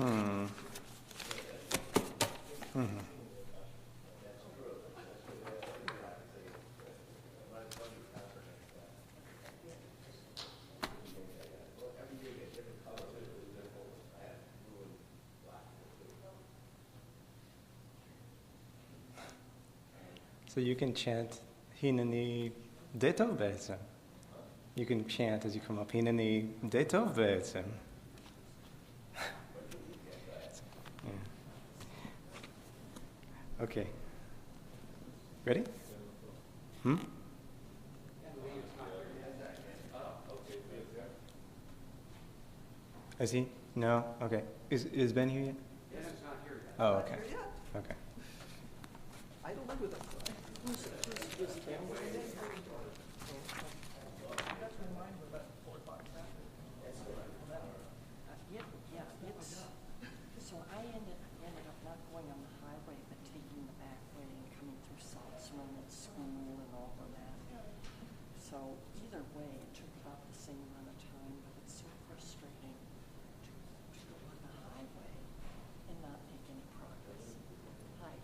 So you can chant Hineni Deto Be'etzem. You can chant as you come up, Hineni Deto Be'etzem. Okay. Ready? Is he? No? Okay. Is Ben here yet? Yes, he's not here yet. Oh, okay. Okay. I don't live with him. Who's so I ended up not going on the highway, but taking the back way and coming through Salzman at school and all of that. So either way, it took about the same amount of time, but it's so frustrating to go on the highway and not make any progress. Hi.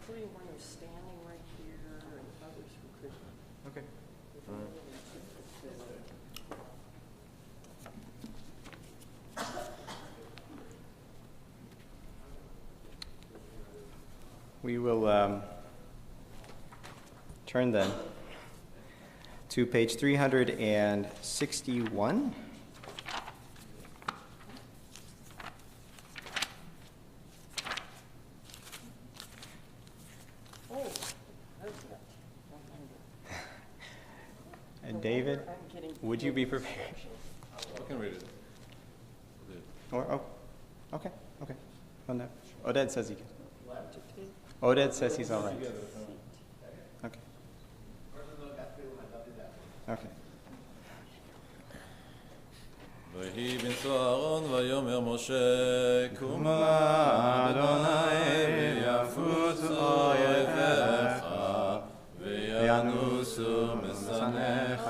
including one who's standing right here and others who could. Okay. We will turn then to page 361. And David, would you be prepared? I can read it. Or okay. Oh, no. Oded says he can. Oded says he's all right. Okay. Okay. ויהי בנשוא אהרון ויאמר משה קומה אדוני ויפוצו אויביך וינוסו משנאיך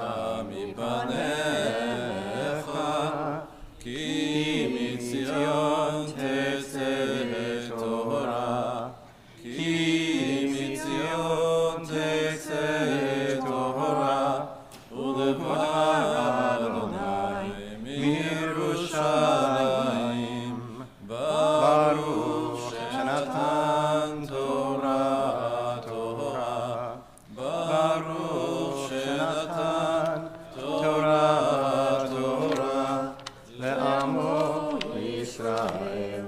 מפניך כי מציון תצא תורה כי מציון תצא תורה ולבוא אדוני מירושלים ברוך שנתן תורה תורה ברוך שנתן תורה תורה לעמו ישראל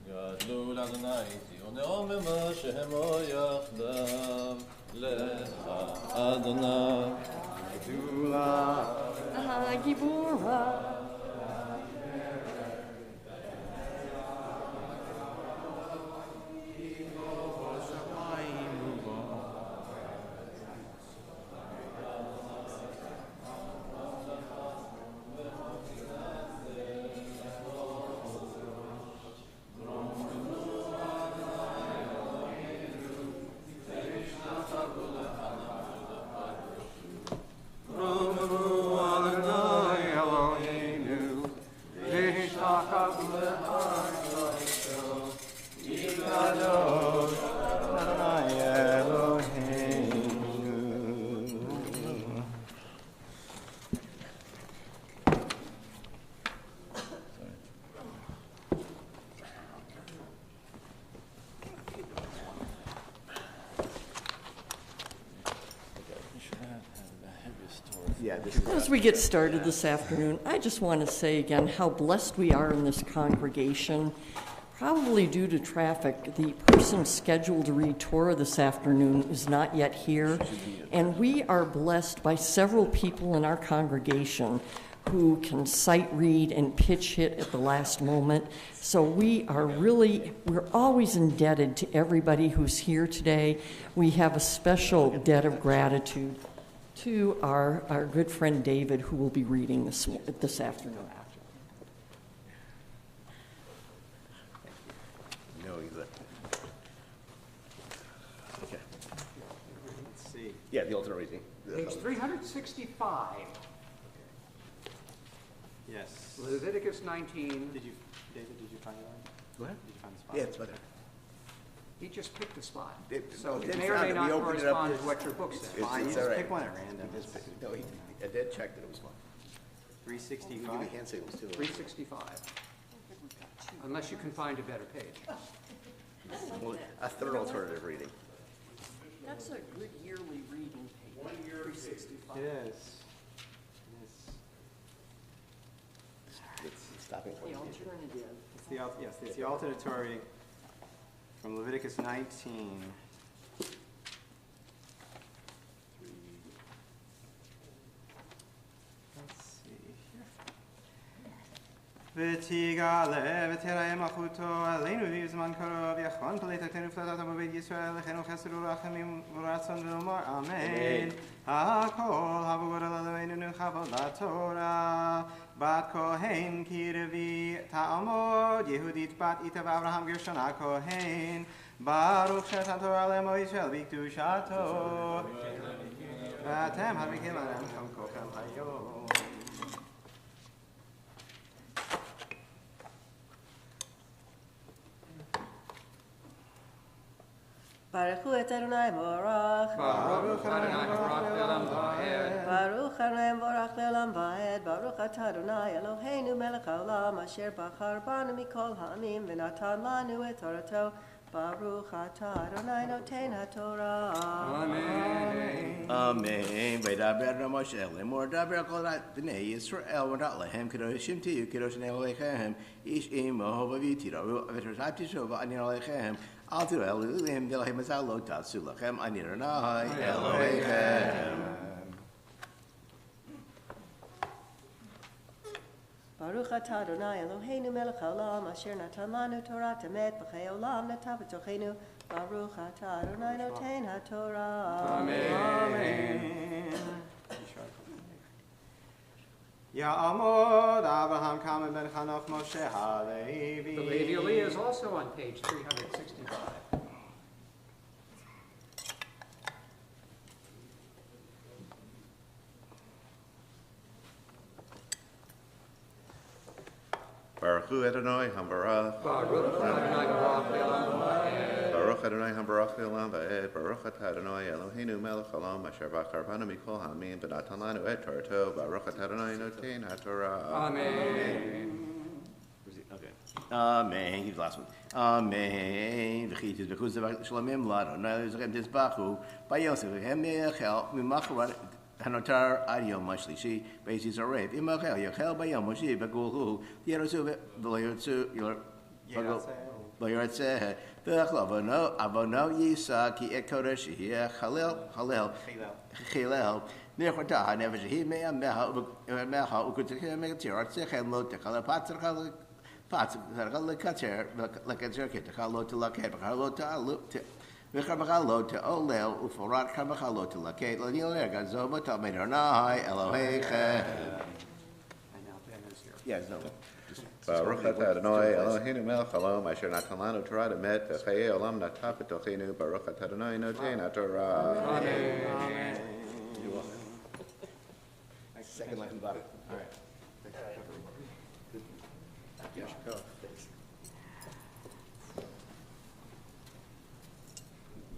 גדלו לאדוני ציונאו שמו יחדיו לך אדוני גדולה גיבורה As we get started this afternoon, I just want to say again how blessed we are in this congregation. Probably due to traffic, the person scheduled to read Torah this afternoon is not yet here, and we are blessed by several people in our congregation who can sight read and pitch hit at the last moment. So we're always indebted to everybody who's here today. We have a special debt of gratitude to our good friend David, who will be reading this afternoon. No, okay. Let's see. Yeah, the alternate reading. Page 365, Yes. Leviticus 19. David, did you find one? What? Did you find the spot? Yeah, it's better. He just picked a spot. So It may or may not correspond to what your book says. Fine, you It's just all right. pick one at random. He just picked it. No, I did check that it was fine. You give 365. me hand signals too. 365, unless you can find a better page. Well, a third alternative reading. That's a good yearly reading page, 365. It is. It's stopping The point. alternative. It's the alternatory from Leviticus 19. Let's see here. ותגלה ותראה מלכותו עלינו בזמן קרוב יכון פליטתנו ופלטתנו בבית ישראל לכנו חסד ורחמים ורצון ולומר אמן הכל הבו גדול אלוהינו נכבוד לתורה בת כהן כי רבי תעמוד יהודית בת איתה ואברהם גרשון הכהן, ברוך שנתן תורה לעמו ישראל בקדושתו, ואתם הדביקים עליהם שם כולכם היום. ברכו את אדוני מבורך. Baruch Adonai Baruch Le'olam Va'ed. ברוך אדוני מבורך לעולם ועד. ברוך אתה אדוני אלוהינו מלך העולם אשר בחר בנו מכל העמים ונתן לנו את תורתו. ברוך אתה אדוני נותן התורה. Amen. Amen. וידבר משה לאמור דבר כל בני ישראל ונראה להם קדושים תהיו קדושים אלוהיכם איש אמו ואבי תיראו ותרשת תשוב אני אלוהיכם אל תראו אלוהים דלהם מזל לא תעשו לכם אני אדוני אלוהיכם. ברוך אתה אדוני אלוהינו מלך העולם אשר נתן לנו תורת אמת בחיי עולם נטע בתוכנו. ברוך אתה אדוני נותן התורה. יעמוד אברהם כמה בן חנוך משה הלוי. The Levi Ali is also on page 365. Baruch Hu Adonai Hambarach. Baruch Adonai Baruch Le'olam Va'ed. Baruch Adonai Hambarach Le'olam Va'ed. Baruch Atah Adonai Eloheinu melech haolam asher bachar banu mikol ha'amim v'natan lanu et Torto. Baruch Atah Adonai noten haTorah. Amen. Okay. Amen. Here's the last one. Amen. V'chitis v'chuz v'shlamim l'Adonai l'zechem tizbachu b'yosef v'hem yechel m'macharat hanotar ad yom hashlishi b'yis arev imachel yechel b'yom Moshe v'gulhu yerosu v'lo yirtzeh v'chlo avono yisa ki et kodesh yeh chalel nechotah nefesh hi me'ameha u'kutzechem me'atzir artzechem lo techal patzerchal לקצר, לקצר כתחלות לקט, וחבחלות עולל ופורת חבחלות לקט, לנילר גזו בתלמיד אדוני אלוהיכם. Yes, no. Baruch Atah Adonai Eloheinu melech haolam asher natan lanu Torah emet v'chayei olam natah b'tochenu. Baruch Atah Adonai noten haTorah. Amen. Second lesson about it. All right.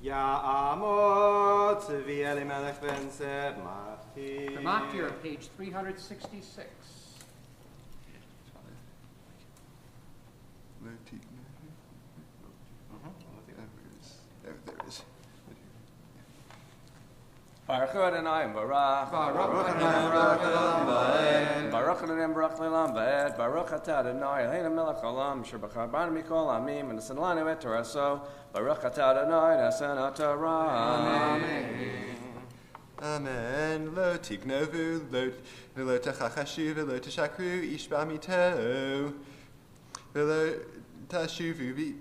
יעמוד צבי אלימלך בן צמחתי. The Machtir on page 366. There it is. Baruch Adonai Baruch. Baruch Adonai Baruch Le'olam Va'ed. Baruch Adonai Baruch Le'olam Va'ed. Baruch Atah Adonai Eloheinu melech haolam asher bachar banu mikol ha'amim v'nasan lanu et Toraso. Baruch Atah Adonai nasan haTorah. Amen. Amen. Lo tignovu, lo techachashu, lo teshakru, ish b'amito. Lo tashuvu,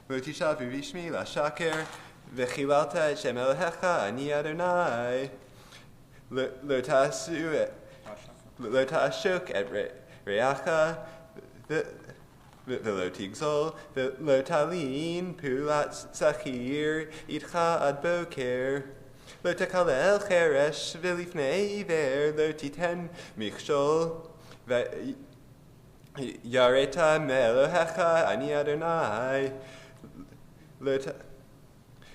lo tishavu b'shmi l'shaker. V'chilalta et shem Elohecha ani Adonai. Lo tashuk et reacha. V'lo tigzol. V'lo talin pulat sachir itcha ad boker. Lo tekalel cheresh v'lifnei iver. Lo titen michshol. Yareta me'Elohecha ani Adonai.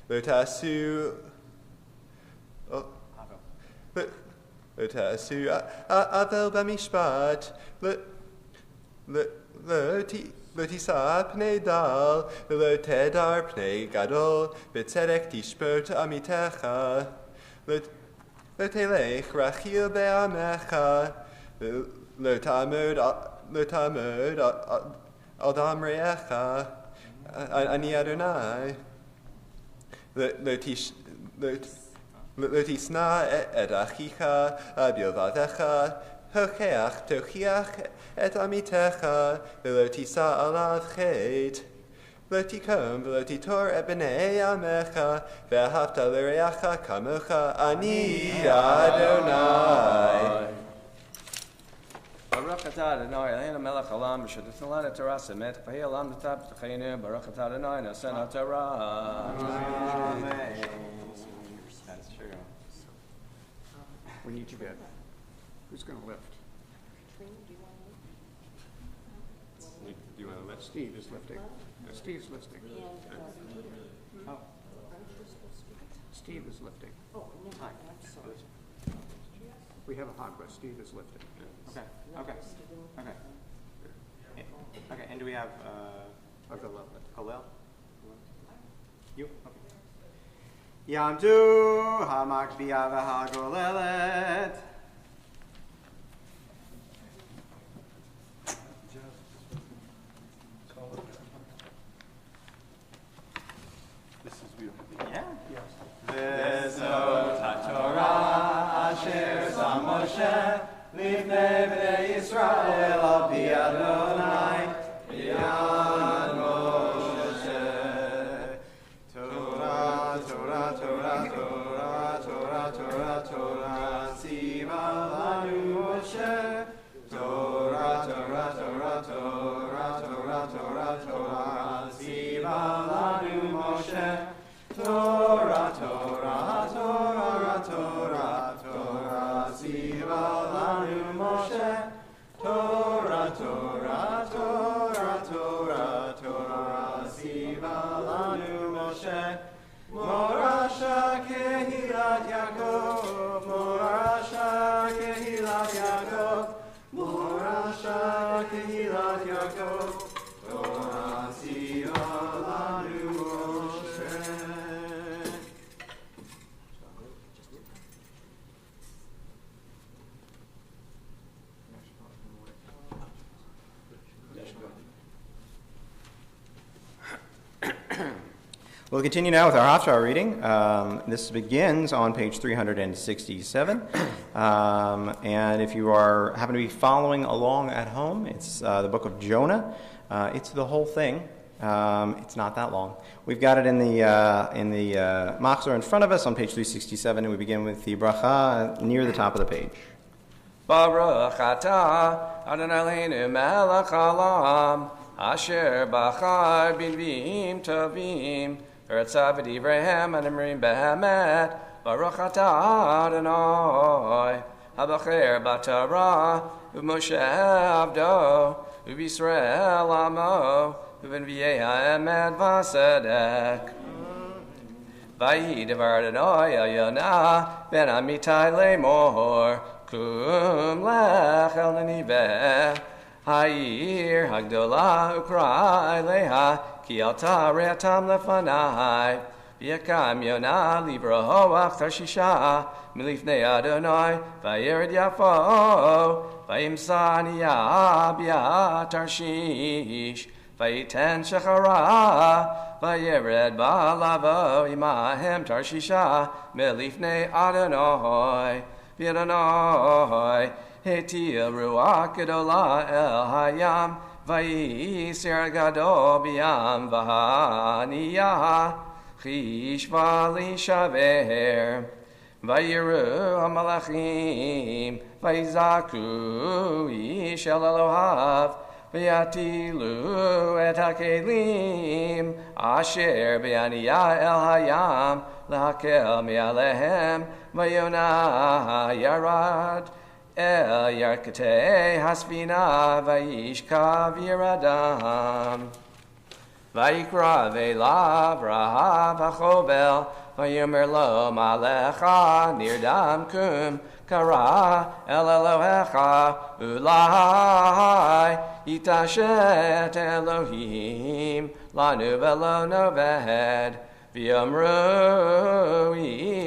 Lo tasu avel b'mishpat. Lo tisa pnei dal, lo tedar pnei gadol, b'tzedek tishpot amitecha. Lo telech rachil be'amecha, lo tamod al damrecha, ani Adonai. Lo tisna et achicha abilvadecha, hocheach tochiach et amitecha, v'lo tisa alav chet. Lo tikom v'lo titor et b'nei amecha, v'ahavta l'reacha kamocha, ani Adonai. Baruch atah Adonai Eloheinu melech haolam asher natan lanu Torah semet v'hi olam netav b'tachenu Baruch atah Adonai nasen haTorah. Amen. That's true. We need you good. Who's going to lift? Do you want to let Steve is lifting? Steve's lifting. Oh. Steve is lifting. Oh, no, I'm sorry. We have a hot but Steve is lifting. Okay. Okay, and do we have I'll go love it. Hallel? You? Okay. Yamdu hamakbia v'hagolelet. This is beautiful. Yeah. Yes. V'zot haTorah asher sam Moshe lifnei bnei Yisrael al pi Adonai b'yad Moshe. Torah, Torah, Torah, Torah, Torah, Torah, Torah, tziva lanu Moshe. Torah, Torah, Torah, Torah, Torah, Torah, Torah, tziva lanu Moshe. Torah, Torah, Torah, Torah, Torah, tziva lanu Moshe. Torah, Torah, Torah, Torah, Torah, tziva lanu Moshe. Morasha kehilat Yaakov, Morasha kehilat Yaakov, Morasha kehilat Yaakov, Torah tziva lanu Moshe. We'll continue now with our Haftarah reading. This begins on page 367. And if you happen to be following along at home, it's the book of Jonah. It's the whole thing. It's not that long. We've got it in the Machzor in front of us on page 367, and we begin with the bracha near the top of the page. Baruch atah Adonai Eloheinu melech haolam asher bachar b'nviim tovim v'retzav v'divrei anamrim behemet. Baruch atah Adonai habacher b'Torah u'Moshe avdo u'Yisrael amo u'v'nviei ha'emet v'sadek. Vayhi devar Adonai el Yonah ben Amitai lemor kum lech el Nineveh Hayir hagdola ukrai leha ki alta re'atam lefanai v'yakam Yonah livrohoach tarshisha milifnei Adonai vayered yafo vayimsa niyah b'yat tarshish vayiten shachara vayered ba'lavo imahem tarshisha milifnei Adonai v'Adonai Hetil ruach gedola el hayam vayisir gadol biyam v'haniyah chish v'li shaver vayiru hamalachim vayizaku ish el Elohav v'yatilu et hakelim asher b'yaniyah el hayam lahakel mi'alehem vayonah yarad El yarkatei hasfina vayishkav yiradam vayikra ve'lav rahav hachobel vayomer lo malecha nirdam kum kara el Elohecha ulai itashet Elohim lanu velo noved V'yamru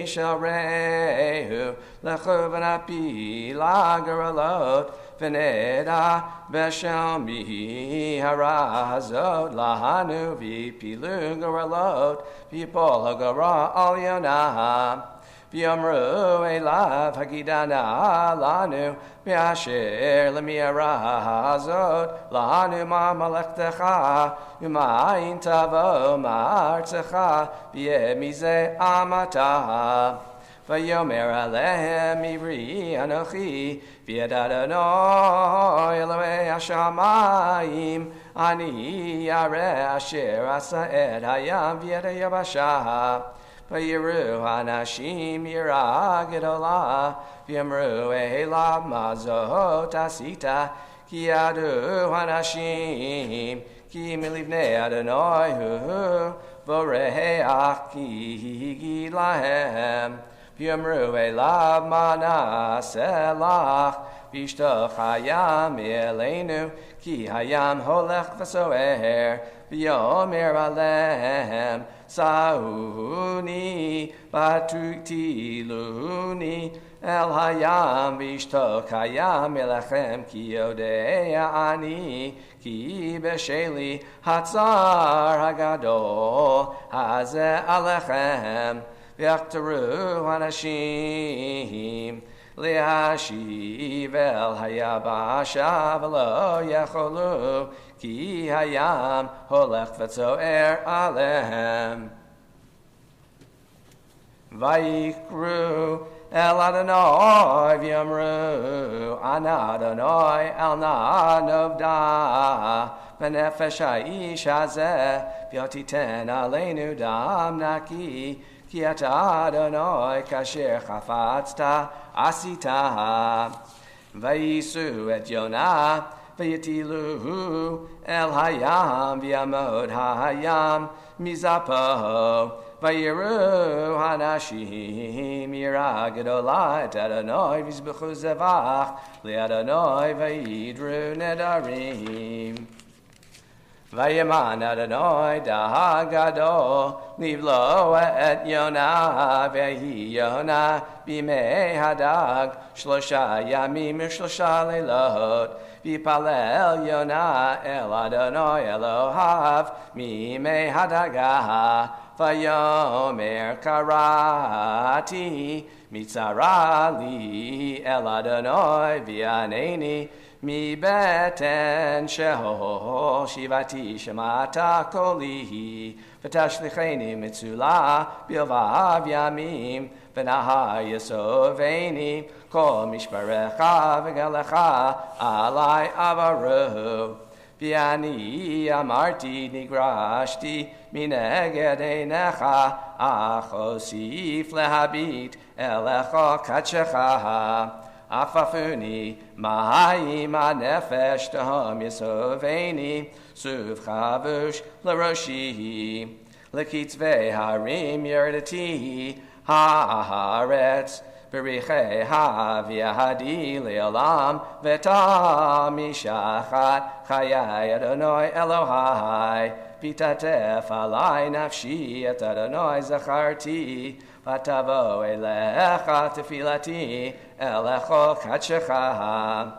yisharehu lechu v'napi lagaralot v'neda b'shel mihi harazot lahanu v'pilu garalot v'yipol hagara al yonah v'yamru elav hagidana lanu v'asher l'mi'arazot lanu ma'malektecha v'ma'in tavo ma'artzecha v'yemize amata Vayomer alehem ivri anochi v'yad Adonai Elohei hashamayim ani yareh asher asa et hayam v'yad hayabasha vayiru hanashim yira gedolah v'yamru ehelav mazot asita ki yadu hanashim ki milivnei Adonai hu v'oreach ki lahem V'yamru elav manaseh lach v'yishtoch hayam eleinu ki hayam holech v'soher v'yomer alehem sa'uni v'tuktiluni el hayam v'yishtoch hayam elechem ki yodea ani ki b'sheli hatzar hagadol hazeh alechem V'yachtaru hanashim li'ashiv el hayabasha v'lo yacholu ki hayam holech v'tzoer alehem v'yikru el Adonai v'yamru ana Adonai el na novda v'nefesh ha'ish hazeh v'yotiten aleinu dam naki Ki ata Adonai kasher chafatzta asita vayisu et Jonah vayitiluhu el hayam v'yamod hayam mizapo vayiru hanashim yira gedolah et Adonai v'yizbechu zevach li'Adonai vayidru nedarim Vayeman Adonai dahag gadol livlo et Yonah vehi Yonah bimei hadag shlosha yamim shlosha leilot vipalel Yonah el Adonai Elohav mimei hadagah vayomer karati mitzara li el Adonai v'yaneni Mi beten sheho shivati shemata kolihi v'tashlicheni mitzula bilvav yamim v'naha yesoveni kol mishparecha v'galecha alai avaru v'yani amarti nigrashti mineged einecha achosif lehabit elecha katshecha Afafuni, Mahayim Anefesh Taham Yisoveni, Suv Chavush Laroshi, Lekitzve Harim Yerdati, Haaretz, Beriche Haviahadi Leolam, Veta Mishachat, Chayai Adonai Elohai, Pitatef Alai Nafshi et Adonai Zacharti, Vatavo Elecha Tefilati, Elecho Katshecha,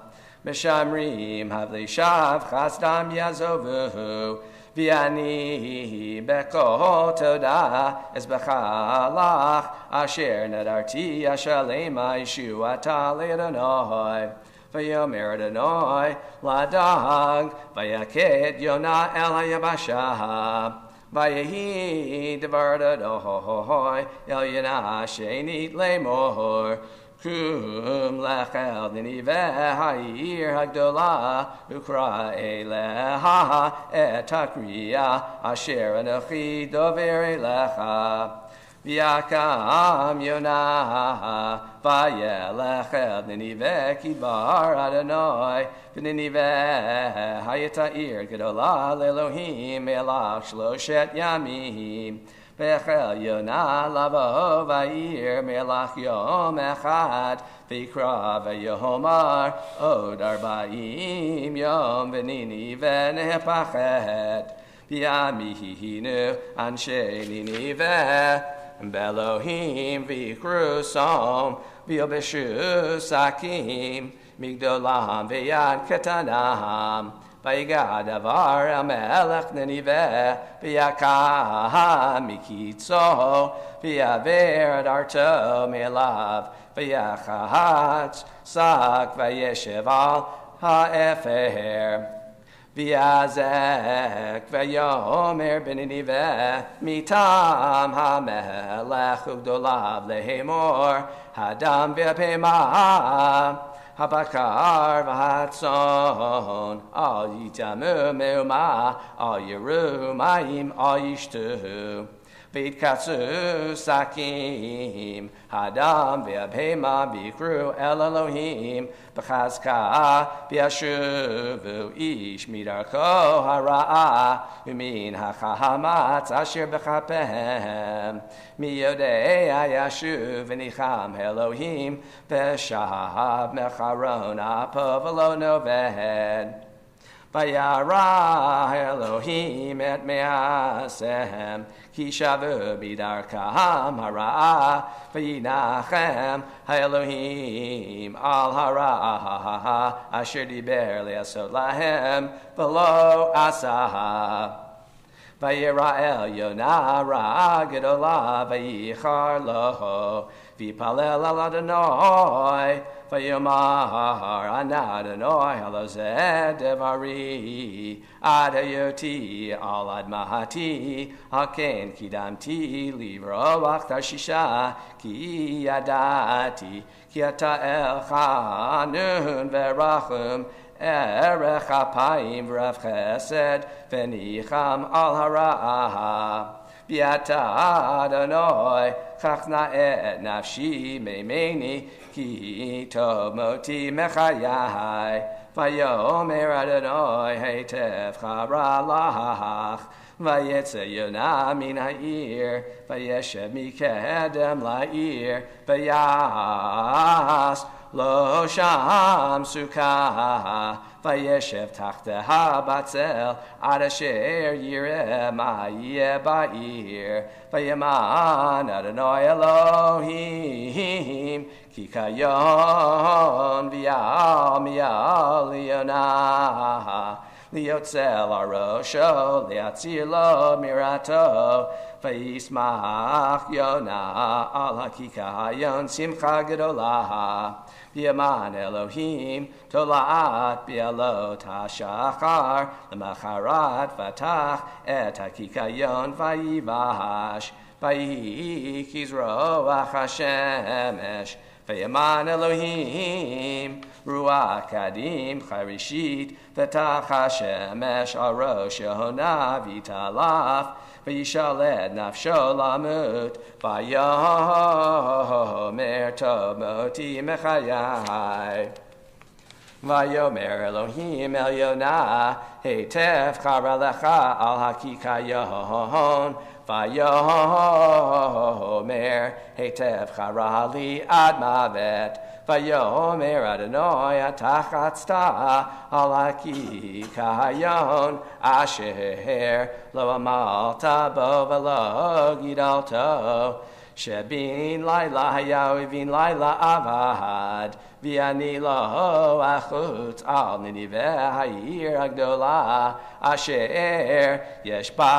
Meshamrim Havlishav Chasdam Yazovu, Viani Beko Toda Esbechalach, Asher Nadarti Ashalema Yeshuata Le'Adonai, Vayomer Adonai Ladag, Vayaket Yonah El Hayabasha, Vayehi Devar Adonai El Yonah Shenit Lemor, Kum lechel niniveh ha'ir ha'gdolah ukra eleha et hakriya asher anochi dover elecha v'yakam Yonah vayelechel niniveh kidbar Adonai v'niniveh hayeta'ir gdolah le'Elohim elach shloshet yamim Bechel Yonah lavo va'ir melach yom echad v'ikra v'yomar od arba'im yom v'nini v'nehepachet v'yamihinu anshe niniveh Belohim v'ikru som v'yobeshu sakim migdolam v'yad ketanam Vayigad avar amelech neniveh v'yakah mikitzo v'yaver darto me'elav v'yachatz sak v'yeshev al ha'efer V'yazek v'yomer b'ninive mitam hamelech ugdolav lehemor hadam v'apema habakar v'hatzon al yitamu meuma al yiru mayim al yishtu v'yitkatsu sakim hadam v'apema bikru el Elohim b'chazka v'yashuvu ish midarko hara'a umin hachahamatz asher b'chapem miyodei yashuv v'nicham Elohim v'shahav mecharon apo v'lo noved Vayara Elohim et me'asem ki shavu bidarkam hara v'yinachem Elohim al hara asher diber le'asot lahem v'lo asa Vayira Yonah ra gedola v'yichar lo v'yipalel al Adonai Vayomar ana Adonai halozeh devari ad hayoti al admahati haken kidamti livroach tarshisha ki yadati ki ata el chanun verachum erech apayim v'rav chesed v'nicham al hara Biata Adonai chachna et nafshi meimeni ki tov moti mechayai vayomer Adonai heitev chara lach vayetze Yonah min ha'ir vayeshev mikedem la'ir vayas lo sham sukkah vayeshev tachteha batzel ad asher yireh ma'yeh ba'ir vayeman Adonai Elohim ki kayon v'yal miyal Yonah liotzel arosho liatzir lo mirato vayismach Yonah al hakikayon simcha gedolah V'yaman Elohim tola'at bi'alot ha'shachar l'macharat v'atach et hakikayon v'yivash v'yik yizroach ha'shemesh v'yaman Elohim ruach kadim charishit v'tach ha'shemesh arosh Yehonah v'talaf v'yishaled nafsho lamut v'yomer tov moti mechayai v'yomer Elohim el Yonah heitef chara lecha al hakikayon v'yomer heitef chara li ad mavet Vayomer Adonai atachatzta al hakikayon asher lo amalta bo v'lo gidalto shebin laila hayahu v'in laila avad v'ani lo achutz al niniveh ha'ir agdola asher yesh ba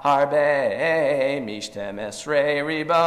harbe mishtem esrei ribo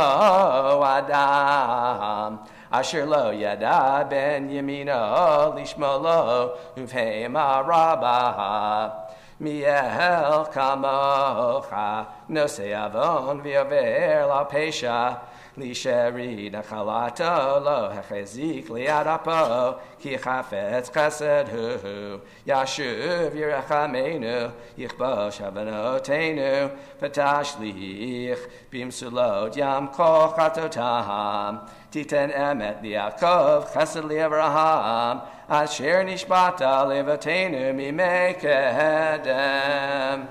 adam asher lo yada ben yamino lishmolo uvhema rabah Miel kamocha nosei avon v'yover la pesha lisheri nachalato lo hechezik liad apo ki chafetz chesed hu yashuv yirachamenu yichbosh havanotenu v'tashlich b'imsulot yam kol chatotam titen emet li'akov chesed li'avraham asher nishbata levatenu mimei kedem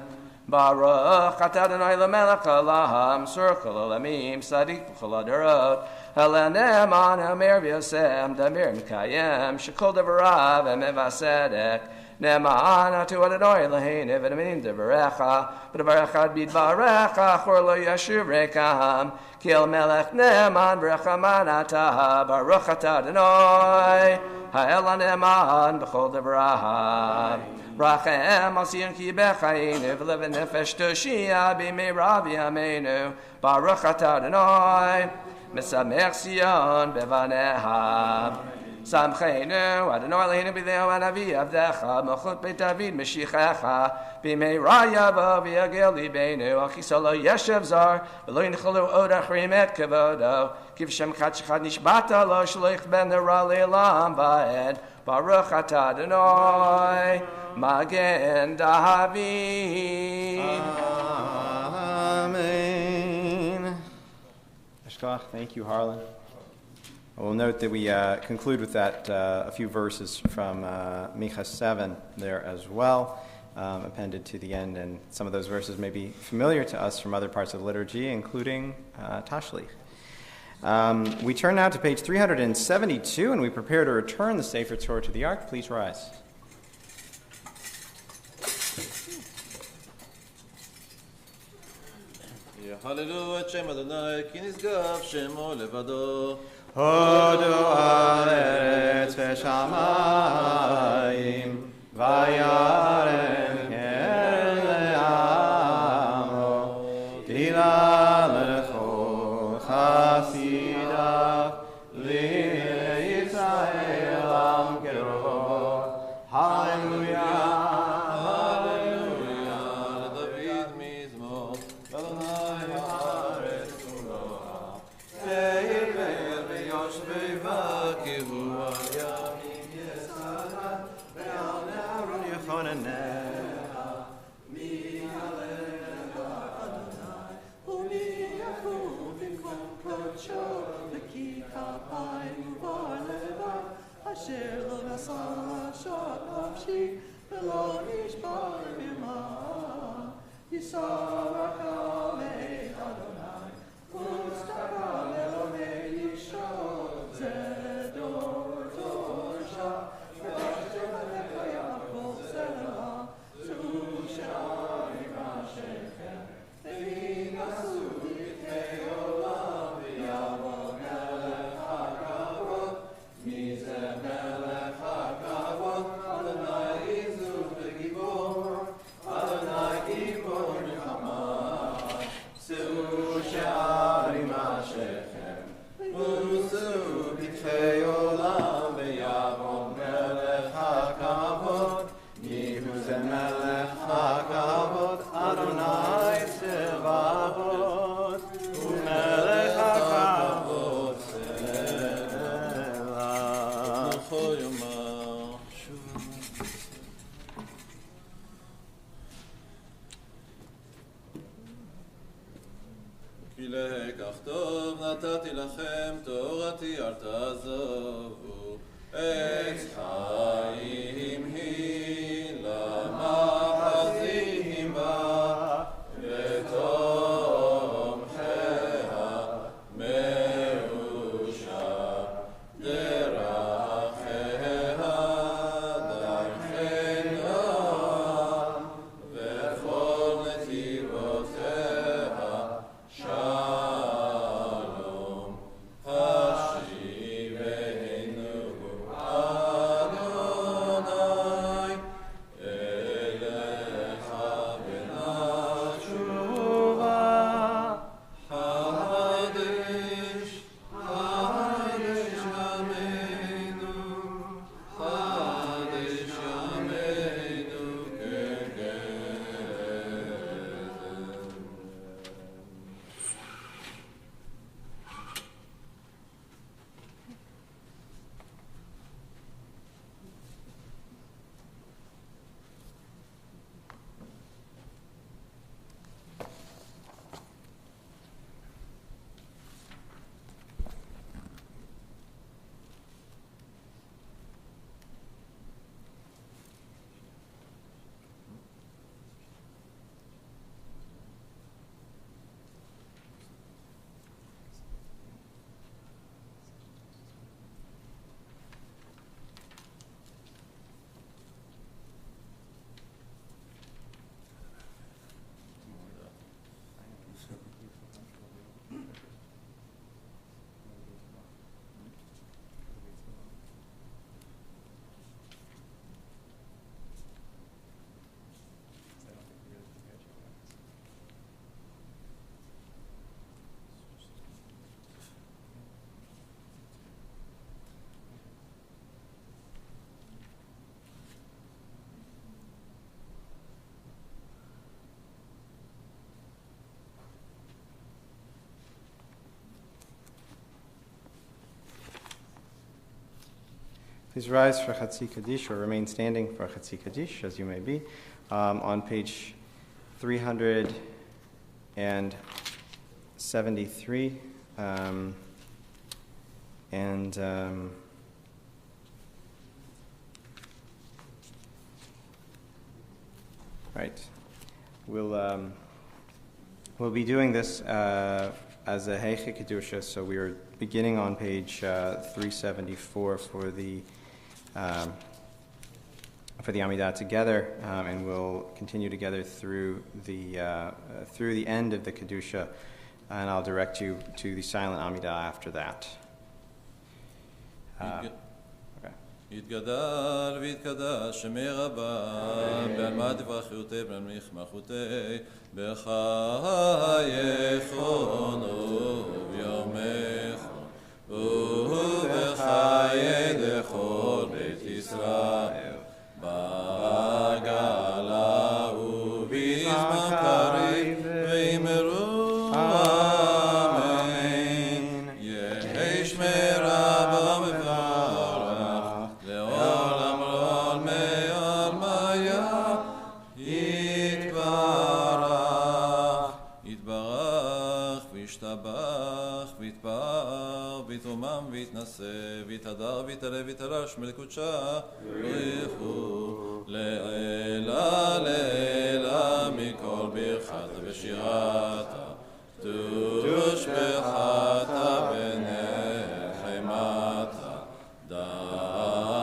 Baruch atah Adonai lemelech haolam circle olamim sadik b'chol hadarot haleneman hamer v'yosem damir mikayem shekol devarav emevasedek neman atu Adonai leheinu v'naminim devarecha v'devarechad bidvarecha chor lo yashuv rekam ki el melech neman v'rechaman atah Baruch atah Adonai ha'elan neman b'chol devarav Rachem al Sion ki b'chayinu v'lev nefesh toshia b'meirav yameinu Baruch atah Adonai mesamech Sion b'vaneha Samchenu, Adonai Eloheinu b'deo anavi avdecha, Melchut Beit David Meshichecha, B'meira yavo v'yagel libeinu, Al chiso lo yeshev zar, V'lo yinchalu od achrim et kevodo, Kivshem chad shechad nishbata lo shloich ben nera le'elam va'ed, Baruch atah Adonai, Magen David. Amen. Thank you, Harlan. I will note that we conclude with that a few verses from Micha 7 there as well, appended to the end, and some of those verses may be familiar to us from other parts of the liturgy, including Tashlich. We turn now to page 372, and we prepare to return the Sefer Torah to the Ark. Please rise. Hallelujah, Shem Adonai, ki nisgav shemo levado. Hodu haaretz v'shamayim, vayarem ker le'amo, dila lechol chasidav, li'Yisrael am kero. Hallelujah. Asher lo nasah shot nafshi v'lo nishbar b'ma Yisarach alei Adonai U'stakal Elomei Yishol Zedor Tosha V'asher v'lecha Yaakov Zela Zushari Rashechem V'inasu Yitei Olam V'yavol Melech HaKavod Mizeh Melech HaKavod Adonai Izu V'gibor Adonai Gibor Nechama Se'u She'arim Hashechem U'su B'tfei Olam V'yavol Melech HaKavod Mihu Zeh Melech HaKavod Adonai Tzevavot U'melech HaKavod Selah B'chol yomah. כי לקח טוב נתתי לכם תורתי אל תעזבו עץ חיים היא למאחזים בה ותומכיה מאושר דרכיה דרכי נועם וכל נתיבותיה שלום השיבנו אדוני Please rise for Chatzi Kaddish or remain standing for Chatzi Kaddish, as you may be. On page 373. Right. We'll be doing this as a Heiche Kedusha, so we are beginning on page 374 for the Amidah together, and we'll continue together through the end of the Kedusha, and I'll direct you to the silent Amidah after that. יתגדל ויתקדש שמי רבה בעל מה תברכותי בעל מחמחותי בחייך וביומך ובחיי לכל בית ישראל בגלה ובזמן קריב ואמרו אמן יהי שמרה במברך לעולם לעול מעל מיה יתברך וישתבח ויתפאר ויתרומם ויתנשא ויתהדר ויתעלה ויתעלש מלקודשה ברכו לעילה לעילה מכל ברכתה ושירתה תושבחתה בנחמתה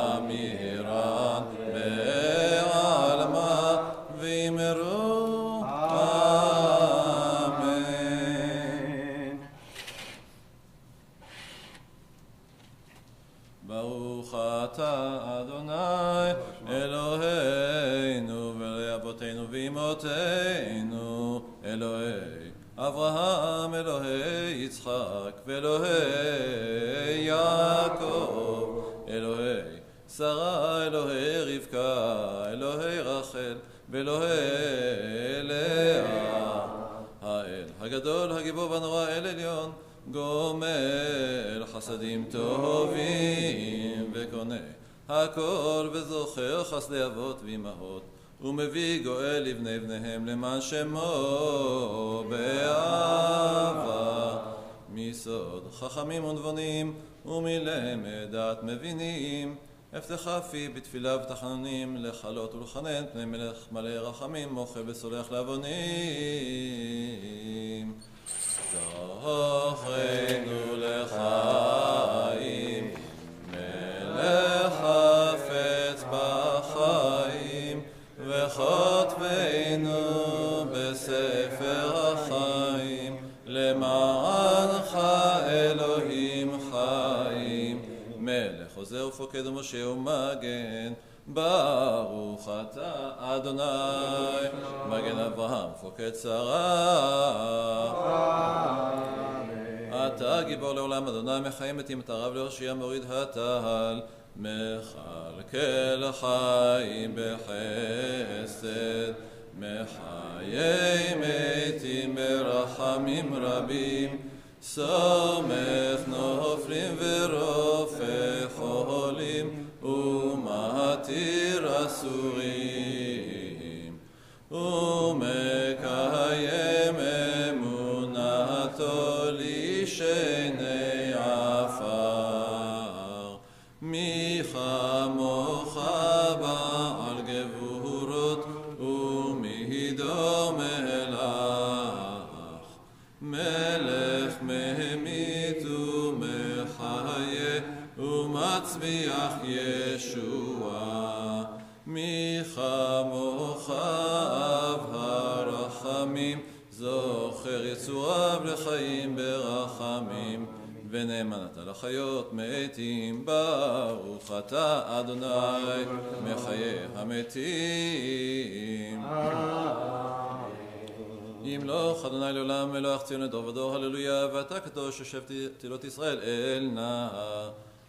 דמירן בעלמה ואמרו אמן. ברוך אתה אדוני אלוהינו ולאבותינו ואמותינו אלוהי אברהם אלוהי יצחק ואלוהי יעקב אלוהי שרה אלוהי רבקה אלוהי רחל ואלוהי לאה האל הגדול הגיבור והנורא אל עליון גומל חסדים טובים וקונה הכל וזוכר חסדי אבות ואמהות ומביא גואל לבני בניהם למען שמו באהבה מסוד חכמים ונבונים ומלמד דעת מבינים הבטחה פי בתפילה ותחנונים לחלות ולחנן פני מלך מלא רחמים מוחה וסולח לעוונים זוכרנו לחיים מלך חפץ בחיים וכותבנו בספר החיים למענך אלוהים חיים מלך עוזר ופוקד ומשה ומגן ברוך אתה אדוני מגן אברהם פוקד שרה אתה גיבור לעולם אדוני מחיים מתים את הרב להושיע מוריד התהל מחלקל חיים בחסד מחיי מתים ברחמים רבים סומך נופלים ורופא חולים ומתיר אסורים ומקיים אמונתו לשני עפר מי כמוך בעל גבורות ומי דומה לך מלך ממית ומחיה ומצביח ישועה מי כמוך אב הרחמים זוכר יצוריו לחיים ברחמים ונאמן אתה לחיות מתים ברוך אתה אדוני מחיי המתים ימלוך אדוני לעולם מלך ציון לדור ודור הללויה ואתה קדוש יושב תהילות ישראל אל נא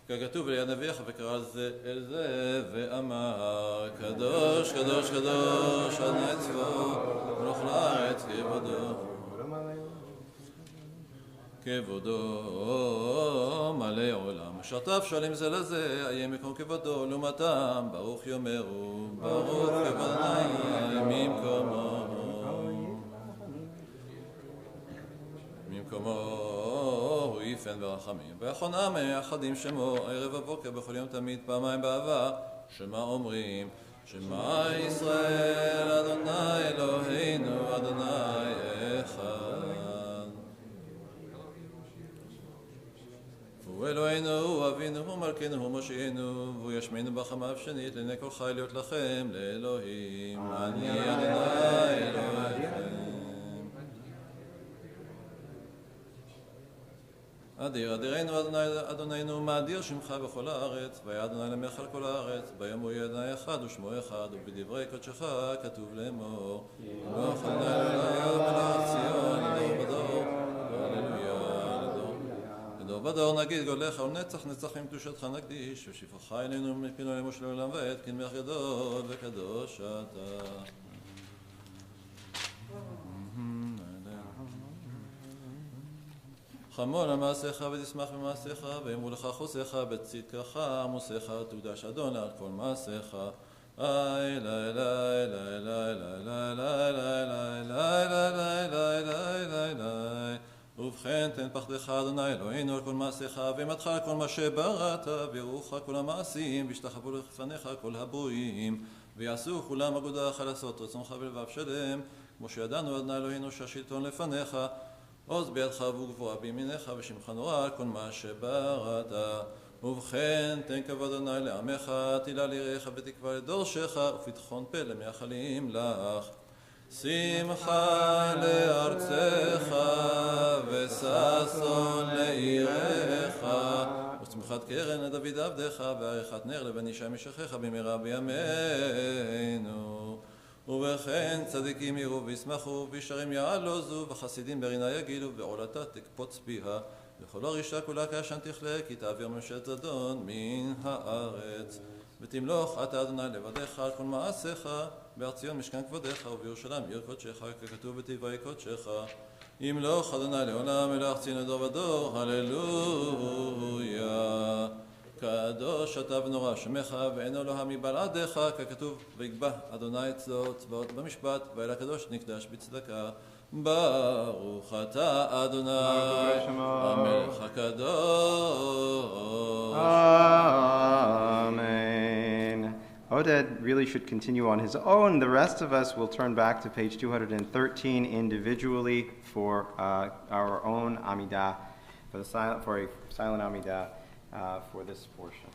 ככתוב ליד נביך וקרא זה אל זה ואמר קדוש קדוש קדוש אדוני צבאות מלוך לארץ כבודו כבודו מלא עולם. משרתיו שואלים זה לזה, איה מקום כבודו לעומתם, ברוך יאמרו, ברוך כבוד אדוני ממקומו. ממקומו הוא יפן ברחמים. ויחונם אחדים שמו, ערב הבוקר בכל יום תמיד פעמיים באהבה, שמה אומרים? שמע ישראל, אדוני אלוהינו, אדוני אחד. הוא אלוהינו, הוא אבינו, הוא מלכנו, הוא מושיענו, והוא ישמינו בחמה שנית, לעיני כל חי להיות לכם לאלוהים. אני אדוני אלוהיכם. אדיר, אדירנו אדוננו, מה אדיר שמך בכל הארץ, והיה אדוני למלך על כל הארץ, ביום הוא יהיה אדוני אחד ושמו אחד, ובדברי קודשך כתוב לאמור, מלוך אדוני אלוהינו מלך ציון, לדור ודור, הללויה, לדור ודור נגיד גודלך ולנצח נצחים קדושתך נקדיש, ושפרך אלינו מפינו אלימו של עולם ועד, כי נמך גדול וקדוש אתה. חמול על מעשיך ותשמח במעשיך, ואמרו לך חוסיך בצדקך עמוסיך, תוקדש אדון על כל מעשיך. איי לי לי לי לי לי לי לי לי לי לי. ובכן תן פחדך אדוני אלוהינו על כל מעשיך, ואימתך על כל מה שבראת, ויראוך כל המעשים, וישתחוו לפניך כל הברואים, ויעשו כולם אגודך לעשות רצונך בלבב שלם, כמו שידענו אדוני אלוהינו שהשלטון לפניך. עוז בידך וגבוה בימינך, ושמך נורא על כל מה שבראת. ובכן תן כבוד אדוני לעמך, תהילה ליראיך ותקווה לדורשך, ופתחון פה למייחלים לך. שמחה לארצך וששון לעירך, וצמיחת קרן לדוד עבדך, ועריכת נר לבן אישה משכך במהרה בימינו. ובכן צדיקים יראו וישמחו, וישרים יעלוזו, וחסידים ברינה יגילו, ועולתה תקפוץ ביה, וכל הרשעה כולה כעשן תכלה, כי תעביר ממשלת זדון מן הארץ. ותמלוך אתה אדוני לבדך על כל מעשיך, בהר ציון משכן כבודך, ובירושלים עיר קודשך, ככתוב בדברי קודשך. ימלוך אדוני לעולם, מלך ציון לדור ודור, הללויה. קדוש אתה ונורא שמך, ואין אלוה מבלעדיך, ככתוב ויקבע אדוני צבאות צבאות במשפט, ואל הקדוש נקדש בצדקה. ברוך אתה אדוני המלך הקדוש. Amen. Oded really should continue on his own. The rest of us will turn back to page 213 individually for our own Amidah, for a silent Amidah for this portion.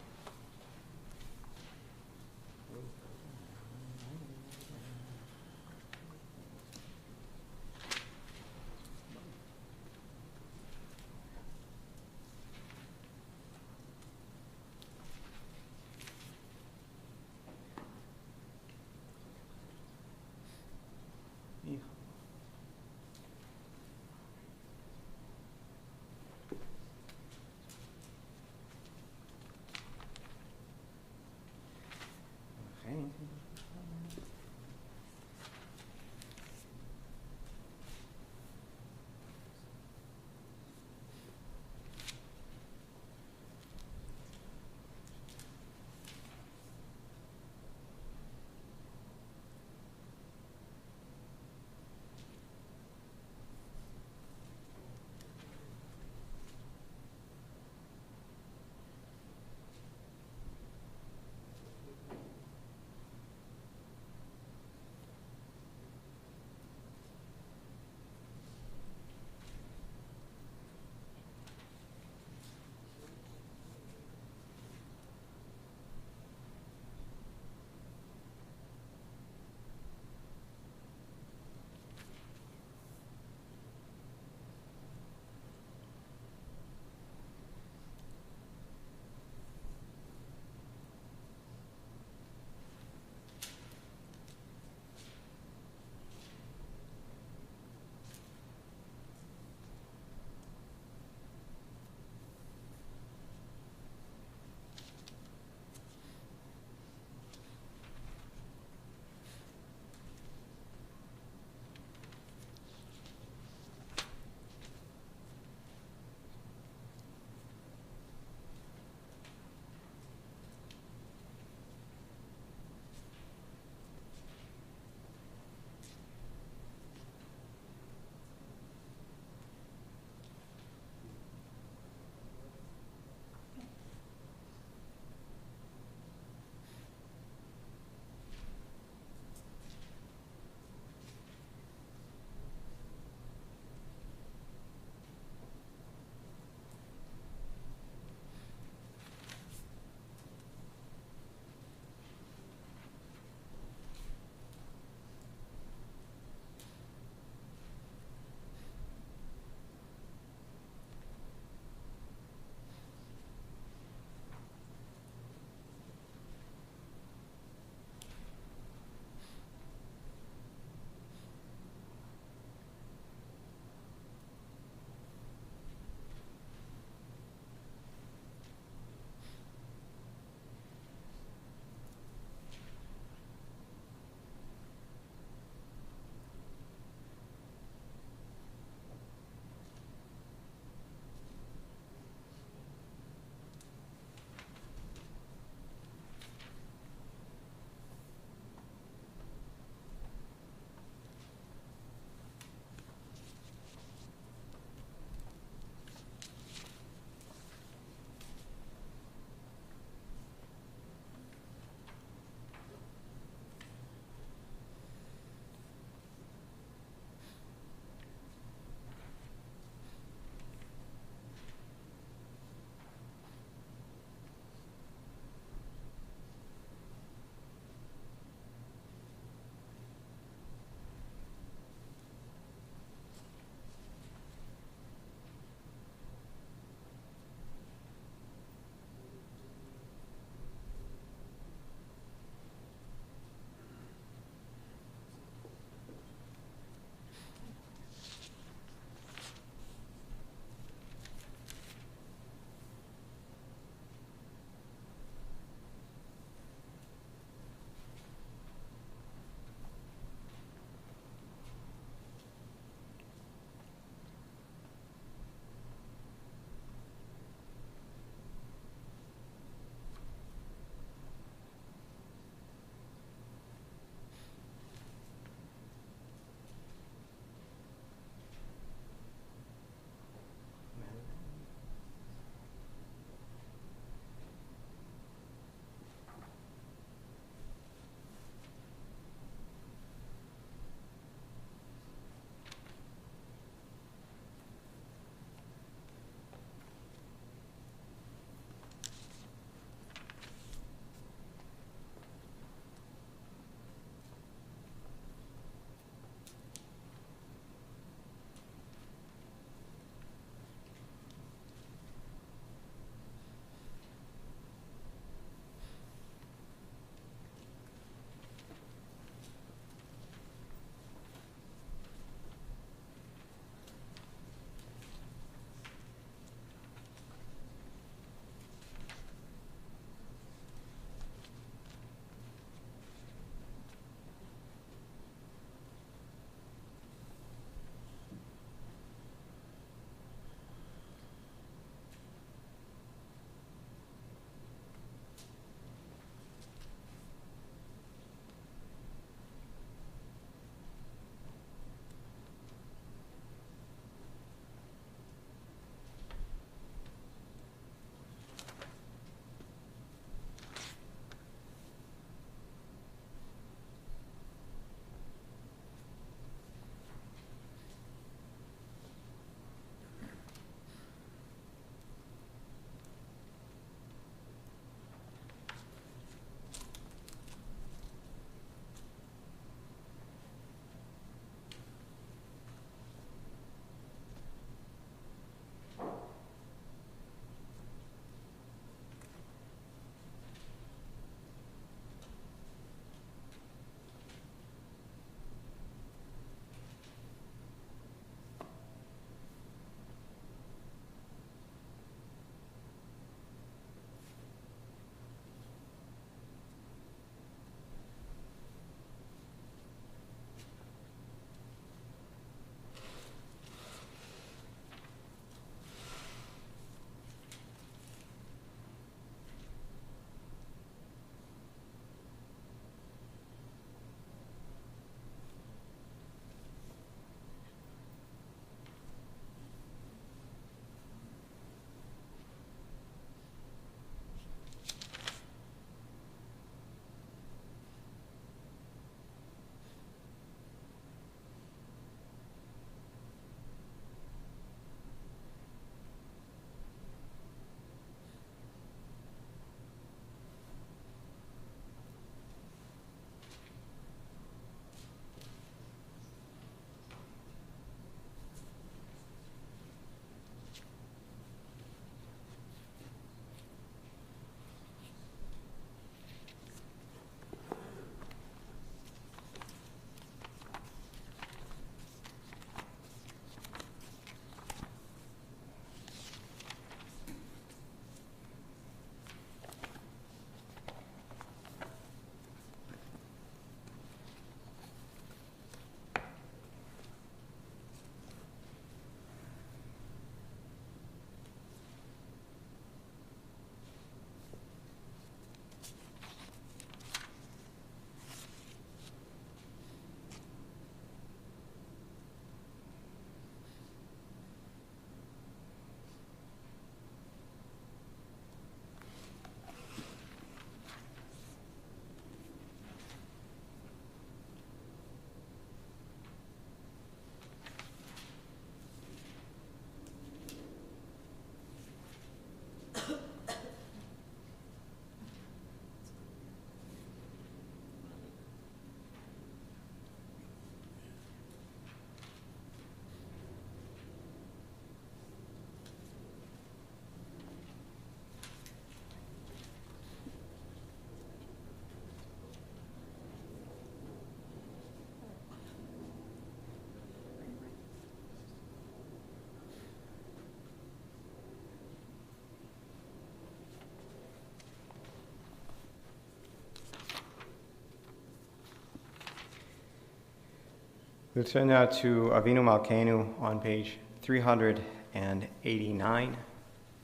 We'll turn now to Avinu Malkeinu on page 389.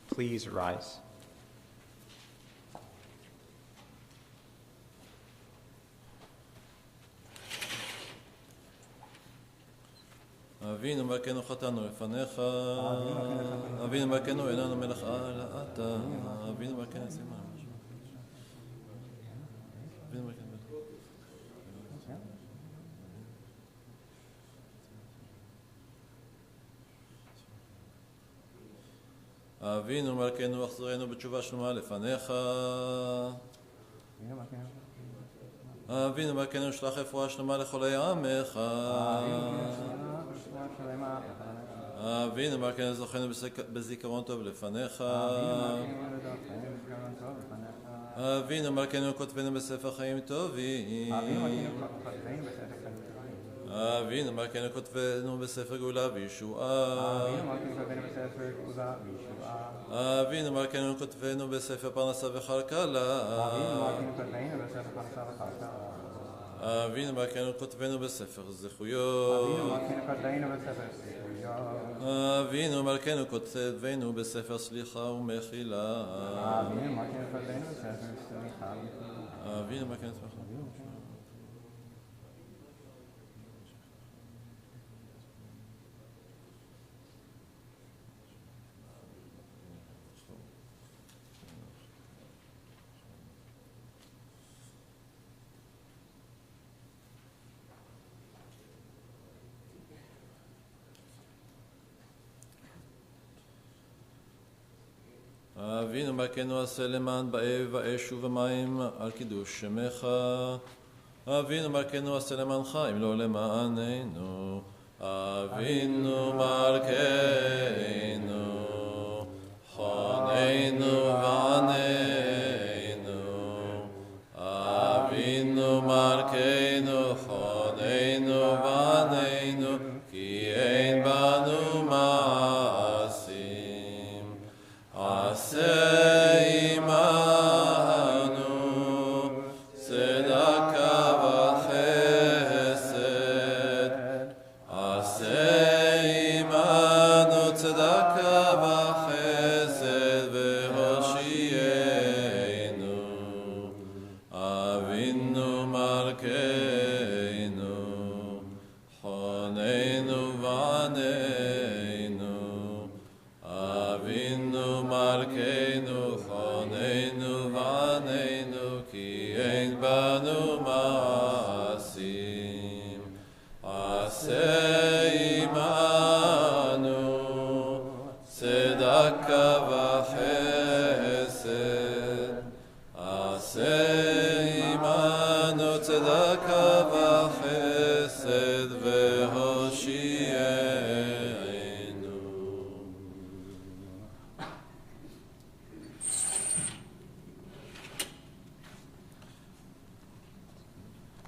Please rise. אבינו מלכנו חטאנו לפניך, אבינו מלכנו איננו מלך אלא אתה, אבינו מלכנו סימן. אבינו מלכנו. אבינו מלכנו החזרנו בתשובה שלמה לפניך, אבינו מלכנו שלח רפואה שלמה לכל עמך, אבינו מלכנו זוכנו בזיכרון טוב לפניך, אבינו מלכנו כותבנו בספר חיים טובים, אבינו מלכנו כותבנו בספר גאולה וישועה, אבינו מלכנו כותבנו בספר פרנסה וכלכלה, אבינו מלכנו כותבנו בספר זכויות, אבינו מלכנו כותבנו בספר סליחה ומחילה, אבינו מלכנו אבינו מלכנו עשה למען באב ואש ובמים על קידוש שמך, אבינו מלכנו עשה למענך אם לא למעננו, אבינו מלכנו חוננו ועננו, אבינו מלכנו חוננו ועננו, כי אין בנו מעשים, עשה עמנו צדקה וחסד, עשה עמנו צדקה וחסד והושיענו, אבינו מלכנו חוננו ועננו, אבינו מלכנו חוננו ועננו, כי אין בנו מעשים, עשה עמנו צדקה וחסד, עשה עמנו צדקה וחסד והושיענו.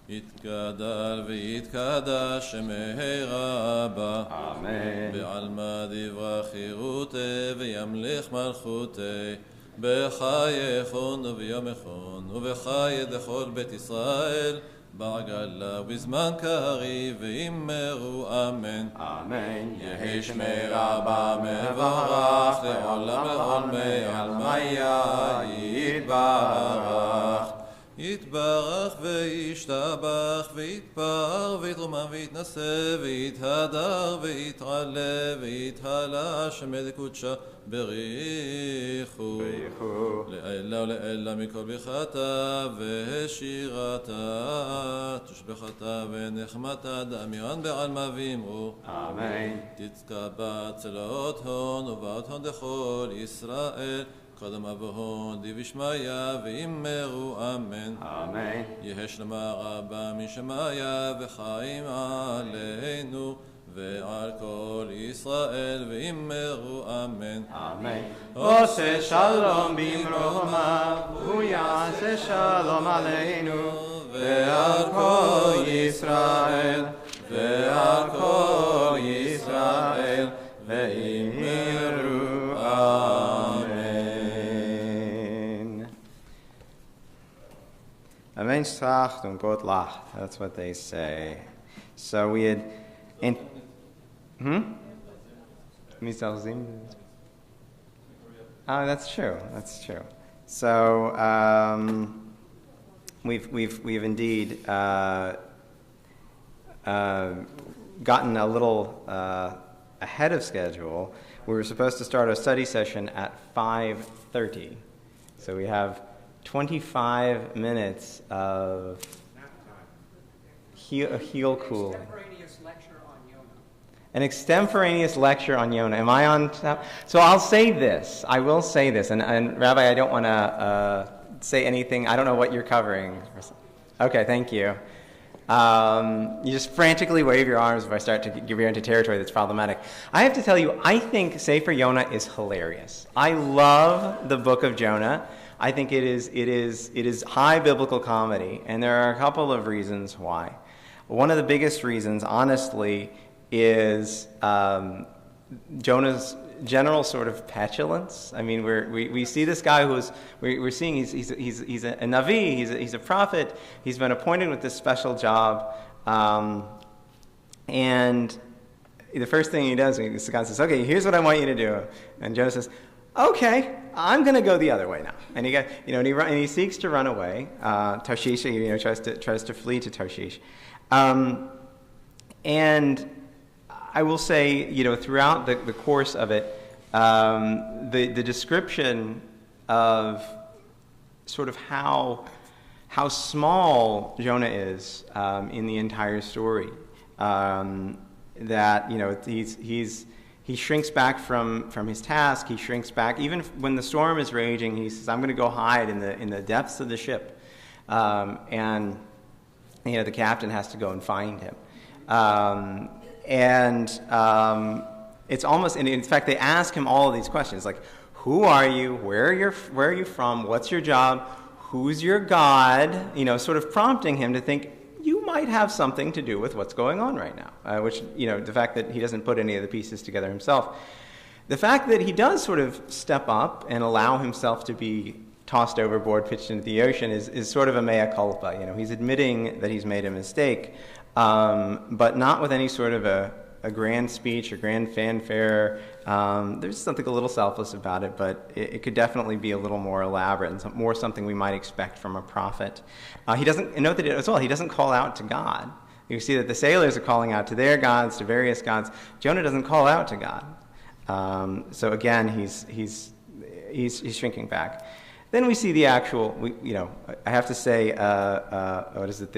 יתגדל ויתקדש שמהרה בה, אמן. בעלמא דברה חירותי וימליך מלכותי, בחייכון וביומכון ובחיי דכל בית ישראל, בעגלה ובזמן קריב ואמרו אמן. אמן. יהי שמי רבה מבורך לעולם לעולמי עלמיה יתברך, יתברך וישתבח ויתפאר ויתרומם ויתנשא ויתהדר ויתעלה ויתהלה שמי דקודשה בריחו לעילה ולעילה מכל ברכתה ושירתה תושבחתה ונחמתה דאמירן בעלמא ואמרו אמן. תצקבה צלעות הון ובאות הון דכל ישראל, קודם אבוהון דיבישמיה ואמרו אמן. אמן. יהי שלמה רבה משמיה וחיים עלינו ועל כל ישראל ואמרו אמן. אמן. עושה שלום במרומיו, הוא יעשה שלום עלינו ועל כל ישראל, ועל כל ישראל ואמרו amen. Ein Mensch tracht und Gott lacht. That's what they say. So we had And oh, that's true. That's true. So we've indeed gotten a little ahead of schedule. We were supposed to start a study session at 5:30, so we have 25 minutes of heel cooling. An extemporaneous lecture on Jonah. Am I on top? So I'll say this. I will say this. And Rabbi, I don't want to say anything. I don't know what you're covering. Okay, thank you. You just frantically wave your arms if I start to give you into territory that's problematic. I have to tell you, I think Sefer Jonah is hilarious. I love the book of Jonah. I think it is high biblical comedy, and there are a couple of reasons why. One of the biggest reasons, honestly, is Jonah's general sort of petulance. I mean, we see this guy we're seeing he's a Navi, he's a prophet. He's been appointed with this special job, and the first thing he does, this guy says, "Okay, here's what I want you to do," and Jonah says, "Okay, I'm going to go the other way now." And he seeks to run away. Tarshish, tries to flee to Tarshish, and I will say, throughout the course of it, the description of sort of how small Jonah is in the entire story, that he shrinks back from his task. He shrinks back even when the storm is raging. He says, "I'm going to go hide in the depths of the ship," and the captain has to go and find him. It's almost, and in fact, they ask him all of these questions, like, who are you? Where are you from? What's your job? Who's your God? Sort of prompting him to think, you might have something to do with what's going on right now, which, the fact that he doesn't put any of the pieces together himself. The fact that he does sort of step up and allow himself to be tossed overboard, pitched into the ocean, is sort of a mea culpa. He's admitting that he's made a mistake, but not with any sort of a grand speech or grand fanfare. There's something a little selfless about it, but it could definitely be a little more elaborate and more something we might expect from a prophet. He doesn't note that as well. He doesn't call out to God. You see that the sailors are calling out to their gods, to various gods. Jonah doesn't call out to God. So again, he's shrinking back. Then we see the actual, I have to say, what is it,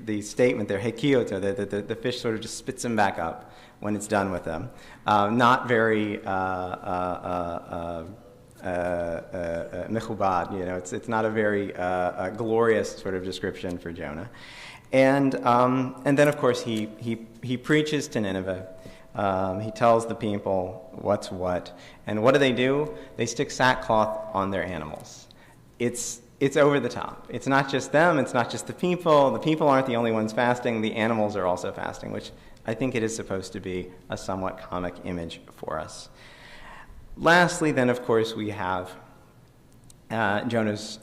the statement there, hekioto, the fish sort of just spits him back up when it's done with them. Not very mechubad, it's not a very glorious sort of description for Jonah. And then, of course, he preaches to Nineveh. He tells the people what's what. And what do? They stick sackcloth on their animals. It's over the top. It's not just them. It's not just the people. The people aren't the only ones fasting. The animals are also fasting, which I think it is supposed to be a somewhat comic image for us. Lastly, then, of course, we have Jonah's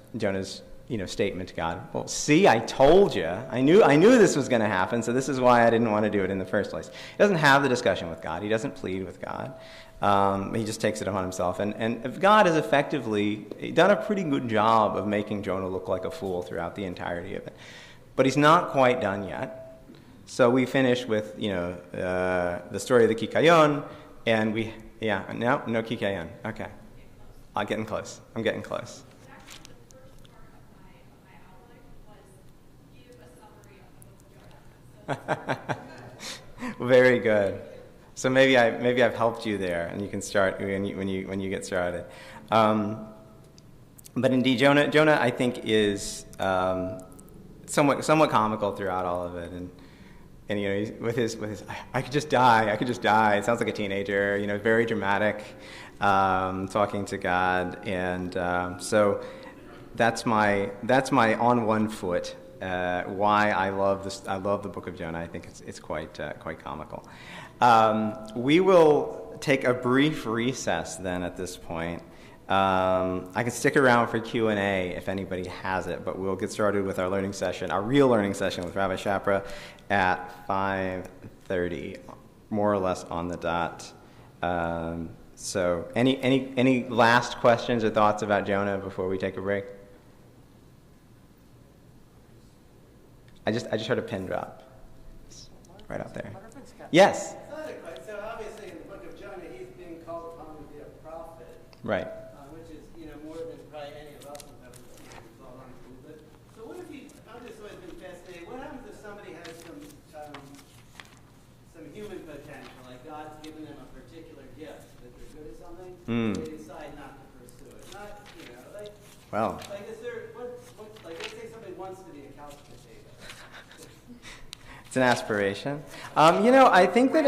statement to God. Well, see, I told you. I knew this was going to happen, so this is why I didn't want to do it in the first place. He doesn't have the discussion with God. He doesn't plead with God. He just takes it upon himself. And God has effectively done a pretty good job of making Jonah look like a fool throughout the entirety of it. But he's not quite done yet. So we finish with, the story of the Kikayon, and no Kikayon. Okay. I'm getting close. Very good. So maybe I've helped you there, and you can start when you get started. But indeed, Jonah I think is somewhat comical throughout all of it, and with his I could just die. It sounds like a teenager, very dramatic, talking to God, and so that's my on one foot. Why I love this. I love the book of Jonah. I think it's quite comical. We will take a brief recess then at this point. I can stick around for Q&A if anybody has it, but we'll get started with our real learning session with Rabbi Shapra at 5:30. 9:30, more or less on the dot. So any last questions or thoughts about Jonah before we take a break? I just heard a pin drop. It's right out there. Yes. So obviously in the book of Jonah, he's being called upon to be a prophet. Right. Which is, more than probably any of us have ever done. But so what if I've just always been fascinated. What happens if somebody has some human potential, like God's given them a particular gift that they're good at something, they decide not to pursue it. Well. Like is there like let's say somebody wants to be a couch potato. It's an aspiration. I think that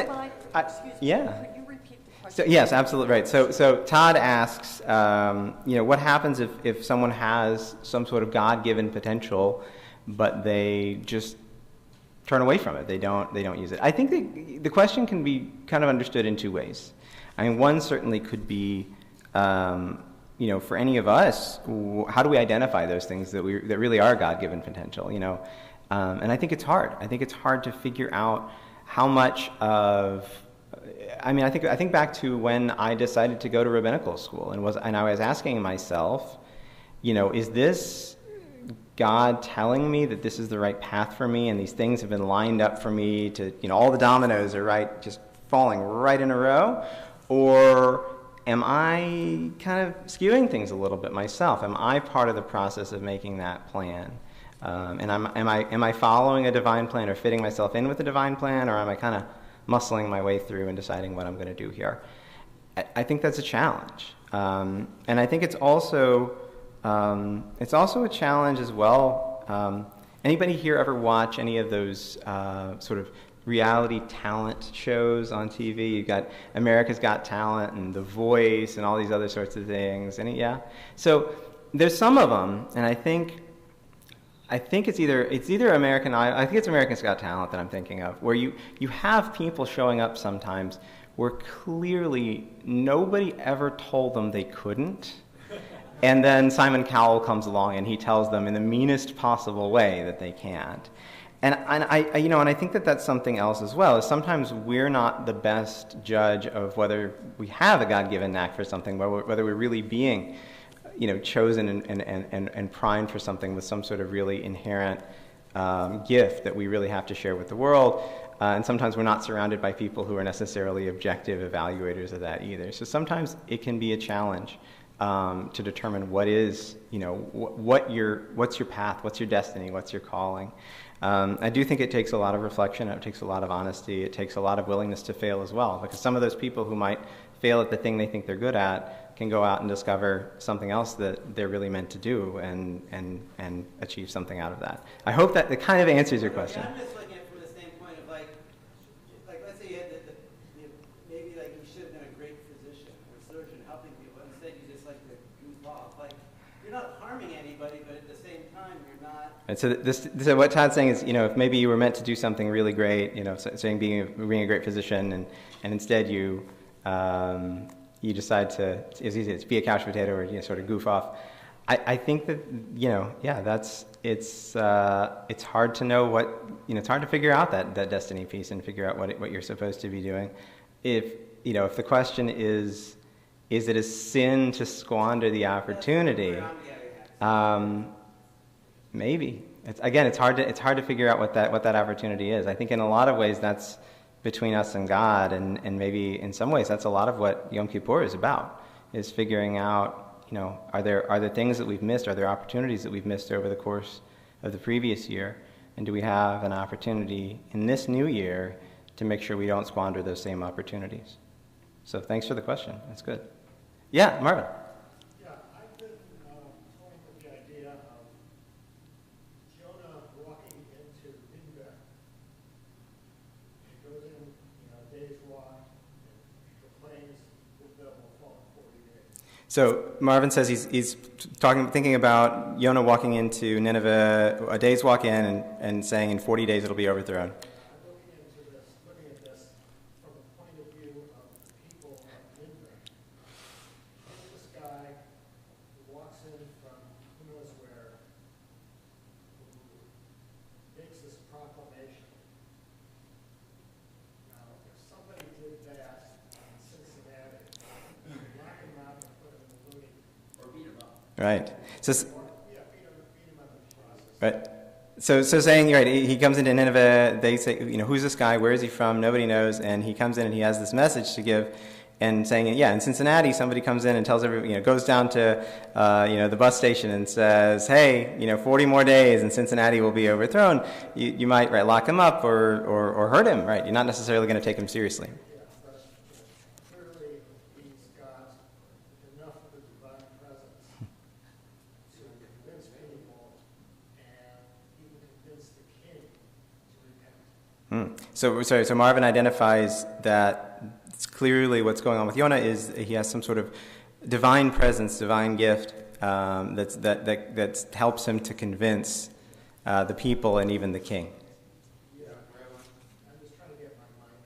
yeah. Could you repeat the question? So, yes, absolutely right. So Todd asks, what happens if someone has some sort of God-given potential, but they just turn away from it? They don't use it. I think the question can be kind of understood in two ways. I mean, one certainly could be, for any of us, how do we identify those things that really are God-given potential? And I think it's hard. I think it's hard to figure out how much of. I mean, I think back to when I decided to go to rabbinical school, and I was asking myself, is this God telling me that this is the right path for me, and these things have been lined up for me to, all the dominoes are right, just falling right in a row, or am I kind of skewing things a little bit myself? Am I part of the process of making that plan? And am I following a divine plan or fitting myself in with a divine plan, or am I kind of muscling my way through and deciding what I'm going to do here? I think that's a challenge, and I think it's also a challenge as well. Anybody here ever watch any of those sort of reality talent shows on TV? You've got America's Got Talent and The Voice and all these other sorts of things. Yeah. So there's some of them, and I think it's either American Idol. I think it's America's Got Talent that I'm thinking of, where you have people showing up sometimes where clearly nobody ever told them they couldn't, and then Simon Cowell comes along and he tells them in the meanest possible way that they can't. And I think that that's something else as well. Is sometimes we're not the best judge of whether we have a God-given knack for something, whether we're really being chosen and primed for something with some sort of really inherent gift that we really have to share with the world. And sometimes we're not surrounded by people who are necessarily objective evaluators of that either. So sometimes it can be a challenge to determine what is, what's your path, what's your destiny, what's your calling. I do think it takes a lot of reflection, it takes a lot of honesty, it takes a lot of willingness to fail as well, because some of those people who might fail at the thing they think they're good at can go out and discover something else that they're really meant to do and achieve something out of that. I hope that kind of answers your question. Yeah, I'm just looking at it from the standpoint of like let's say you had maybe like you should have been a great physician or surgeon helping people, and instead you just like to goof off. Like you're not harming anybody, but at the same time you're not. And so what Todd's saying is, if maybe you were meant to do something really great, saying being a great physician, and instead you decide to be a couch potato or sort of goof off. I think that it's hard to know what it's hard to figure out that destiny piece and figure out what you're supposed to be doing. If the question is it a sin to squander the opportunity? Maybe. It's hard to figure out what that opportunity is. I think in a lot of ways that's between us and God, and maybe in some ways that's a lot of what Yom Kippur is about, is figuring out, are there things that we've missed, are there opportunities that we've missed over the course of the previous year, and do we have an opportunity in this new year to make sure we don't squander those same opportunities? So thanks for the question. That's good. Yeah, Marvin. Yeah, I've been toying with the idea of Jonah walking into Nineveh. He goes in, a day's walk, and proclaims that Nineveh will fall in 40 days. So Marvin says he's thinking about Jonah walking into Nineveh, a day's walk in, and saying in 40 days it'll be overthrown. Looking at this from the point of view of the people of Nineveh. Here's this guy who walks in from who knows where, who makes this proclamation. Right. Right. So saying, right, he comes into Nineveh, they say, who's this guy, where is he from, nobody knows, and he comes in and he has this message to give, and saying, in Cincinnati, somebody comes in and tells everybody, goes down to, the bus station and says, hey, 40 more days and Cincinnati will be overthrown. You might, right, lock him up or hurt him, right? You're not necessarily going to take him seriously. So Marvin identifies that it's clearly what's going on with Jonah is he has some sort of divine presence, divine gift that helps him to convince the people and even the king. I'm just trying to get my mind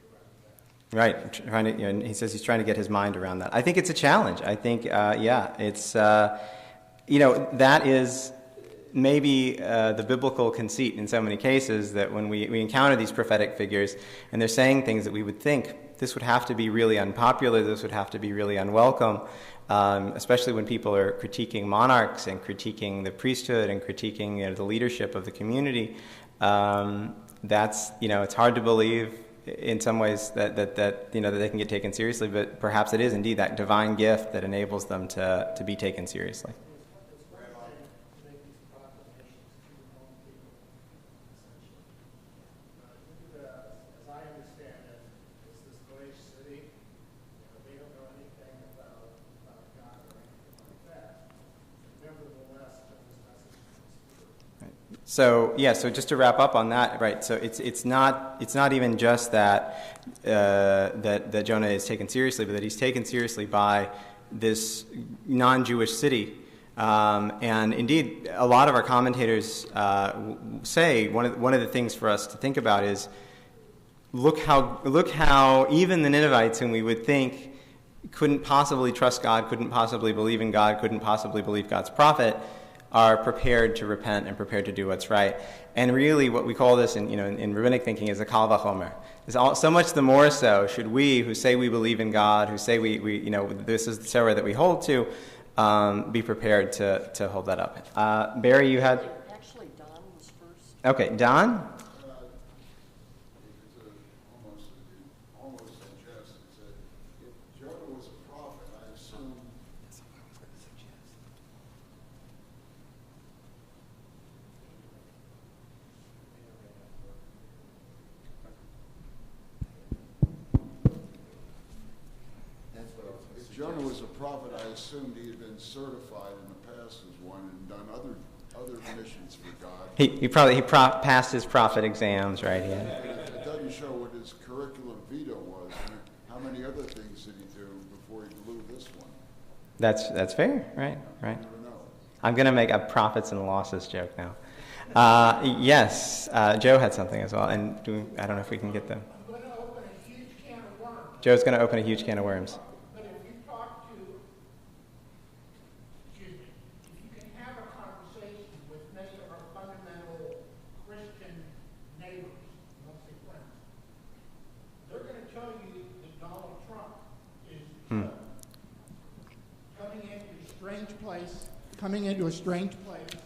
around that. Right, and he says he's trying to get his mind around that. I think it's a challenge. I think, it's that is maybe the biblical conceit in so many cases that when we encounter these prophetic figures and they're saying things that we would think this would have to be really unpopular, this would have to be really unwelcome, especially when people are critiquing monarchs and critiquing the priesthood and critiquing the leadership of the community. That's, it's hard to believe in some ways that they can get taken seriously, but perhaps it is indeed that divine gift that enables them to be taken seriously. So just to wrap up on that, right? So it's not even just that that Jonah is taken seriously, but that he's taken seriously by this non-Jewish city. And indeed, a lot of our commentators say one of the things for us to think about is look how even the Ninevites, whom we would think couldn't possibly trust God, couldn't possibly believe in God, couldn't possibly believe God's prophet, are prepared to repent and prepared to do what's right. And really what we call this in rabbinic thinking is a kal vachomer. So much the more so should we, who say we believe in God, who say we this is the Torah that we hold to, be prepared to hold that up. Barry, you had... Actually, Don was first. Okay, Don? Jonah was a prophet, I assumed he had been certified in the past as one and done other missions for God. He passed his prophet exams, right? Yeah. It doesn't show what his curriculum vitae was and how many other things did he do before he blew this one. That's fair, right? I don't know. I'm going to make a profits and losses joke now. Yes, Joe had something as well, and I don't know if we can get them. I'm going to open a huge can of worms. Joe's going to open a huge can of worms. But if you talk to, if you can have a conversation with many of our fundamental Christian neighbors, not say friends, they're going to tell you that Donald Trump is coming into a strange place.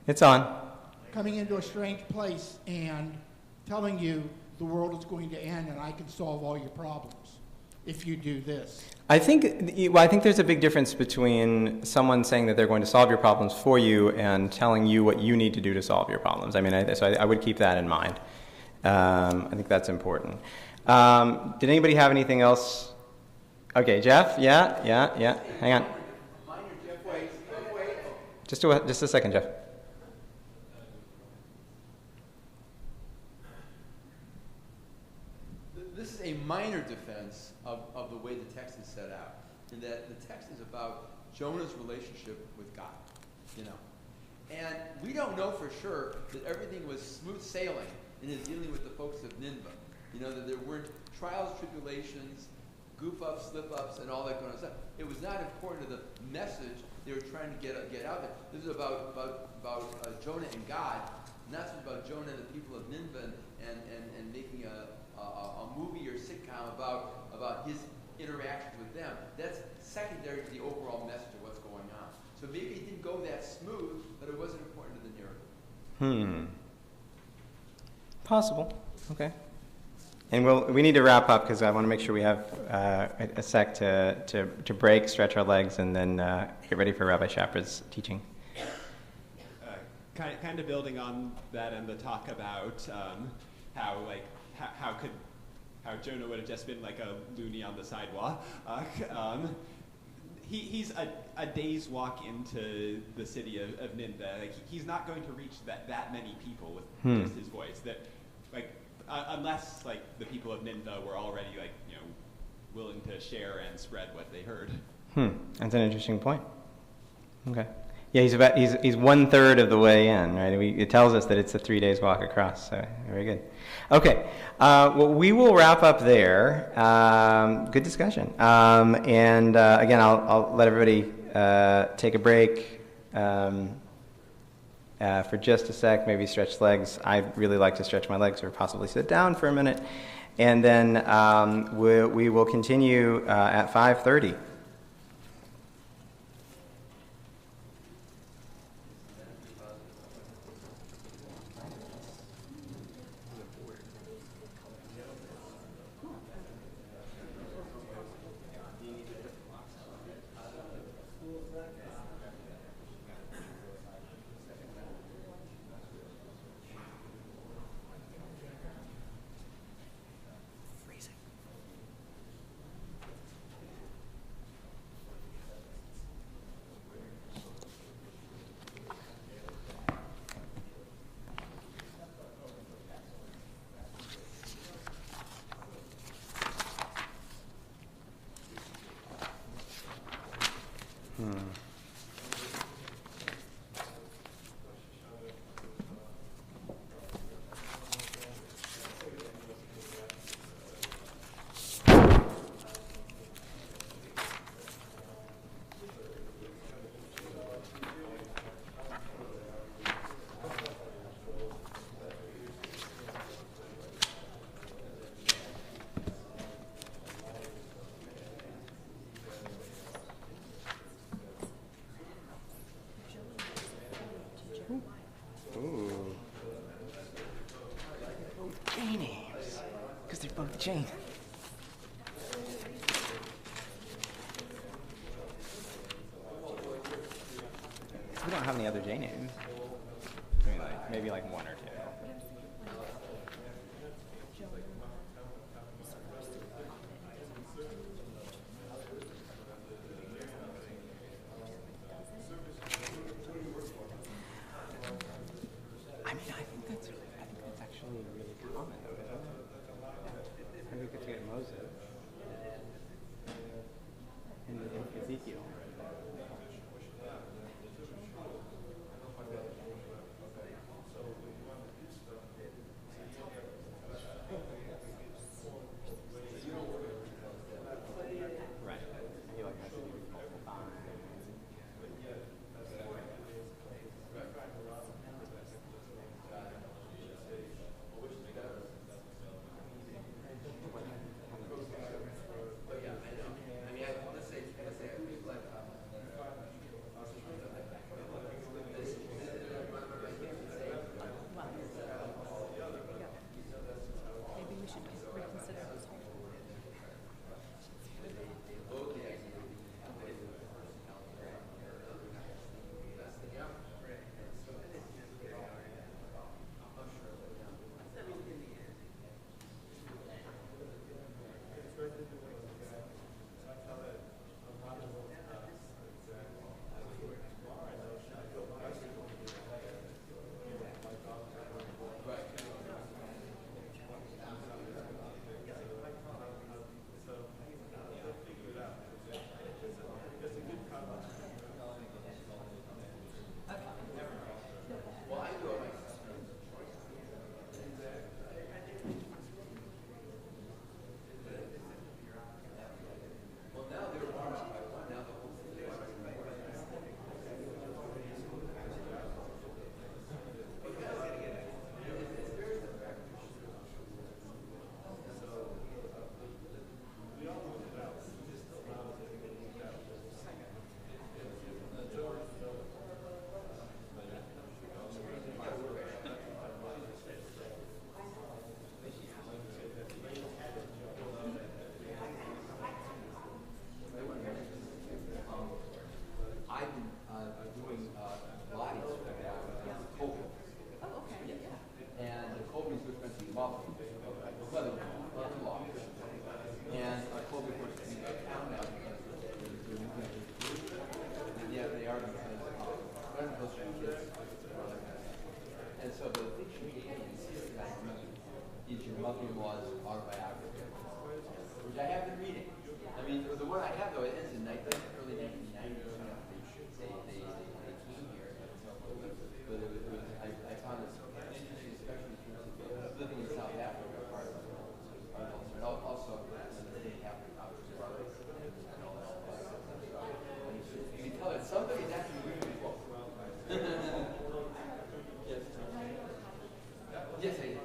It's on. Coming into a strange place and telling you the world is going to end and I can solve all your problems if you do this. I think there's a big difference between someone saying that they're going to solve your problems for you and telling you what you need to do to solve your problems. I mean, I would keep that in mind. I think that's important. Did anybody have anything else? Okay, Jeff? Yeah. Hang on. Just a second, Jeff. This is a minor defense of the way the text is set out, in that the text is about Jonah's relationship with God, And we don't know for sure that everything was smooth sailing in his dealing with the folks of Nineveh. That there weren't trials, tribulations, goof-ups, slip-ups, and all that kind of stuff. It was not important to the message they were trying to get out there. This is about Jonah and God, not so about Jonah and the people of Nineveh and making a movie or sitcom about his interactions with them. That's secondary to the overall message of what's going on. So maybe it didn't go that smooth, but it wasn't important to the narrative. Possible. Okay. And we need to wrap up because I want to make sure we have a sec to break, stretch our legs, and then get ready for Rabbi Shapra's teaching. Kind of building on that and the talk about how Jonah would have just been like a loony on the sidewalk. He's a day's walk into the city of Nineveh. Like, he's not going to reach that many people with just his voice. That, like, unless like the people of Nineveh were already willing to share and spread what they heard. That's an interesting point. Okay. Yeah, he's 1/3 of the way in, right? It tells us that it's a 3 days walk across. So very good. Okay. Well, we will wrap up there. Good discussion. And again, I'll let everybody take a break for just a sec. Maybe stretch legs. I'd really like to stretch my legs or possibly sit down for a minute, and then we will continue at 5:30. Jane. We don't have any other J names. I mean, maybe like one or two. I think that's actually really common, though, isn't it? I think it's get Moses and Ezekiel. Right. I feel like that's multiple times. Let's say mother-in-law's autobiography, which I have been reading. I mean, the one I have, though, it ends in early 1990s. They came here. But I found it interesting, especially in terms of living in South Africa, part of it. And also, they have brothers and all that stuff. You can tell that somebody's actually reading the book. Yes. Yes, I do.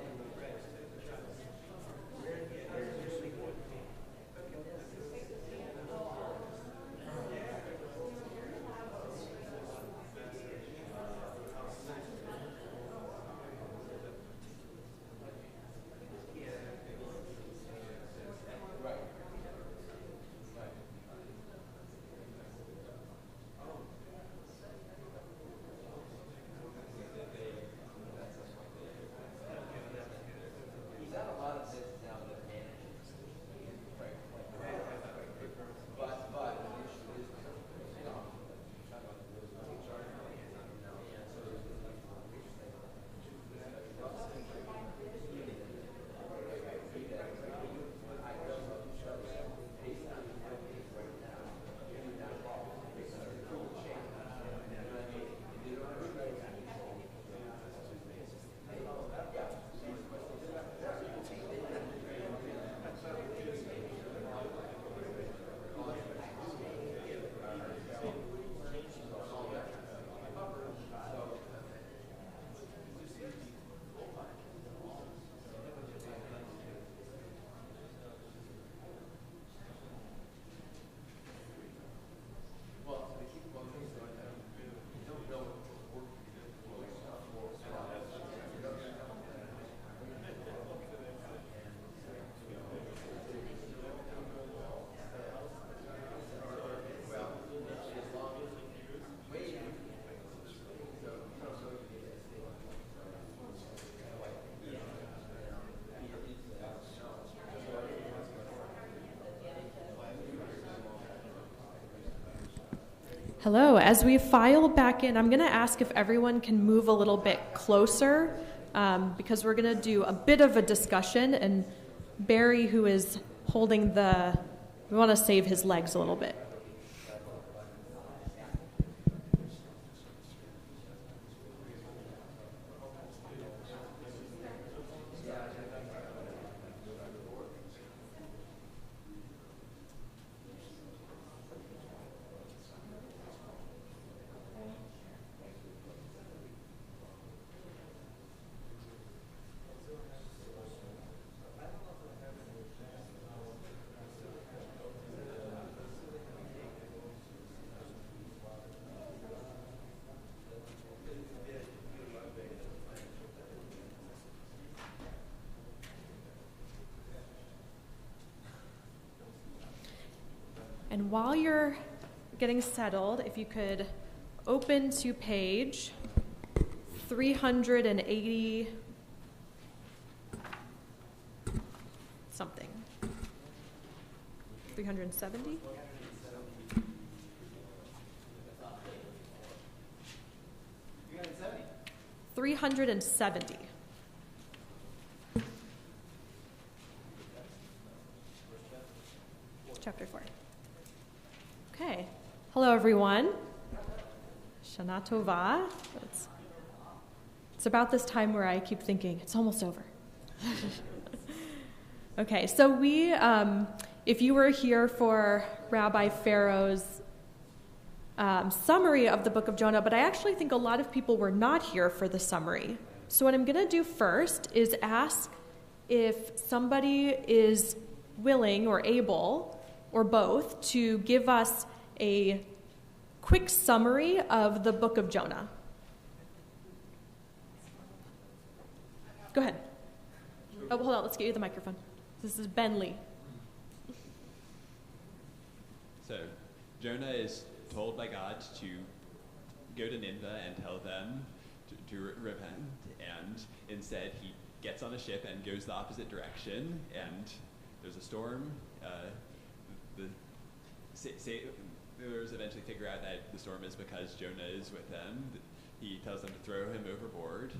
Hello. As we file back in, I'm going to ask if everyone can move a little bit closer because we're going to do a bit of a discussion, and Barry, who is holding we want to save his legs a little bit. And while you're getting settled, if you could open to page 380 something. 370? 370. Chapter 4. Okay. Hello, everyone. Shana Tova. It's about this time where I keep thinking, it's almost over. Okay, so if you were here for Rabbi Pharaoh's summary of the book of Jonah, but I actually think a lot of people were not here for the summary. So what I'm going to do first is ask if somebody is willing or able, or both, to give us a quick summary of the book of Jonah. Go ahead. Oh, hold on, let's get you the microphone. This is Ben Lee. So, Jonah is told by God to go to Nineveh and tell them to repent, and instead he gets on a ship and goes the opposite direction, and there's a storm. The sailors eventually figure out that the storm is because Jonah is with them. He tells them to throw him overboard.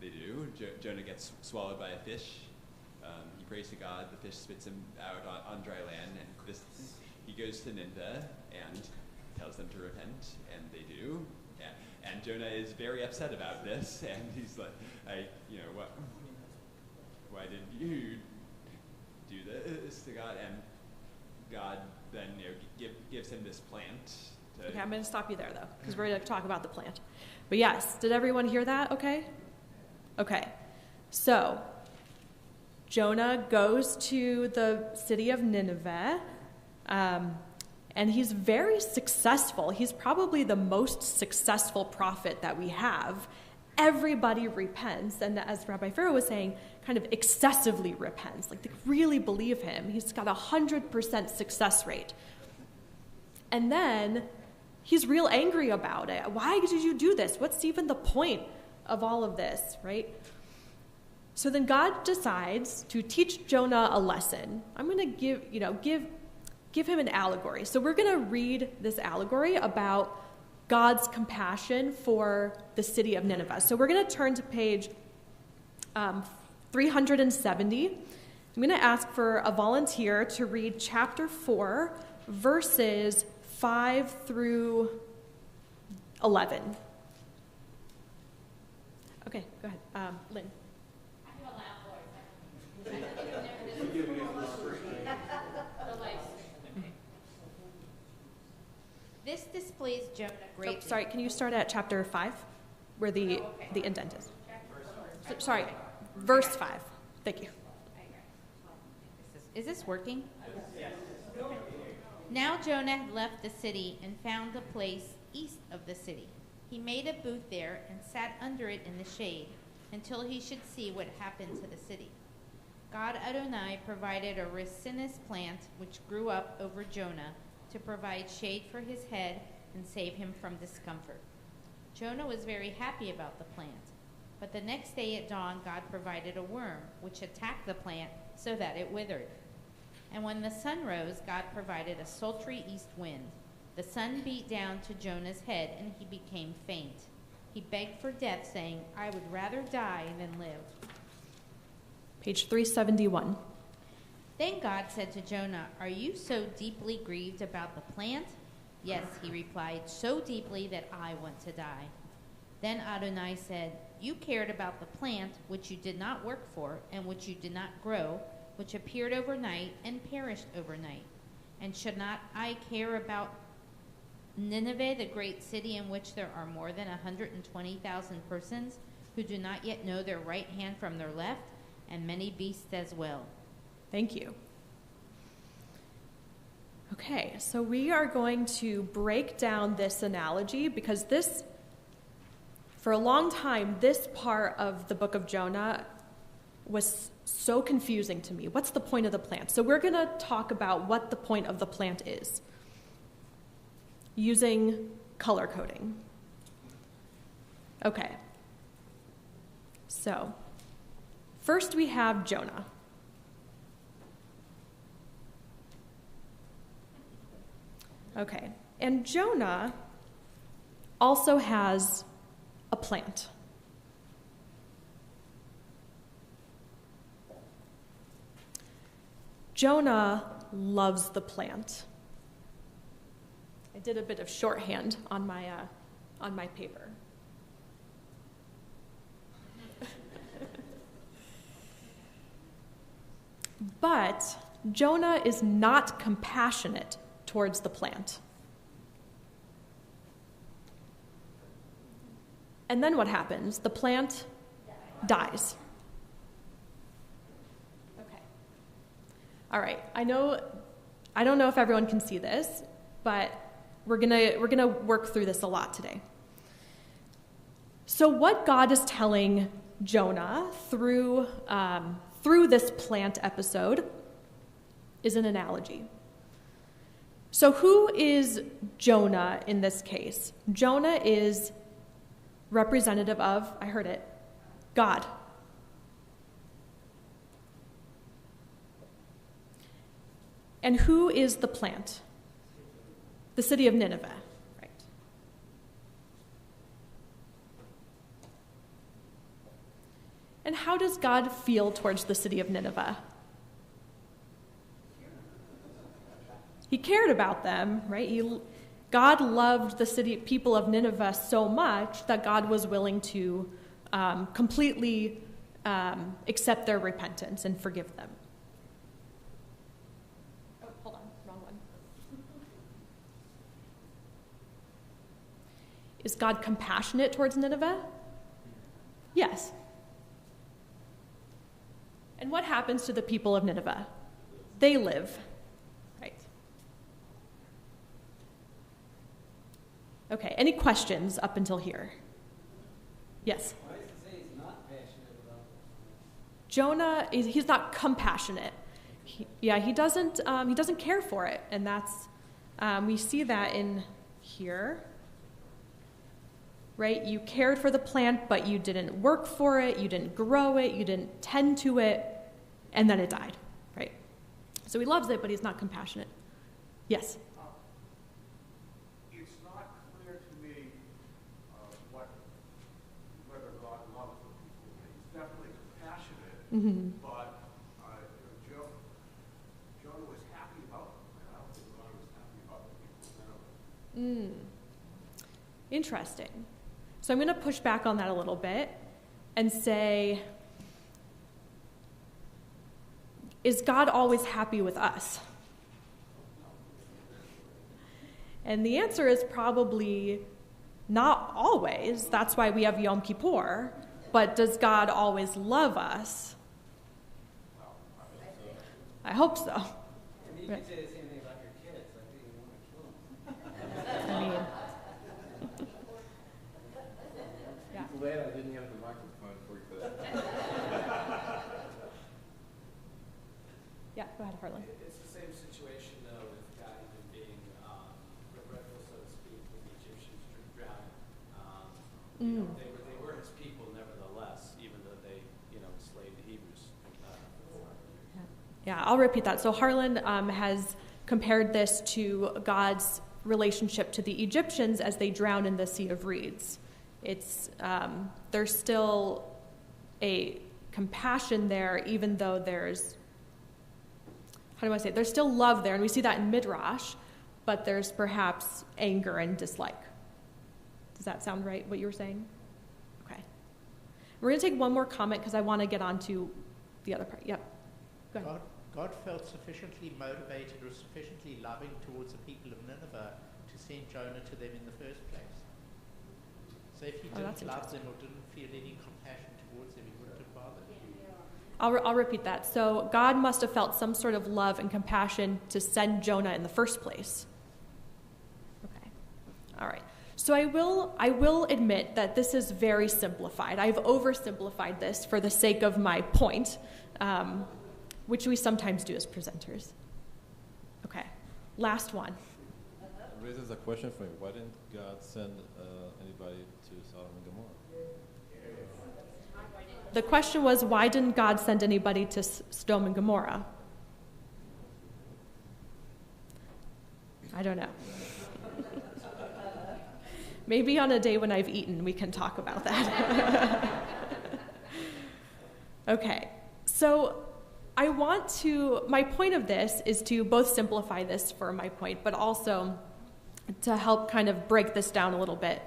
They do. Jonah gets swallowed by a fish, He prays to God, the fish spits him out on dry land, and he goes to Nineveh and tells them to repent, and they do. And Jonah is very upset about this, and he's like, why did you do this to God? And God then gives him this plant. Okay, I'm going to stop you there, though, because we're going to talk about the plant. But yes, did everyone hear that okay? Okay. So, Jonah goes to the city of Nineveh, and he's very successful. He's probably the most successful prophet that we have. Everybody repents, and as Rabbi Farrow was saying, kind of excessively repents. Like, they really believe him. He's got 100% success rate. And then he's real angry about it. Why did you do this? What's even the point of all of this, right? So then God decides to teach Jonah a lesson. I'm going to give him an allegory. So we're going to read this allegory about God's compassion for the city of Nineveh. So we're going to turn to page 370. I'm going to ask for a volunteer to read chapter 4, verses 5 through 11. Okay, go ahead. Lynn. This displays Jonah greatly. Oh, sorry, can you start at chapter 5, where the indent is? Sorry, verse 5. Thank you. Is this working? Yes. Now Jonah had left the city and found a place east of the city. He made a booth there and sat under it in the shade until he should see what happened to the city. God Adonai provided a ricinus plant which grew up over Jonah to provide shade for his head and save him from discomfort. Jonah was very happy about the plant, but the next day at dawn God provided a worm which attacked the plant so that it withered. And when the sun rose, God provided a sultry east wind. The sun beat down to Jonah's head and he became faint. He begged for death, saying, I would rather die than live. Page 371. Then God said to Jonah, Are you so deeply grieved about the plant? Yes, he replied, so deeply that I want to die. Then Adonai said, You cared about the plant which you did not work for and which you did not grow, which appeared overnight and perished overnight. And should not I care about Nineveh, the great city in which there are more than 120,000 persons who do not yet know their right hand from their left, and many beasts as well? Thank you. Okay, so we are going to break down this analogy because for a long time, this part of the book of Jonah was so confusing to me. What's the point of the plant? So we're going to talk about what the point of the plant is using color coding. Okay. So first we have Jonah. Okay, and Jonah also has a plant. Jonah loves the plant. I did a bit of shorthand on my paper. But Jonah is not compassionate towards the plant. And then what happens? The plant dies. Okay. All right. I don't know if everyone can see this, but we're gonna work through this a lot today. So what God is telling Jonah through this plant episode is an analogy. So who is Jonah in this case? Jonah is representative of, I heard it, God. And who is the plant? The city of Nineveh, right? And how does does God feel towards the city of Nineveh? He cared about them, right? God loved the people of Nineveh so much that God was willing to completely accept their repentance and forgive them. Oh, hold on, wrong one. Is God compassionate towards Nineveh? Yes. And what happens to the people of Nineveh? They live. Right. Okay, any questions up until here? Yes? Why does it say he's not passionate about it? Jonah, he's not compassionate. He doesn't care for it, and that's we see that in here, right? You cared for the plant, but you didn't work for it, you didn't grow it, you didn't tend to it, and then it died, right? So he loves it, but he's not compassionate. Yes? It's not clear to me whether God loves the people. He's definitely compassionate, but Jonah was happy about them, and I don't think God was happy about the people of Nineveh. Interesting. So I'm going to push back on that a little bit and say, is God always happy with us? And the answer is probably not always. That's why we have Yom Kippur. But does God always love us? I hope so. I mean, you could say the same thing about your kids. Like, you want to kill them. I mean, yeah. Glad I didn't have the microphone for you for that. Yeah, go ahead, Harlan. It's the same situation, though, with God even being regretful, so to speak, when the Egyptians drowning. They were his people, nevertheless, even though they, enslaved the Hebrews. Yeah, I'll repeat that. So Harlan has compared this to God's relationship to the Egyptians as they drown in the Sea of Reeds. It's there's still a compassion there, even though there's, there's still love there, and we see that in Midrash, but there's perhaps anger and dislike. Does that sound right, what you were saying? Okay. We're going to take one more comment because I want to get on to the other part. Yep. Go ahead. God felt sufficiently motivated or sufficiently loving towards the people of Nineveh to send Jonah to them in the first place. So if he didn't love them or didn't feel any compassion towards them, he wouldn't have bothered. I'll repeat that. So God must have felt some sort of love and compassion to send Jonah in the first place. Okay. All right. So I will admit that this is very simplified. I've oversimplified this for the sake of my point, which we sometimes do as presenters. Okay. Last one. It raises a question for me. Why didn't God send anybody to Sodom and Gomorrah? The question was, why didn't God send anybody to Sodom and Gomorrah? I don't know. Maybe on a day when I've eaten, we can talk about that. Okay, so my point of this is to both simplify this for my point, but also to help kind of break this down a little bit.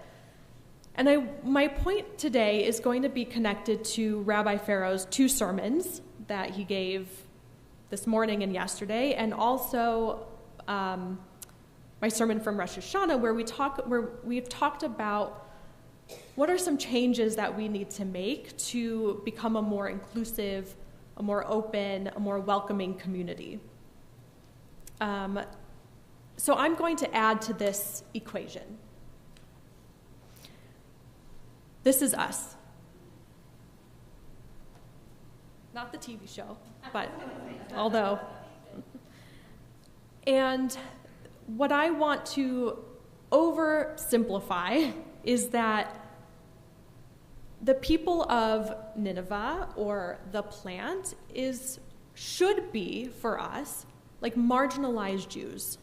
And my point today is going to be connected to Rabbi Pharaoh's 2 sermons that he gave this morning and yesterday, and also my sermon from Rosh Hashanah, where we've talked about what are some changes that we need to make to become a more inclusive, a more open, a more welcoming community. So I'm going to add to this equation. This is us. Not the TV show, but although. And what I want to oversimplify is that the people of Nineveh, or the plant, should be, for us, like marginalized Jews.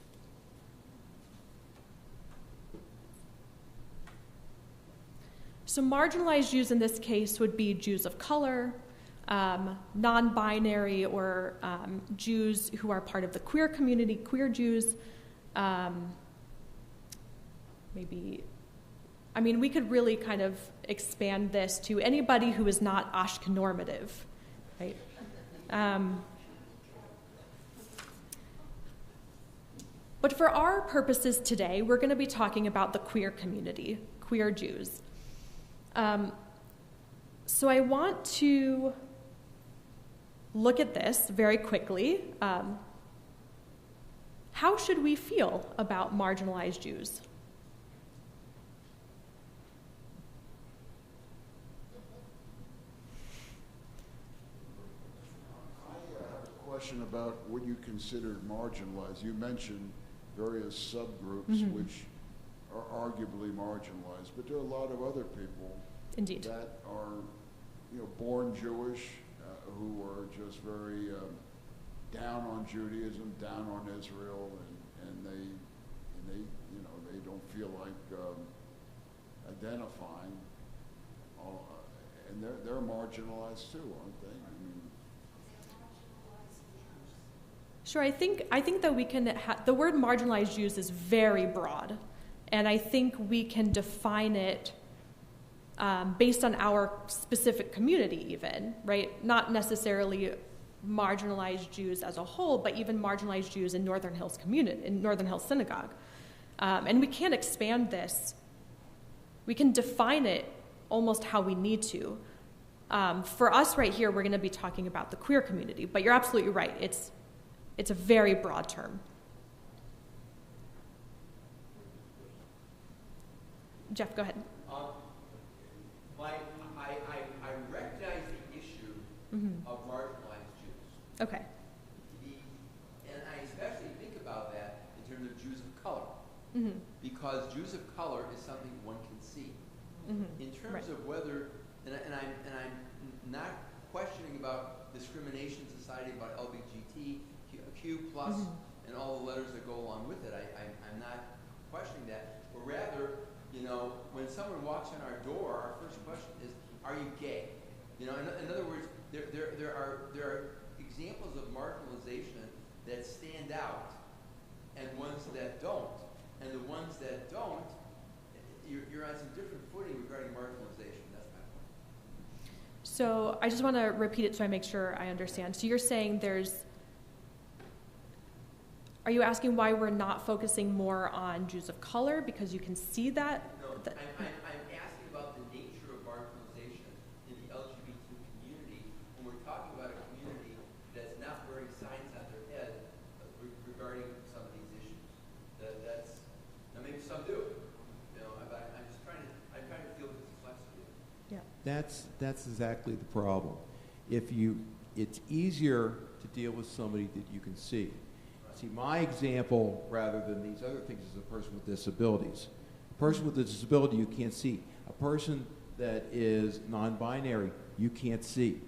So marginalized Jews in this case would be Jews of color, non-binary or Jews who are part of the queer community, queer Jews. Maybe, I mean, we could really kind of expand this to anybody who is not Ashke normative, right? But for our purposes today, we're going to be talking about the queer community, queer Jews. So I want to look at this very quickly. How should we feel about marginalized Jews? I have a question about what you considered marginalized. You mentioned various subgroups which are arguably marginalized, but there are a lot of other people Indeed. that are, born Jewish, who are just very down on Judaism, down on Israel, and they don't feel like identifying, and they're marginalized too, aren't they? I mean, sure, I think that we can, the word marginalized Jews is very broad, and I think we can define it based on our specific community even, right? Not necessarily marginalized Jews as a whole, but even marginalized Jews in Northern Hills community, in Northern Hills Synagogue. And we can't expand this. We can define it almost how we need to. For us right here, we're going to be talking about the queer community, but you're absolutely right. It's a very broad term. Jeff, go ahead. I recognize the issue of marginalized Jews. Okay. And I especially think about that in terms of Jews of color. Because Jews of color is something one can see. In terms of whether, and I'm not questioning about discrimination society, about LGBTQ plus, and all the letters that go along with it. I'm not questioning that. But rather, when someone walks in our door, our first question is, are you gay? In other words, there are examples of marginalization that stand out, and ones that don't. And the ones that don't, you're on some different footing regarding marginalization. That's my point. So I just want to repeat it so I make sure I understand. So you're saying are you asking why we're not focusing more on Jews of color because you can see that? No, I'm asking about the nature of marginalization in the LGBT community when we're talking about a community that's not wearing signs on their head regarding some of these issues. Now maybe some do, but I'm trying to deal with the complexity. Yeah. That's exactly the problem. It's easier to deal with somebody that you can see. See, my example, rather than these other things, is a person with disabilities. A person with a disability you can't see. A person that is non-binary you can't see.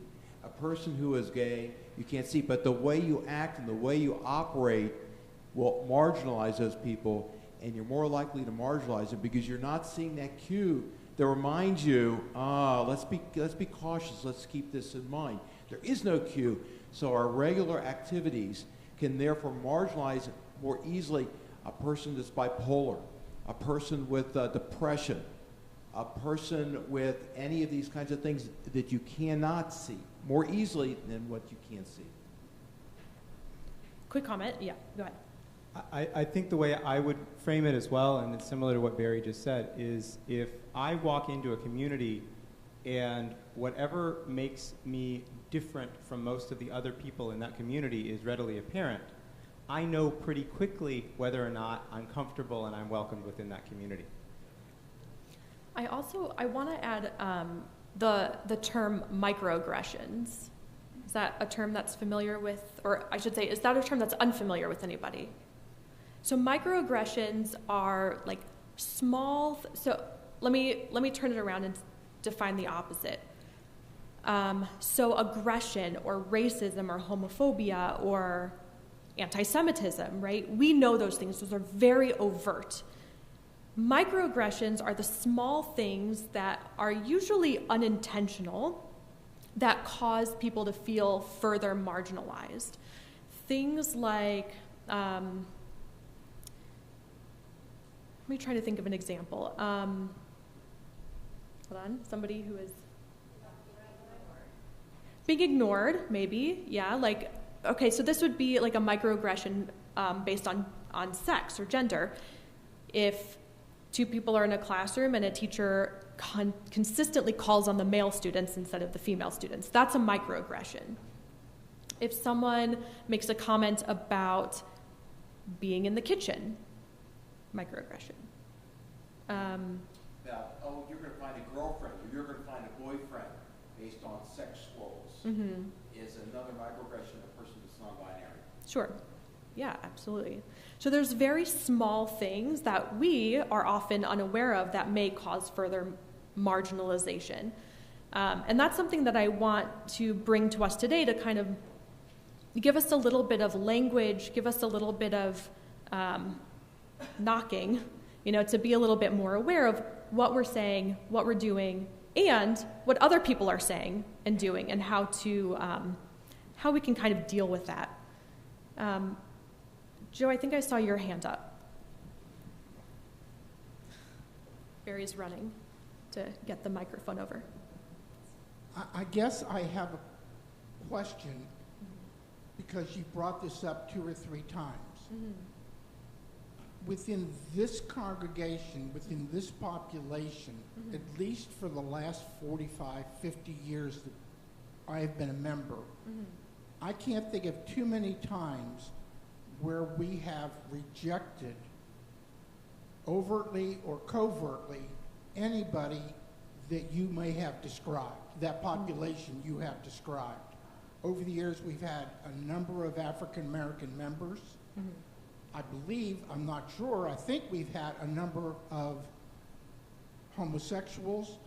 A person who is gay you can't see. But the way you act and the way you operate will marginalize those people, and you're more likely to marginalize them because you're not seeing that cue that reminds you, let's be cautious, let's keep this in mind. There is no cue, so our regular activities can therefore marginalize more easily a person that's bipolar, a person with depression, a person with any of these kinds of things that you cannot see more easily than what you can see. Quick comment. Yeah, go ahead. I think the way I would frame it as well, and it's similar to what Barry just said, is if I walk into a community and whatever makes me different from most of the other people in that community is readily apparent, I know pretty quickly whether or not I'm comfortable and I'm welcomed within that community. I want to add the term microaggressions. Is that a term that's familiar with, or I should say, is that a term that's unfamiliar with anybody? So microaggressions are like small, so let me turn it around and define the opposite. So aggression or racism or homophobia or anti-Semitism, right? We know those things. Those are very overt. Microaggressions are the small things that are usually unintentional, that cause people to feel further marginalized. Things like, let me try to think of an example. Hold on, somebody who is being ignored, maybe, yeah, like, okay, so this would be like a microaggression based on sex or gender. If two people are in a classroom and a teacher consistently calls on the male students instead of the female students, that's a microaggression. If someone makes a comment about being in the kitchen, microaggression. About, oh, you're going to find a girlfriend or you're going to find a boyfriend based on sex roles is another microaggression of a person that's non-binary. Sure. Yeah, absolutely. So there's very small things that we are often unaware of that may cause further marginalization. And that's something that I want to bring to us today to kind of give us a little bit of language, give us a little bit of knocking, to be a little bit more aware of what we're saying, what we're doing, and what other people are saying and doing, and how we can kind of deal with that. Joe, I think I saw your hand up. Barry's running to get the microphone over. I guess I have a question because you brought this up 2 or 3 times. Within this congregation, within this population, at least for the last 45, 50 years that I've been a member, I can't think of too many times where we have rejected overtly or covertly anybody that you may have described, that population you have described. Over the years, we've had a number of African American members. I believe, I'm not sure, I think we've had a number of homosexuals.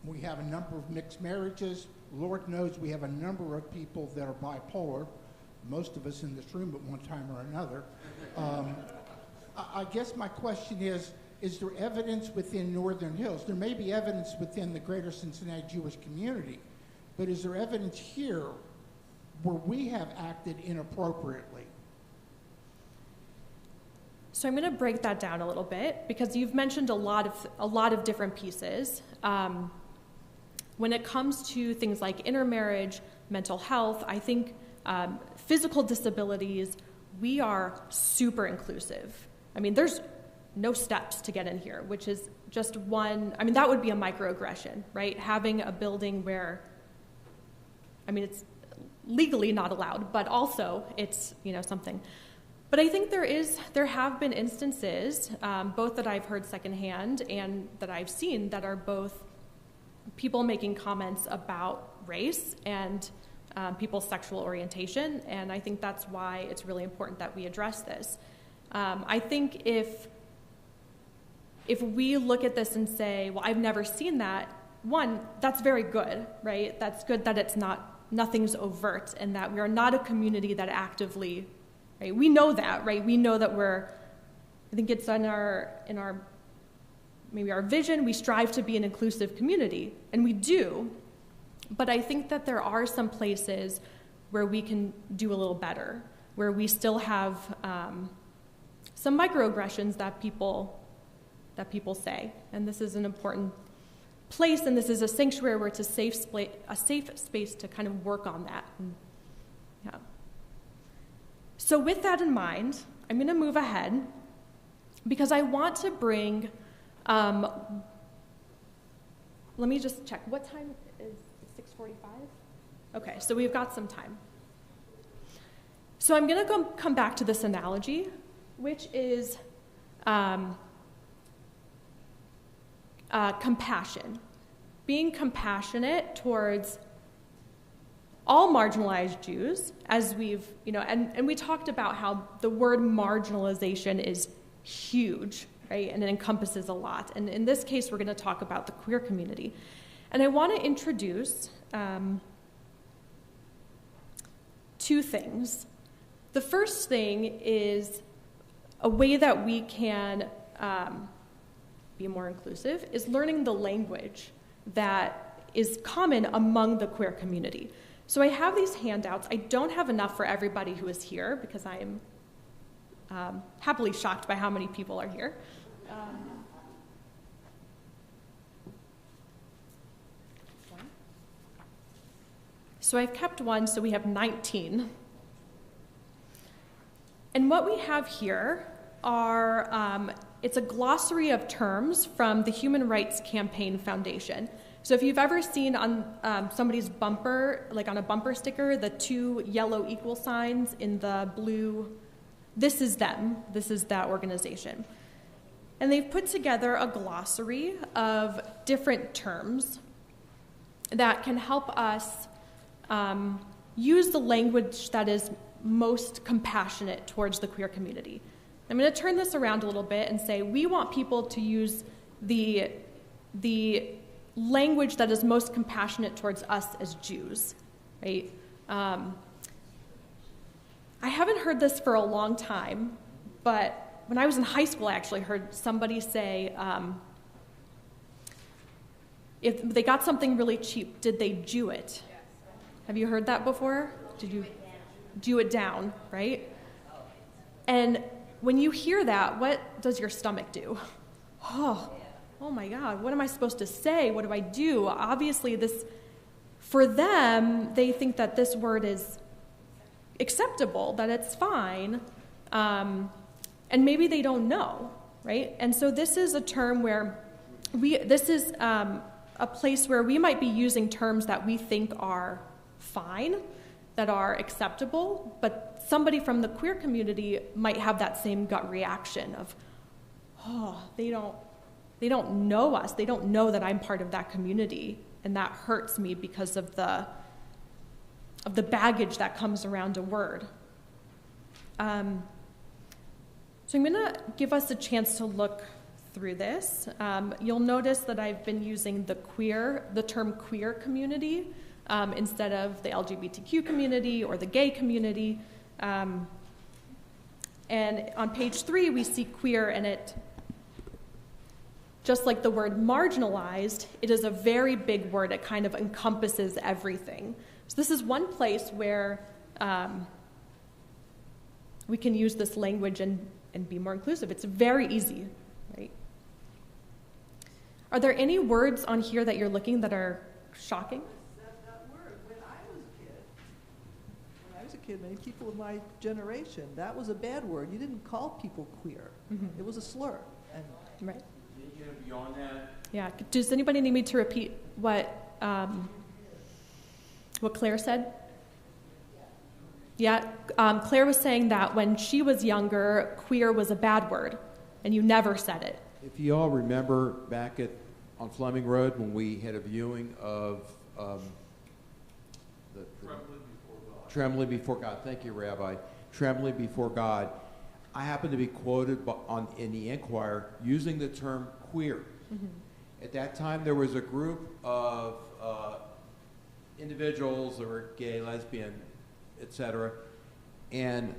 We have a number of mixed marriages. Lord knows we have a number of people that are bipolar, most of us in this room at one time or another. I guess my question is there evidence within Northern Hills? There may be evidence within the greater Cincinnati Jewish community, but is there evidence here where we have acted inappropriately? So I'm going to break that down a little bit because you've mentioned a lot of different pieces. When it comes to things like intermarriage, mental health, I think physical disabilities, we are super inclusive. I mean, there's no steps to get in here, which is just one, I mean, that would be a microaggression, right? Having a building where, I mean, it's legally not allowed, but also it's, something. But I think there have been instances, both that I've heard secondhand and that I've seen, that are both people making comments about race and people's sexual orientation, and I think that's why it's really important that we address this. I think if we look at this and say, well, I've never seen that, one, that's very good, right? That's good that it's nothing's overt, and that we are not a community that actively, right? We know that, right? We know that I think it's in our maybe our vision, we strive to be an inclusive community, and we do, but I think that there are some places where we can do a little better, where we still have some microaggressions that people say, and this is an important place, and this is a sanctuary where it's a safe space to kind of work on that. Yeah. So with that in mind, I'm going to move ahead because I want to bring, let me just check. What time is it? 6:45? Okay, so we've got some time. So I'm going to come back to this analogy, which is compassion. Being compassionate towards all marginalized Jews, as we've, and we talked about how the word marginalization is huge, right? And it encompasses a lot. And in this case, we're going to talk about the queer community. And I want to introduce 2 things. The first thing is a way that we can be more inclusive is learning the language that is common among the queer community. So I have these handouts. I don't have enough for everybody who is here because I am happily shocked by how many people are here. So I've kept one, so we have 19. And what we have here are, it's a glossary of terms from the Human Rights Campaign Foundation. So if you've ever seen on somebody's bumper, like on a bumper sticker, the 2 yellow equal signs in the blue, this is them. This is that organization. And they've put together a glossary of different terms that can help us use the language that is most compassionate towards the queer community. I'm going to turn this around a little bit and say we want people to use the language that is most compassionate towards us as Jews, right? I haven't heard this for a long time, but when I was in high school, I actually heard somebody say, if they got something really cheap, did they Jew it? Have you heard that before? Did you Jew it down, right? And when you hear that, what does your stomach do? Oh my God, what am I supposed to say? What do I do? Obviously, for them, they think that this word is acceptable, that it's fine, and maybe they don't know, right? And so this is a term where this is a place where we might be using terms that we think are fine, that are acceptable, but somebody from the queer community might have that same gut reaction of, they don't know us. They don't know that I'm part of that community, and that hurts me because of the baggage that comes around a word. So I'm going to give us a chance to look through this. You'll notice that I've been using the term queer community instead of the LGBTQ community or the gay community. And on page 3, we see queer, and it, just like the word marginalized, it is a very big word. It kind of encompasses everything. So this is one place where we can use this language and be more inclusive. It's very easy, right? Are there any words on here that you're looking that are shocking? That word, when I was a kid, many people of my generation, that was a bad word. You didn't call people queer. It was a slur. And right. Beyond that? Yeah. Does anybody need me to repeat what Claire said? Yeah. Claire was saying that when she was younger, queer was a bad word, and you never said it. If you all remember back on Fleming Road when we had a viewing of Trembling Before God. Thank you, Rabbi. Trembling Before God. I happened to be quoted in the Enquirer using the term queer. At that time, there was a group of individuals that were gay, lesbian, etc., and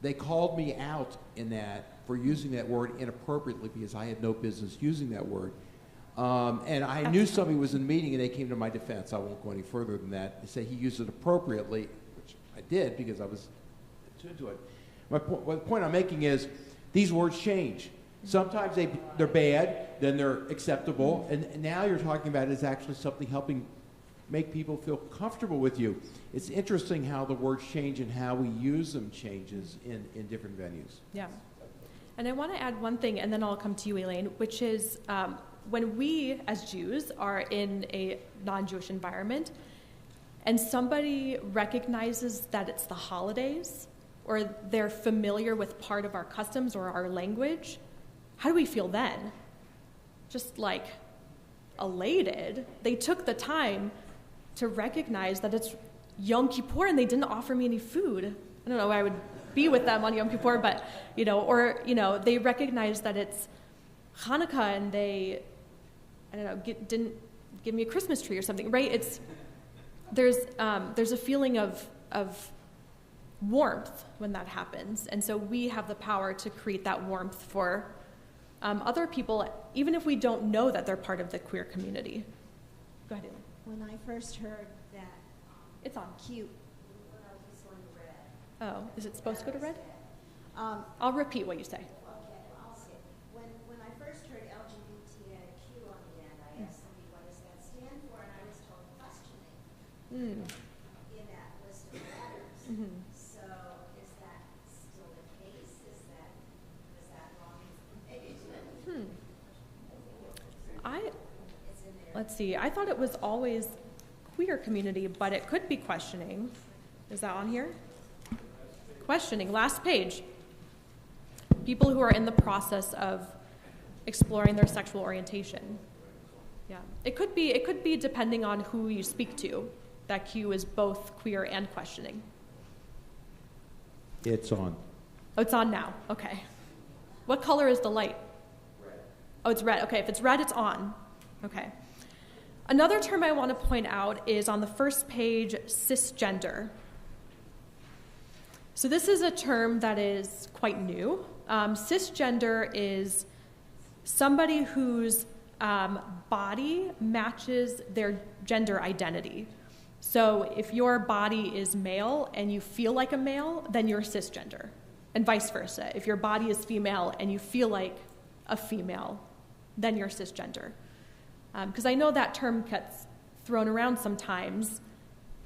they called me out in that for using that word inappropriately because I had no business using that word. And I knew somebody was in the meeting, and they came to my defense. I won't go any further than that. They say he used it appropriately, which I did because I was tuned to it. The point I'm making is these words change. Sometimes they're bad, then they're acceptable, and now you're talking about it as actually something helping make people feel comfortable with you. It's interesting how the words change and how we use them changes in different venues. Yeah. And I want to add one thing, and then I'll come to you, Elaine, which is when we, as Jews, are in a non-Jewish environment, and somebody recognizes that it's the holidays, or they're familiar with part of our customs or our language, how do we feel then? Just like elated. They took the time to recognize that it's Yom Kippur and they didn't offer me any food. I don't know why I would be with them on Yom Kippur, but, they recognize that it's Hanukkah and they, didn't give me a Christmas tree or something, right? There's a feeling of warmth when that happens. And so we have the power to create that warmth for other people, even if we don't know that they're part of the queer community. Go ahead, Elaine. when I first heard that it's on Q, when I was just going to red. Oh, is it supposed to go to red? I'll repeat what you say. Okay, I'll say it. When I first heard LGBTQ on the end, I asked somebody, what does that stand for? And I was told questioning in that list of letters. So is that still the case? Was that wrong information? Let's see, I thought it was always queer community, but it could be questioning. Is that on here? Questioning, last page. People who are in the process of exploring their sexual orientation. Yeah, it could be depending on who you speak to. That Q is both queer and questioning. It's on. Oh, it's on now. Okay. What color is the light? Red. Oh, it's red. Okay, if it's red, it's on. Okay. Another term I want to point out is on the first page, cisgender. So this is a term that is quite new. Cisgender is somebody whose body matches their gender identity. So if your body is male and you feel like a male, then you're cisgender, and vice versa. If your body is female and you feel like a female, then you're cisgender. Because I know that term gets thrown around sometimes,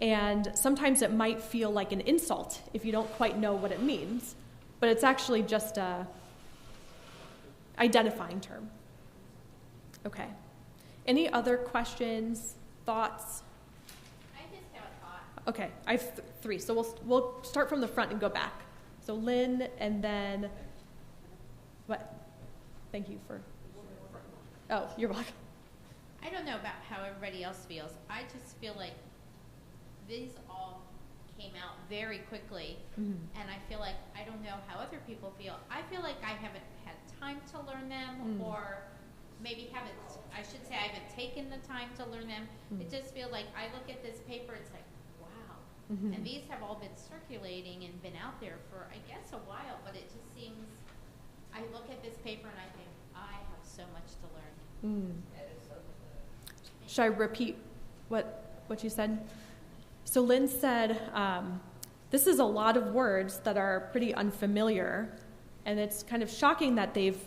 and sometimes it might feel like an insult if you don't quite know what it means, but it's actually just a identifying term. Okay. Any other questions, thoughts? I just have a thought. Okay, I have three, so we'll start from the front and go back. So Lynn, and then what? Thank you for. Oh, you're welcome. I don't know about how everybody else feels. I just feel like these all came out very quickly, and I feel like I don't know how other people feel. I feel like I haven't had time to learn them, or maybe I should say I haven't taken the time to learn them. It just feels like I look at this paper, it's like, wow. And these have all been circulating and been out there for, I guess, a while, but it just seems, I look at this paper and I think, I have so much to learn. Should I repeat what you said? So Lynn said, this is a lot of words that are pretty unfamiliar, and it's kind of shocking that they've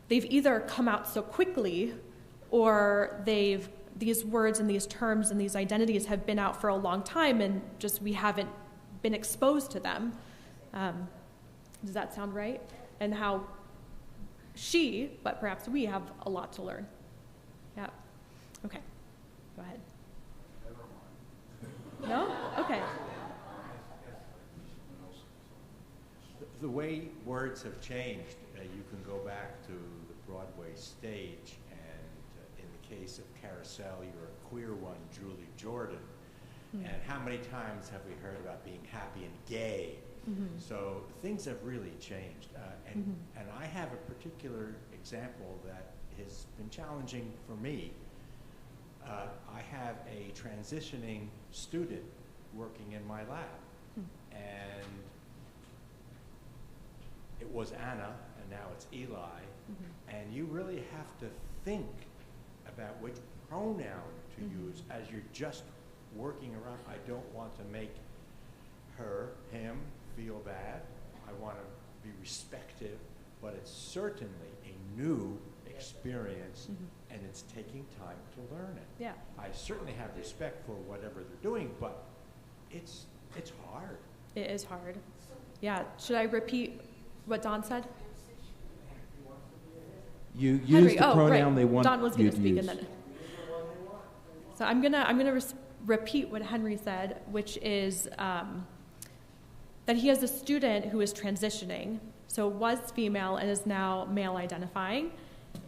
either come out so quickly, or these words and these terms and these identities have been out for a long time, and just we haven't been exposed to them. Does that sound right? And how but perhaps we have a lot to learn. Yeah. Okay. Go ahead. No? Okay. The way words have changed, you can go back to the Broadway stage, and in the case of Carousel, you're a queer one, Julie Jordan. And how many times have we heard about being happy and gay? So things have really changed. And I have a particular example that has been challenging for me. I have a transitioning student working in my lab, and it was Anna, and now it's Eli, and you really have to think about which pronoun to use as you're just working around. I don't want to make him feel bad. I want to be respectful, but it's certainly a new experience, and it's taking time to learn it. Yeah. I certainly have respect for whatever they're doing, but it's hard. It is hard. Yeah. Should I repeat what Don said? You use the pronoun right. they want Don was going to speak, use. and then. So I'm gonna repeat what Henry said, which is that he has a student who is transitioning, so was female and is now male identifying,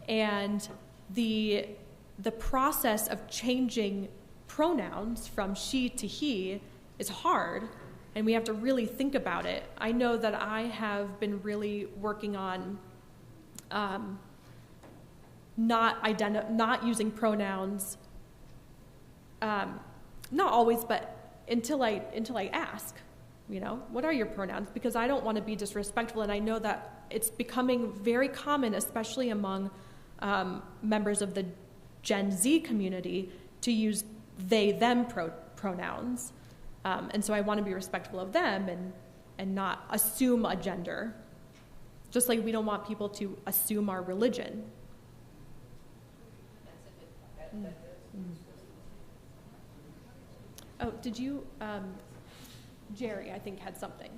and the process of changing pronouns from she to he is hard, and we have to really think about it. I know that I have been really working on not using pronouns, not always, but until I ask, what are your pronouns? Because I don't want to be disrespectful, and I know that it's becoming very common, especially among members of the Gen Z community, to use they-them pronouns. And so I want to be respectful of them and not assume a gender. Just like we don't want people to assume our religion. Oh, did you, Jerry, I think, had something.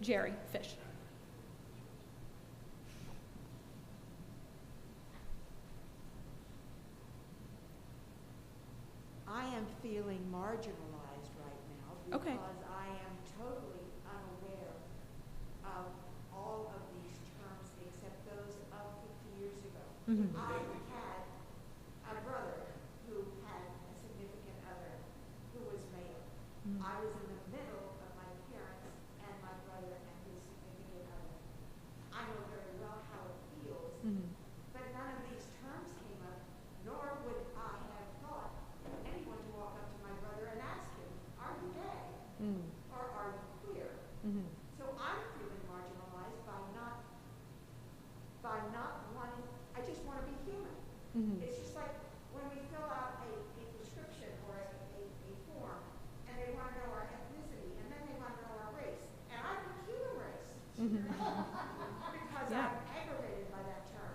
Jerry Fish. I am feeling marginalized right now because I am totally unaware of all of these terms except those of 50 years ago. I had a brother who had a significant other who was male. I was in the middle of my parents and my brother and his significant other. I know very well how it feels, but none of these terms came up, nor would I have thought anyone to walk up to my brother and ask him, are you gay? Or are you queer? So I'm feeling marginalized by not wanting, I just want to be human. It's just like when we fill out a prescription or a form and they want to know our ethnicity and then they want to know our race. And I put human race. Because I'm aggravated by that term.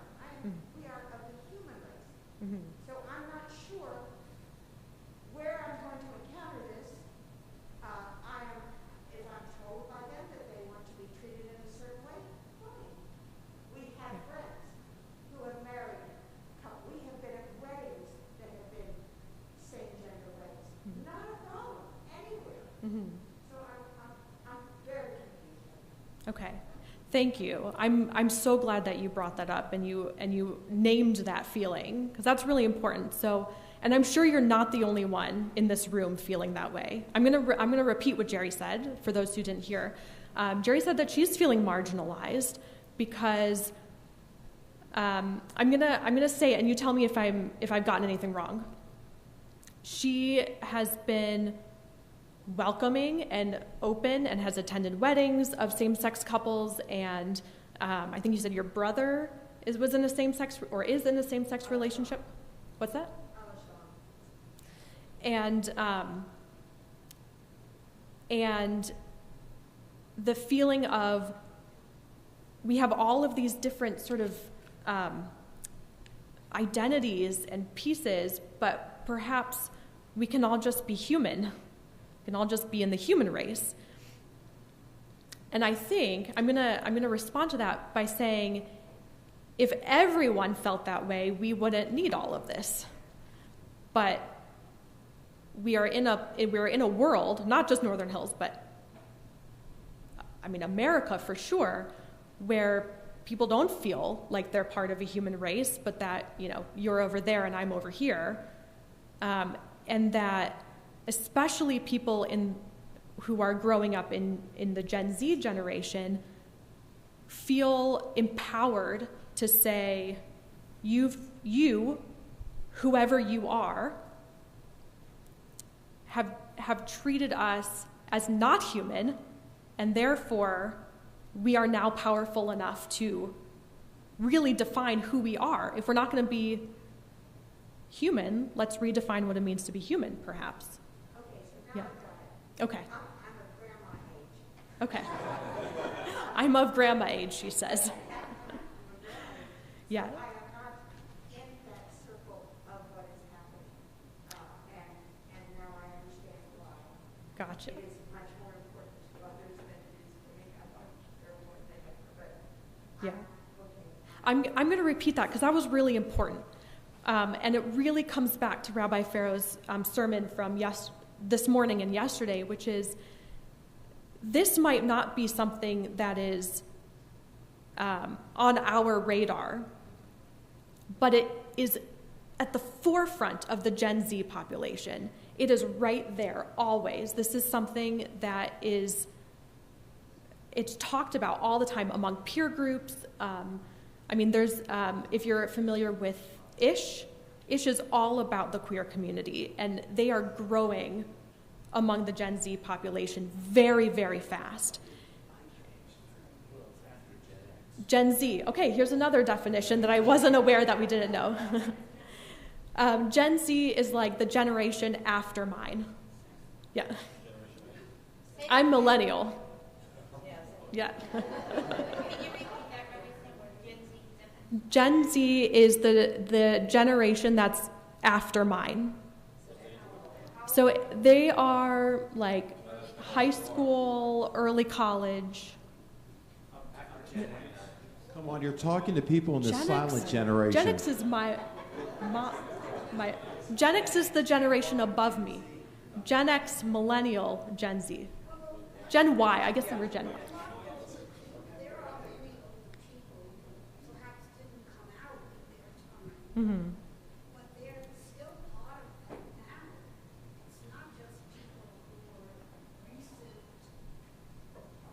We are of the human race. So I'm not sure where I'm going to encounter this. If I'm told by them that they want to be treated in a certain way, fine. We have friends who have married couples. We have been at weddings that have been same-gender weddings. Not a problem anywhere. So I'm very confused. Okay. Thank you. I'm so glad that you brought that up and you named that feeling, because that's really important. So, and I'm sure you're not the only one in this room feeling that way. I'm gonna repeat what Jerry said for those who didn't hear. Jerry said that she's feeling marginalized because I'm gonna say it, and you tell me if I've gotten anything wrong. She has been welcoming and open and has attended weddings of same-sex couples, and I think you said your brother was in a same-sex or is in a same-sex relationship. What's that? And the feeling of we have all of these different sort of identities and pieces, but perhaps we can all just be human. We can all just be in the human race. And I think I'm gonna respond to that by saying, if everyone felt that way, we wouldn't need all of this. But we're in a world, not just Northern Hills, but I mean America for sure, where people don't feel like they're part of a human race, but that, you know, you're over there and I'm over here, and that especially people who are growing up in the Gen Z generation feel empowered to say, you, whoever you are, have treated us as not human, and therefore we are now powerful enough to really define who we are. If we're not going to be human, let's redefine what it means to be human, perhaps. Okay, so now Yeah. Okay. I'm of grandma age. Okay. I'm of grandma age, she says. Yeah. I am not in that circle of what is happening, and now I understand why. Gotcha. It is much more important to others than it is to me. I'm not sure what they have, but Yeah. I'm going to repeat that because that was really important. And it really comes back to Rabbi Farrow's sermon from this morning and yesterday, which is this might not be something that is on our radar, but it is at the forefront of the Gen Z population. It is right there always. This is something that it's talked about all the time among peer groups. I mean, there's, if you're familiar with Ish is all about the queer community, and they are growing among the Gen Z population very, very fast. Gen Z. Okay, here's another definition that I wasn't aware that we didn't know. Gen Z is like the generation after mine. Yeah. I'm millennial. Yeah. Gen Z is the generation that's after mine. So they are like high school, early college. Come on, you're talking to people in the Gen silent X, generation. Gen X is my Gen X is the generation above me. Gen X, millennial, Gen Z. Gen Y, I guess they were Gen Y. Mm-hmm. But they're still part of it now. It's not just people who are recent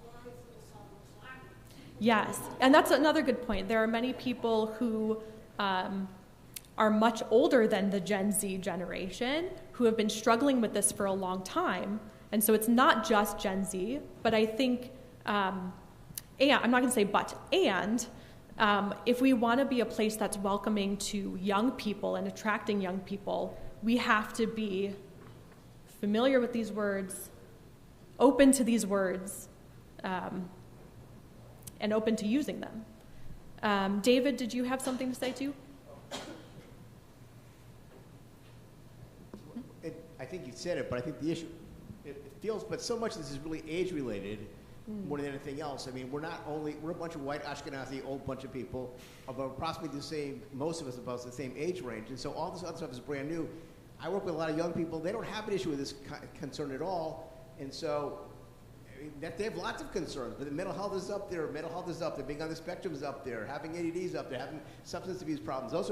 arrivals on the planet. Yes, and that's another good point. There are many people who are much older than the Gen Z generation who have been struggling with this for a long time. And so it's not just Gen Z, but I think, and I'm not going to say but, and if we want to be a place that's welcoming to young people and attracting young people, we have to be familiar with these words, open to these words, and open to using them. David, did you have something to say too? I think you said it, but I think the issue, it feels, but so much of this is really age-related more than anything else. I mean, we're a bunch of white Ashkenazi, old bunch of people, about approximately the same, most of us about the same age range, and so all this other stuff is brand new. I work with a lot of young people. They don't have an issue with this concern at all, and so they have lots of concerns, but the mental health is up there, being on the spectrum is up there, having ADD is up there, having substance abuse problems. Those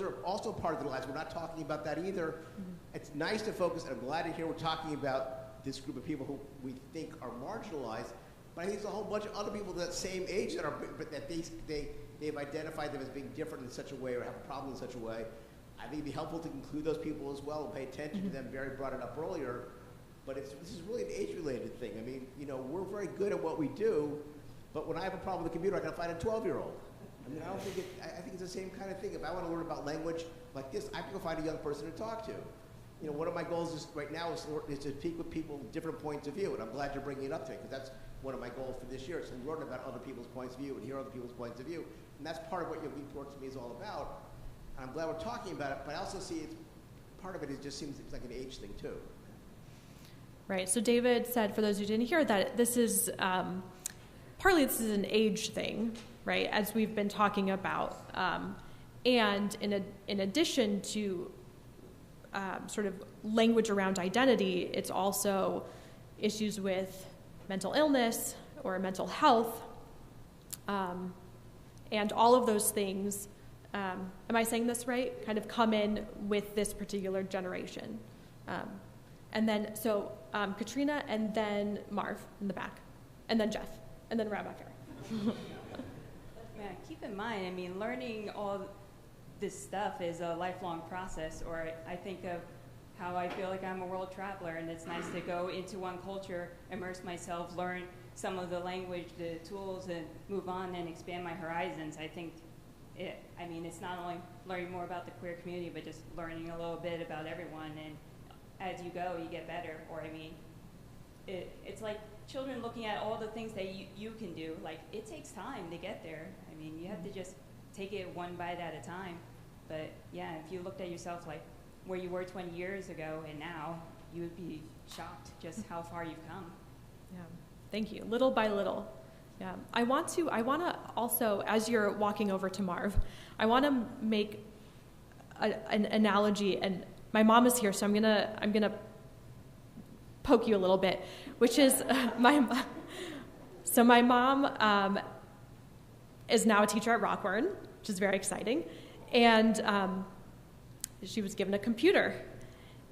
are also part of their lives. We're not talking about that either. Mm-hmm. It's nice to focus, and I'm glad to hear we're talking about this group of people who we think are marginalized, but I think there's a whole bunch of other people that same age that they've identified them as being different in such a way or have a problem in such a way. I think it'd be helpful to include those people as well and pay attention to them. Barry brought it up earlier. But this is really an age-related thing. I mean, we're very good at what we do, but when I have a problem with the computer, I can find a 12-year-old. I mean, I think it's the same kind of thing. If I want to learn about language like this, I can go find a young person to talk to. One of my goals right now is to speak with people with different points of view, and I'm glad you're bringing it up to me, because that's one of my goals for this year, is to learn about other people's points of view and hear other people's points of view. And that's part of what your report to me is all about. And I'm glad we're talking about it, but I also see part of it just seems like an age thing, too. Right, so David said, for those who didn't hear, that this is, partly this is an age thing, right, as we've been talking about. And in addition to sort of language around identity, it's also issues with mental illness or mental health. And all of those things, am I saying this right, kind of come in with this particular generation. And then, so Katrina, and then Marv in the back, and then Jeff, and then Rabbi Fair. Yeah, keep in mind, I mean, learning all this stuff is a lifelong process, or I think of how I feel like I'm a world traveler, and it's nice to go into one culture, immerse myself, learn some of the language, the tools, and move on and expand my horizons. I think it's not only learning more about the queer community, but just learning a little bit about everyone, and as you go, you get better. Or it's like children looking at all the things that you can do. Like, it takes time to get there. I mean, you have to just take it one bite at a time. But yeah, if you looked at yourself like where you were 20 years ago and now, you would be shocked just how far you've come. Yeah, thank you. Little by little. Yeah, I want to also, as you're walking over to Marv, I want to make an analogy, and my mom is here, so I'm gonna poke you a little bit, which is my mom is now a teacher at Rockburn, which is very exciting, and she was given a computer,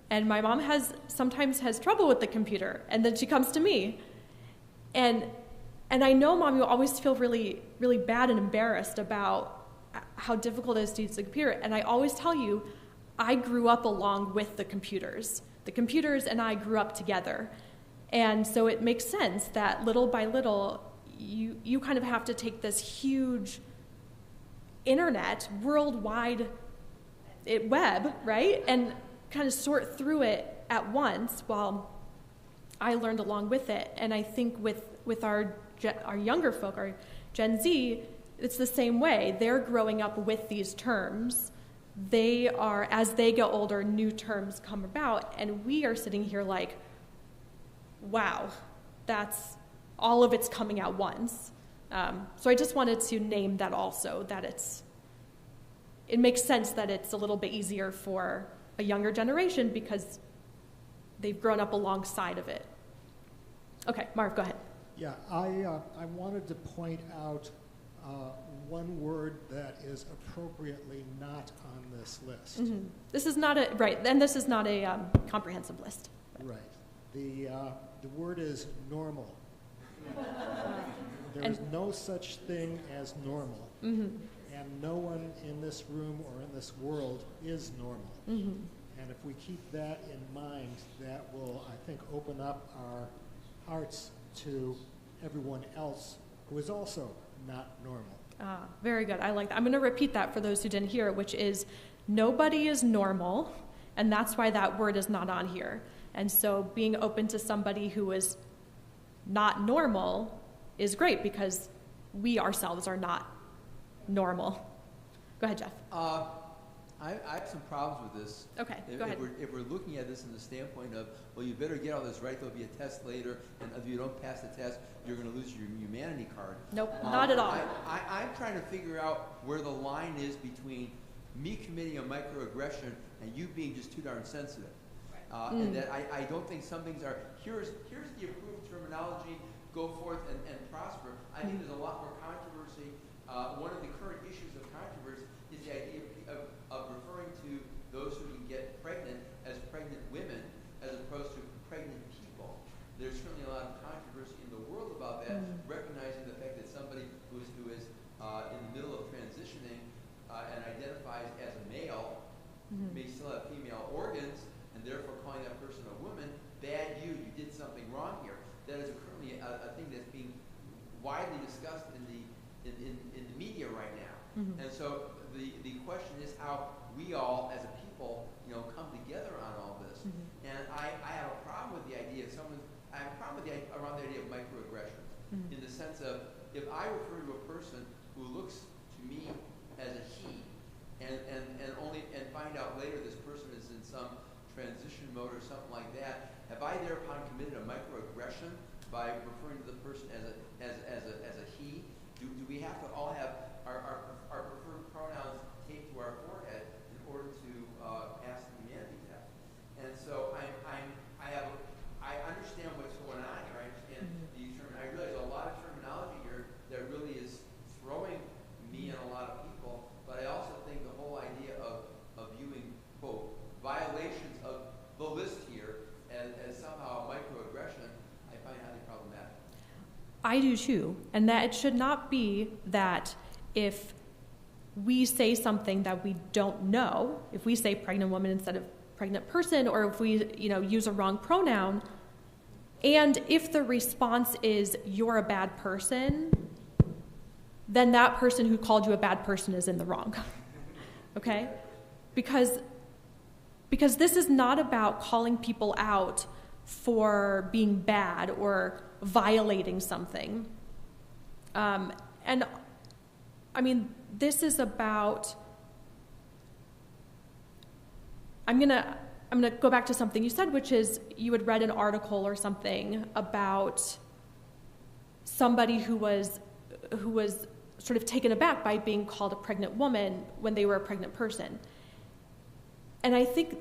and my mom sometimes has trouble with the computer, and then she comes to me, and I know, Mom, you always feel really, really bad and embarrassed about how difficult it is to use the computer, and I always tell you, I grew up along with the computers. The computers and I grew up together. And so it makes sense that little by little, you kind of have to take this huge internet, worldwide web, right? And kind of sort through it at once while I learned along with it. And I think with our younger folk, our Gen Z, it's the same way. They're growing up with these terms. They are, as they get older, new terms come about, and we are sitting here like, wow, that's all of it's coming at once. So I just wanted to name that also, that it makes sense that it's a little bit easier for a younger generation because they've grown up alongside of it. Okay, Marv, go ahead. Yeah, I wanted to point out one word that is appropriately not on this list. Mm-hmm. This is not and this is not a comprehensive list. Right. The word is normal. There is no such thing as normal. Mm-hmm. And no one in this room or in this world is normal. Mm-hmm. And if we keep that in mind, that will, I think, open up our hearts to everyone else who is also not normal. Very good. I like that. I'm going to repeat that for those who didn't hear it, which is nobody is normal, and that's why that word is not on here. And so being open to somebody who is not normal is great because we ourselves are not normal. Go ahead, Jeff. I have some problems with this. Okay, go ahead. If we're looking at this in the standpoint of, well, you better get all this right, there'll be a test later, and if you don't pass the test, you're going to lose your humanity card. Nope, not at all. I'm trying to figure out where the line is between me committing a microaggression and you being just too darn sensitive. And that I don't think some things are, here's the approved terminology, go forth and prosper. I think there's a lot more controversy. One of the current issues of controversy is the idea of referring to those who can get pregnant as pregnant women as opposed to pregnant people. There's certainly a lot of controversy in the world about that, recognizing the fact that somebody who is in the middle of transitioning and identifies as a male may still have female organs, and therefore calling that person a woman, bad you did something wrong here. That is currently a thing that's being widely discussed in the media right now. And so the question is how we all as a people, come together on all this. And I have a problem with the idea of around the idea of microaggressions, in the sense of if I refer to a person who looks to me as a he, and find out later this person is in some transition mode or something like that, have I thereupon committed a microaggression by referring to the person as a he? Do we have to all have our preferred pronouns taped to our forehead in order to pass the humanity test? And so I understand what's going on here. I understand I realize a lot of terminology here that really is throwing me and a lot of people, but I also think the whole idea of viewing, quote, violations of the list here as somehow a microaggression, I find highly problematic. I do too, and that it should not be that if we say something that we don't know, if we say pregnant woman instead of pregnant person, or if we use a wrong pronoun, and if the response is you're a bad person, then that person who called you a bad person is in the wrong. Okay? Because this is not about calling people out for being bad or violating something. And I mean, this is about, I'm gonna go back to something you said, which is you had read an article or something about somebody who was sort of taken aback by being called a pregnant woman when they were a pregnant person. And I think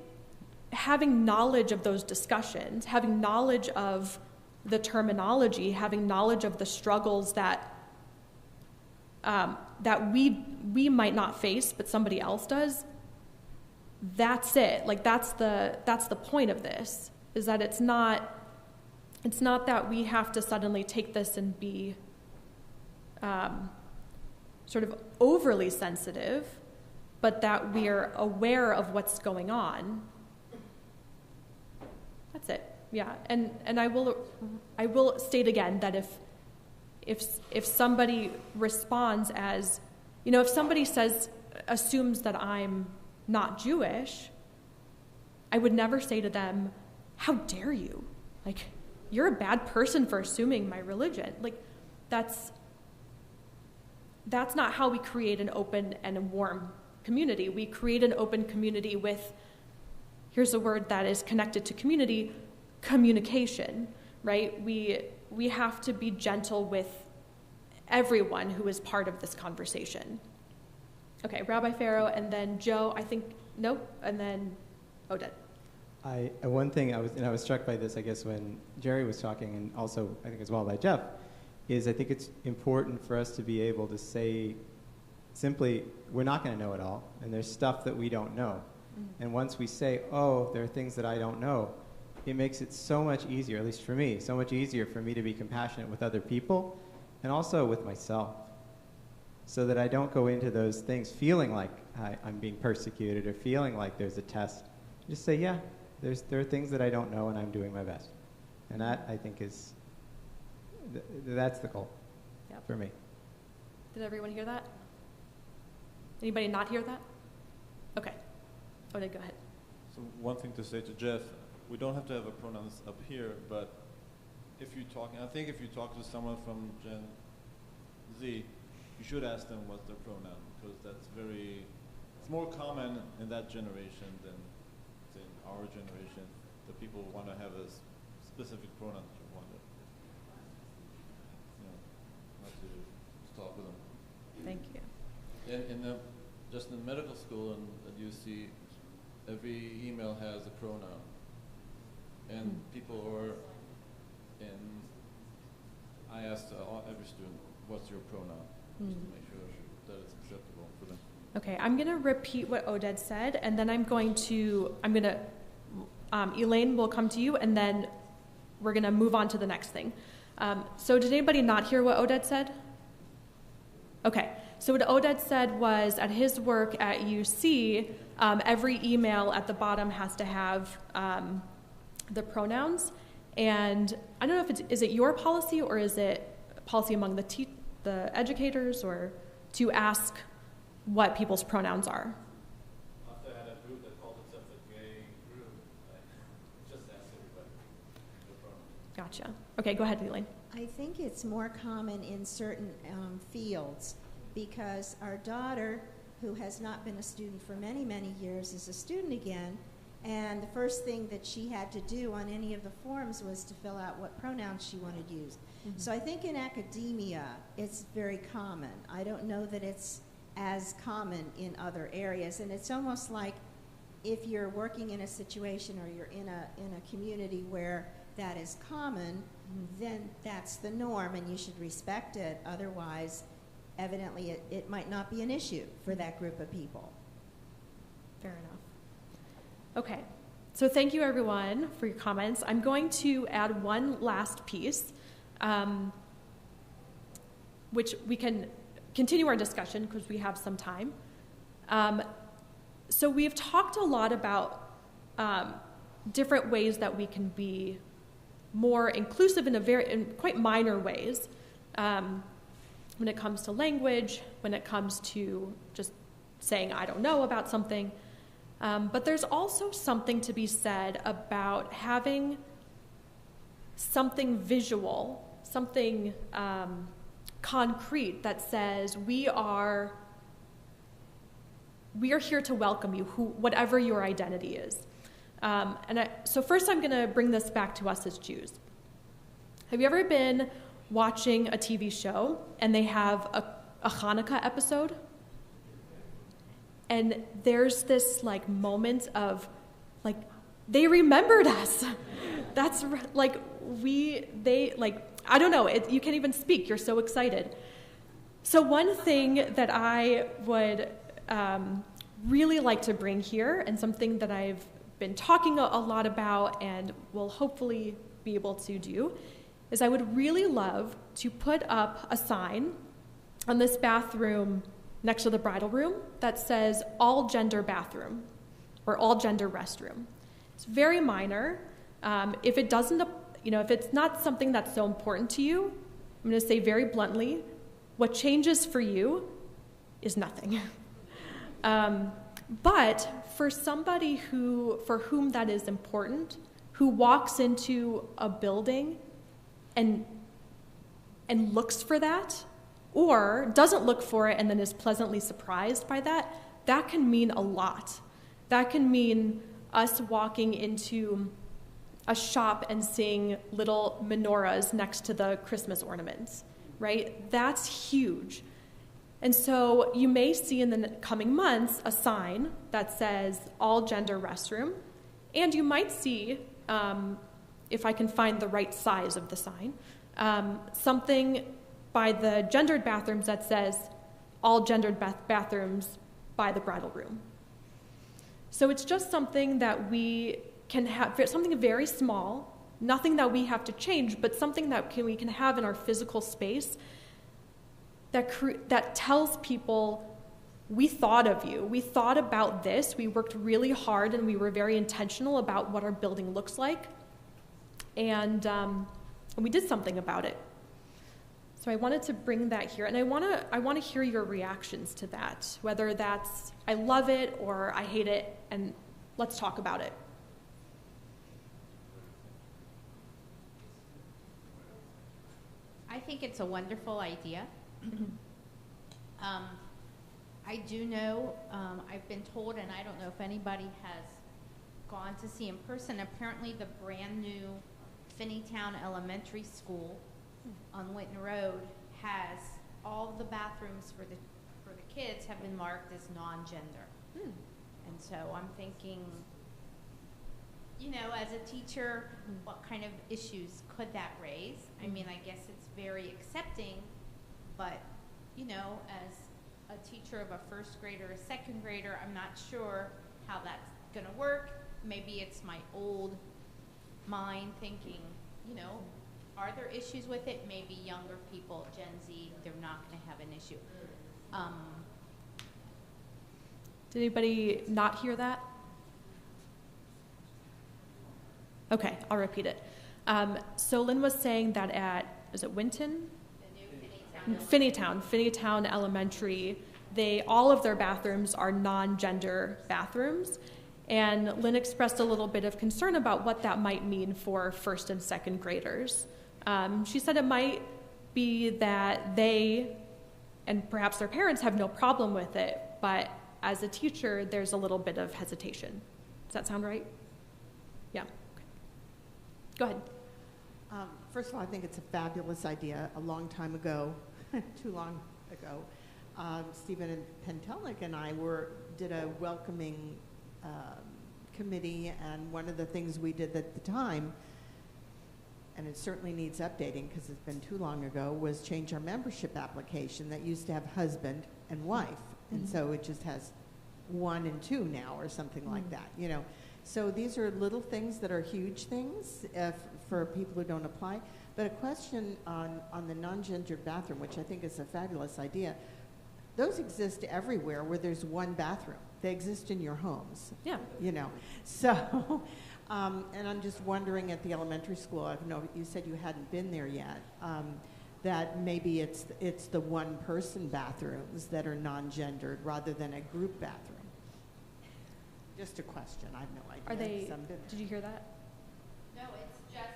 having knowledge of those discussions, having knowledge of the terminology, having knowledge of the struggles that we might not face, but somebody else does, that's it. Like that's the point of this, is that it's not that we have to suddenly take this and be sort of overly sensitive, but that we're aware of what's going on. That's it. Yeah, and I will state again that if somebody responds as, if somebody assumes that I'm not Jewish, I would never say to them, how dare you? Like, you're a bad person for assuming my religion. Like, that's not how we create an open and a warm community. We create an open community with, here's a word that is connected to community, communication, right? We have to be gentle with everyone who is part of this conversation. Okay, Rabbi Pharaoh, and then Joe, I think, nope, and then Oded. One thing I was struck by this, I guess, when Jerry was talking, and also I think as well by Jeff, is I think it's important for us to be able to say simply, we're not going to know it all, and there's stuff that we don't know. Mm-hmm. And once we say, oh, there are things that I don't know, it makes it so much easier, at least for me, so much easier for me to be compassionate with other people and also with myself, so that I don't go into those things feeling like I'm being persecuted or feeling like there's a test. Just say, yeah, there are things that I don't know, and I'm doing my best. And that, I think, is, that's the goal for me. Did everyone hear that? Anybody not hear that? Okay. Oded, go ahead. So one thing to say to Jeff, we don't have to have a pronouns up here, but if you're talking, I think if you talk to someone from Gen Z, you should ask them what's their pronoun, because it's more common in that generation than in our generation, that people want to have a specific pronoun that you want to, not to talk with them. Thank you. Just in medical school and at UC, every email has a pronoun. And people I asked every student, what's your pronoun? Just to make sure that it's acceptable for them. Okay, I'm going to repeat what Oded said, and then Elaine will come to you, and then we're going to move on to the next thing. So did anybody not hear what Oded said? Okay, so what Oded said was at his work at UC, every email at the bottom has to have the pronouns. And I don't know if is it your policy or is it policy among the educators, or to ask what people's pronouns are? After I had a group that called itself a gay group, I just asked everybody the pronouns. Gotcha. Okay, go ahead, Elaine. I think it's more common in certain fields, because our daughter, who has not been a student for many, many years, is a student again, and the first thing that she had to do on any of the forms was to fill out what pronouns she wanted used. Mm-hmm. So I think in academia, it's very common. I don't know that it's as common in other areas, and it's almost like if you're working in a situation or you're in a community where that is common, then that's the norm and you should respect it. Otherwise, evidently, it might not be an issue for that group of people. Fair enough. Okay, so thank you everyone for your comments. I'm going to add one last piece, which we can continue our discussion because we have some time. So we've talked a lot about different ways that we can be more inclusive in quite minor ways. When it comes to language, when it comes to just saying I don't know about something. But there's also something to be said about having something visual, something concrete that says we are here to welcome you, whatever your identity is. So first I'm going to bring this back to us as Jews. Have you ever been watching a TV show and they have a Hanukkah episode? And there's this moment of they remembered us. That's I don't know, you can't even speak, you're so excited. So one thing that I would really like to bring here, and something that I've been talking a lot about and will hopefully be able to do, is I would really love to put up a sign on this bathroom next to the bridal room that says all gender bathroom or all gender restroom. It's very minor. If it doesn't, if it's not something that's so important to you, I'm going to say very bluntly, what changes for you is nothing. But for somebody for whom that is important, who walks into a building and looks for that, or doesn't look for it and then is pleasantly surprised by that, that can mean a lot. That can mean us walking into a shop and seeing little menorahs next to the Christmas ornaments, right? That's huge. And so you may see in the coming months a sign that says all gender restroom, and you might see, if I can find the right size of the sign, something by the gendered bathrooms that says all gendered bathrooms by the bridal room. So it's just something that we can have, something very small, nothing that we have to change, but something that we can have in our physical space that tells people, we thought of you, we thought about this, we worked really hard, and we were very intentional about what our building looks like, and we did something about it. So I wanted to bring that here, and I want to hear your reactions to that, whether that's I love it or I hate it, and let's talk about it. I think it's a wonderful idea. I do know, I've been told, and I don't know if anybody has gone to see in person, apparently the brand new Finneytown Elementary School on Winton Road has all the bathrooms for the kids have been marked as non-gender. And so I'm thinking, you know, as a teacher, what kind of issues could that raise? I mean, I guess it's very accepting, but, you know, as a teacher of a first grader or a second grader, I'm not sure how that's going to work. Maybe it's my old mind thinking, you know, are there issues with it? Maybe younger people, Gen Z, they're not going to have an issue. Did anybody not hear that? Okay, I'll repeat it. So Lynn was saying that at, is it Winton? Finneytown Elementary, all of their bathrooms are non-gender bathrooms. And Lynn expressed a little bit of concern about what that might mean for first and second graders. She said it might be that they, and perhaps their parents, have no problem with it, but as a teacher, there's a little bit of hesitation. Does that sound right? Yeah. Okay. Go ahead. First of all, I think it's a fabulous idea. A long time ago, too long ago, Stephen Pentelnik and I did a welcoming committee, and one of the things we did at the time, and it certainly needs updating because it's been too long ago, was change our membership application that used to have husband and wife, and so it just has 1 and 2 now or something like that, you know. So these are little things that are huge things for people who don't apply. But a question on the non-gendered bathroom, which I think is a fabulous idea. Those exist everywhere where there's one bathroom. They exist in your homes. Yeah. You know. So, and I'm just wondering at the elementary school, I know you said you hadn't been there yet, that maybe it's the one-person bathrooms that are non-gendered rather than a group bathroom. Just a question. I have no idea. Are they? Did you hear that? No, it's just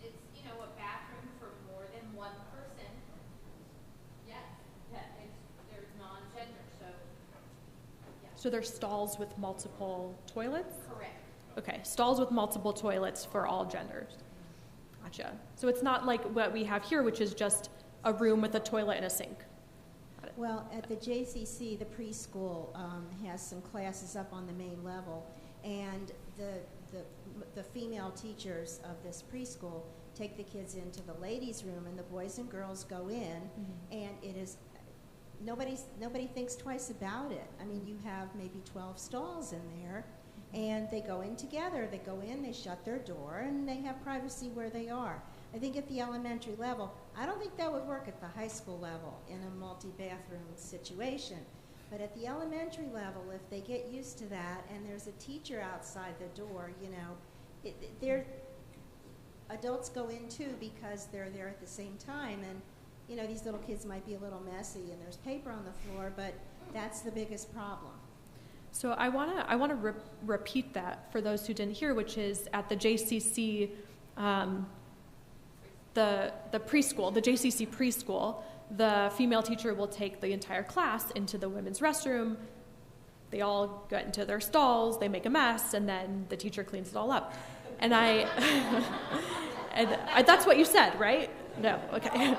it's you know, a bathroom for more than one person. Yes, they're non-gender, so. Yeah. So they're stalls with multiple toilets? Correct. Okay, stalls with multiple toilets for all genders. Gotcha. So it's not like what we have here, which is just a room with a toilet and a sink. Well, at the JCC, the preschool has some classes up on the main level, and the female teachers of this preschool take the kids into the ladies' room, and the boys and girls go in, and it is nobody thinks twice about it. I mean, you have maybe 12 stalls in there, and they go in together. They go in, they shut their door, and they have privacy where they are. I think at the elementary level, I don't think that would work at the high school level in a multi-bathroom situation. But at the elementary level, if they get used to that and there's a teacher outside the door, you know, adults go in too because they're there at the same time. And, you know, these little kids might be a little messy and there's paper on the floor, but that's the biggest problem. So I want to repeat that for those who didn't hear, which is at the JCC, the preschool, the JCC preschool, the female teacher will take the entire class into the women's restroom. They all get into their stalls, they make a mess, and then the teacher cleans it all up. And that's what you said, right? No, okay.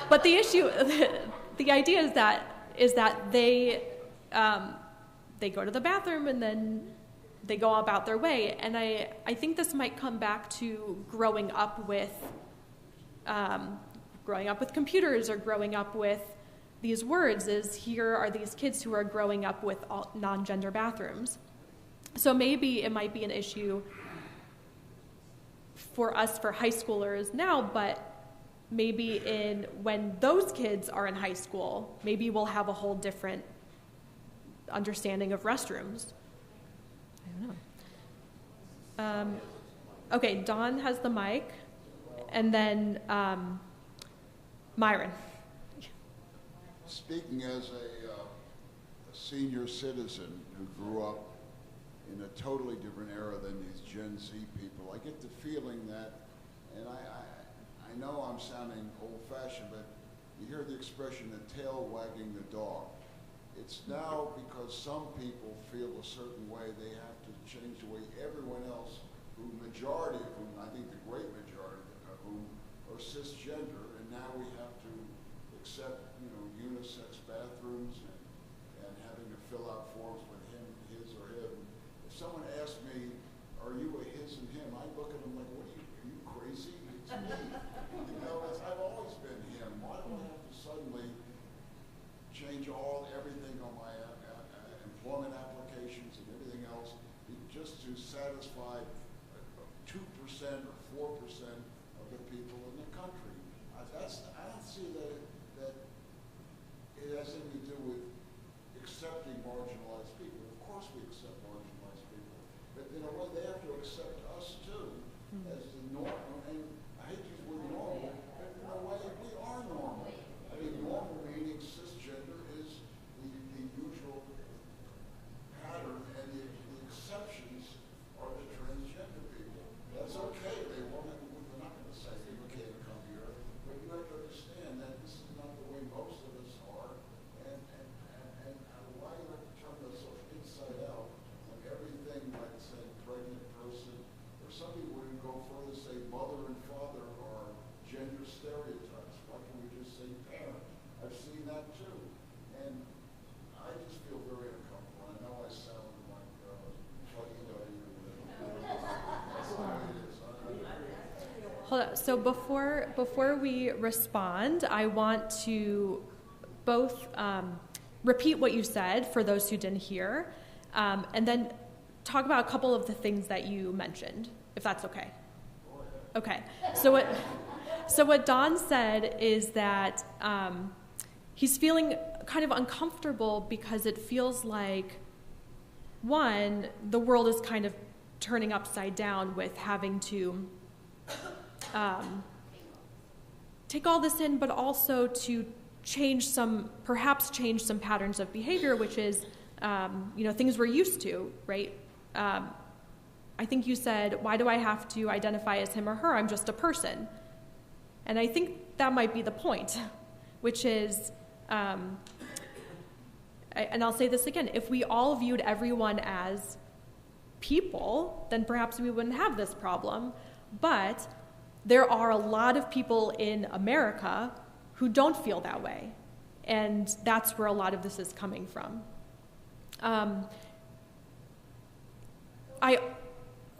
But the issue, the idea is that they go to the bathroom and then they go about their way. And I think this might come back to growing up with computers or growing up with these words. Is here are these kids who are growing up with non-gender bathrooms. So maybe it might be an issue for us, for high schoolers now, but maybe when those kids are in high school, maybe we'll have a whole different understanding of restrooms. I don't know. Okay, Dawn has the mic, and then Myron. Speaking as a senior citizen who grew up in a totally different era than these Gen Z people, I get the feeling that, and I know I'm sounding old-fashioned, but you hear the expression, the tail wagging the dog. It's now because some people feel a certain way, they have to change the way everyone else, who majority of whom, I think the great majority of whom, are cisgender, and now we have to accept, unisex bathrooms and having to fill out forms with him, his or him. If someone asked me, are you a his and him, I look at them like, what are you crazy? It's me. I've always been him. Why do I have to suddenly change everything on my employment applications and everything else just to satisfy 2% or 4% of the people in the country? I don't see that it has anything to do with accepting marginalized people. Of course we accept marginalized people, but in a way they have to accept us too as the norm. And I hate to use the word normal, but in a way we are normal. I mean, normal meaning cisgender is the usual pattern, and the exceptions are the transgender people. That's okay. We're not going to say you can't come here, but you have to understand that this is not the way most of us are, and why you have to turn this inside out on everything, like say pregnant person, or some people would go further, say mother and father are gender stereotypes. Why can't we just say parent? I've seen that too, and I just feel very uncomfortable. I know I sound like fuddy-duddy or whatever. That's the way it is. Hold on. So before we respond, I want to both repeat what you said for those who didn't hear, and then talk about a couple of the things that you mentioned, if that's okay. Okay. So what Don said is that he's feeling kind of uncomfortable because it feels like, one, the world is kind of turning upside down with having to take all this in, but also to perhaps change some patterns of behavior, which is, things we're used to, right? I think you said, why do I have to identify as him or her? I'm just a person. And I think that might be the point, which is, and I'll say this again, if we all viewed everyone as people, then perhaps we wouldn't have this problem. But there are a lot of people in America who don't feel that way. And that's where a lot of this is coming from.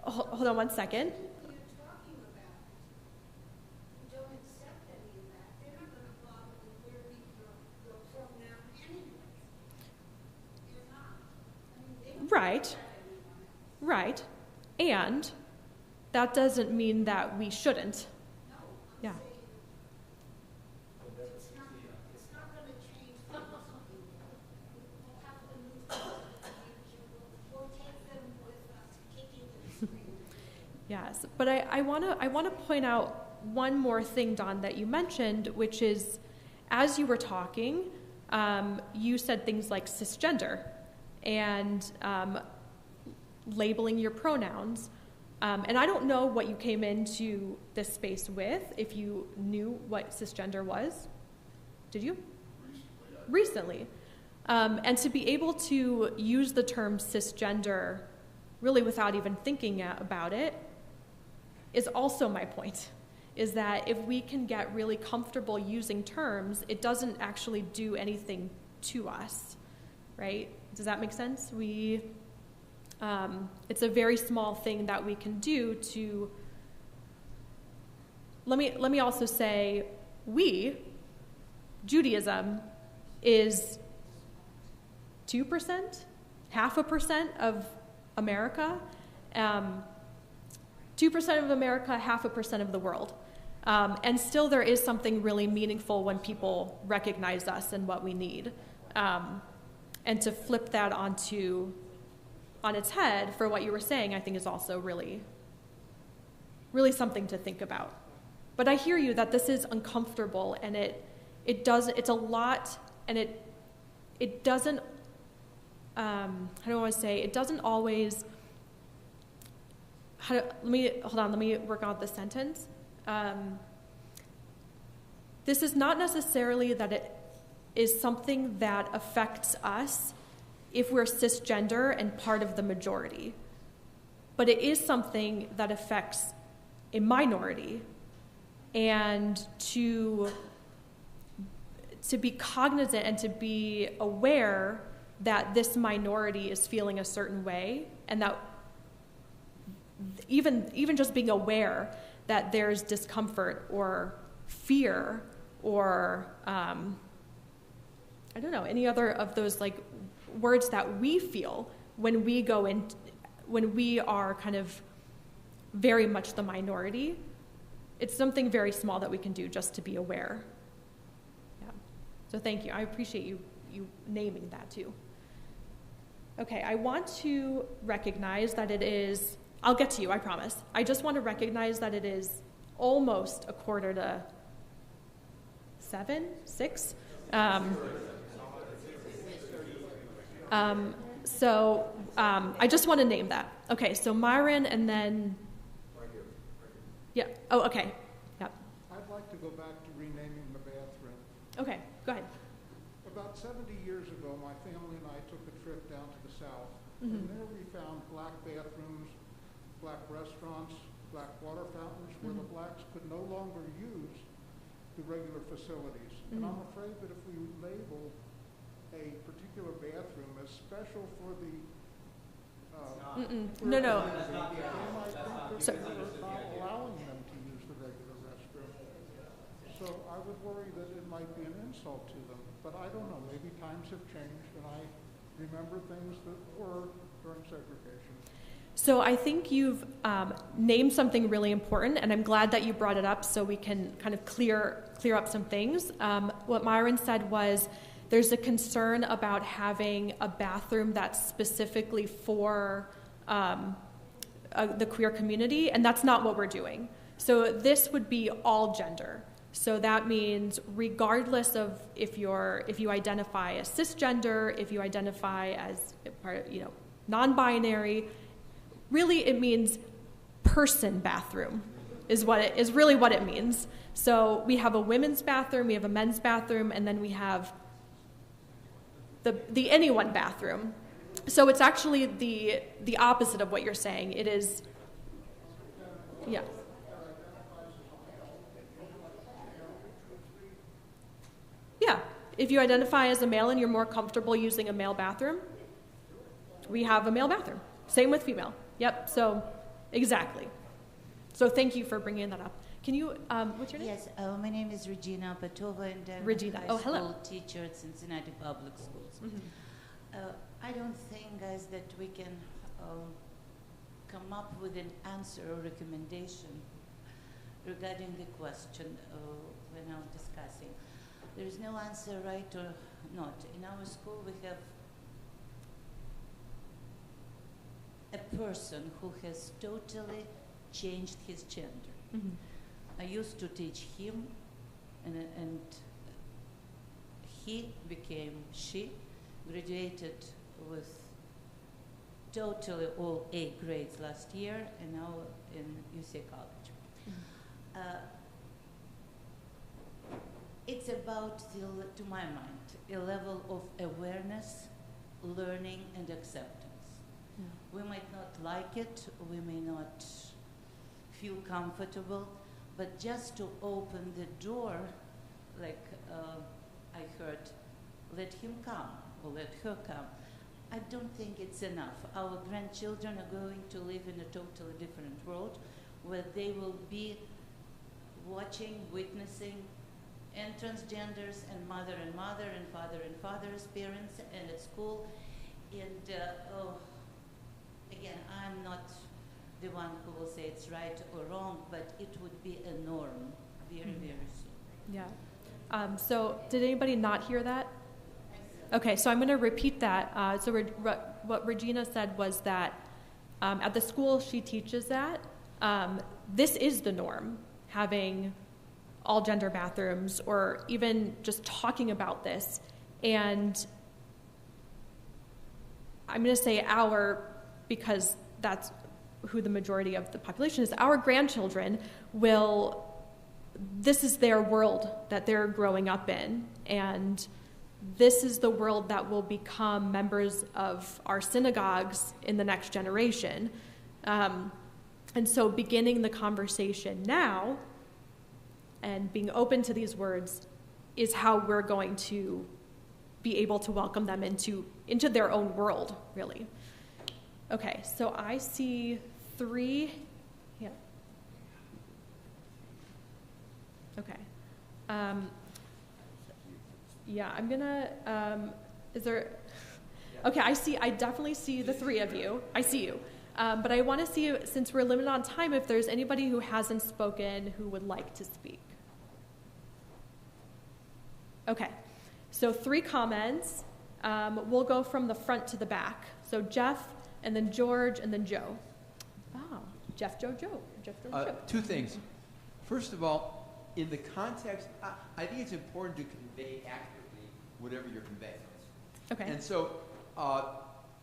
Hold on one second. Right. And that doesn't mean that we shouldn't. Yeah. Yes, but I want to point out one more thing, Don, that you mentioned, which is, as you were talking, you said things like cisgender, and labeling your pronouns. And I don't know what you came into this space with, if you knew what cisgender was. Did you? Recently. And to be able to use the term cisgender really without even thinking about it is also my point, is that if we can get really comfortable using terms, it doesn't actually do anything to us, right? Does that make sense? It's a very small thing that we can do to, let me also say, Judaism is 2%, 0.5% of America, 2% of America, 0.5% of the world. And still there is something really meaningful when people recognize us and what we need. And to flip that on its head for what you were saying, I think is also really, really something to think about. But I hear you that this is uncomfortable, and it's a lot, and it doesn't, I don't want to say, it doesn't always, let me work out the sentence. This is not necessarily that it is something that affects us if we're cisgender and part of the majority, but it is something that affects a minority, and to be cognizant and to be aware that this minority is feeling a certain way, and that even just being aware that there's discomfort or fear or I don't know, any other of those like words that we feel when we go in, when we are kind of very much the minority. It's something very small that we can do just to be aware. Yeah. So thank you. I appreciate you naming that too. Okay, I want to recognize that it is, I'll get to you, I promise. I just want to recognize that it is almost 6. So I just want to name that. Okay, so Myron, and then, yeah, oh, okay, yeah. I'd like to go back to renaming the bathroom. Okay, go ahead. About 70 years ago, my family and I took a trip down to the South, Mm-hmm. and there we found black bathrooms, black restaurants, black water fountains, where the blacks could no longer use the regular facilities. And I'm afraid that if we label a particular bathroom as special for the No. they might think that we're not allowing them to use the regular restroom. So I would worry that it might be an insult to them. But I don't know, maybe times have changed, and I remember things that were during segregation. So I think you've named something really important, and I'm glad that you brought it up so we can kind of clear up some things. What Myron said was there's a concern about having a bathroom that's specifically for the queer community, and that's not what we're doing. So this would be all gender. So that means regardless of if you identify as cisgender, if you identify as non-binary, really it means person bathroom is really what it means. So we have a women's bathroom, we have a men's bathroom, and then we have the anyone bathroom. So it's actually the opposite of what you're saying. It is, yeah. Yeah, if you identify as a male and you're more comfortable using a male bathroom, we have a male bathroom. Same with female. Yep, so exactly. So thank you for bringing that up. Can you, what's your name? Yes, my name is Regina Petova, and I'm Regina. a high hello. school teacher at Cincinnati Public Schools. I don't think, guys, that we can come up with an answer or recommendation regarding the question we're now discussing. There is no answer, right or not. In our school, we have a person who has totally changed his gender. I used to teach him, and he became she, graduated with totally all A grades last year, and now in UC College. It's about, still, to my mind, a level of awareness, learning, and acceptance. We might not like it, we may not feel comfortable, but just to open the door, like I heard, let him come or let her come, I don't think it's enough. Our grandchildren are going to live in a totally different world where they will be watching, witnessing, and transgenders, and mother, and father's parents, and at school. And again, I'm not the one who will say it's right or wrong, but it would be a norm very, very soon. Yeah. So did anybody not hear that? Okay, so I'm going to repeat that. So what Regina said was that at the school she teaches at, this is the norm, having all gender bathrooms, or even just talking about this. And I'm going to say our, because that's who the majority of the population is. Our grandchildren will, this is their world that they're growing up in, and this is the world that will become members of our synagogues in the next generation. And so beginning the conversation now and being open to these words is how we're going to be able to welcome them into their own world, really. Okay, so I see 3. Yeah. Okay. Yeah, I'm gonna, is there, okay, I definitely see the 3 of you. I see you. But I want to see, since we're limited on time, if there's anybody who hasn't spoken who would like to speak. Okay, so 3 comments. We'll go from the front to the back. So Jeff, and then George, and then Joe. Wow, Jeff, Joe, Joe. Jeff, Joe, Joe. 2 things. First of all, in the context, I think it's important to convey accurately whatever you're conveying. Okay. And so,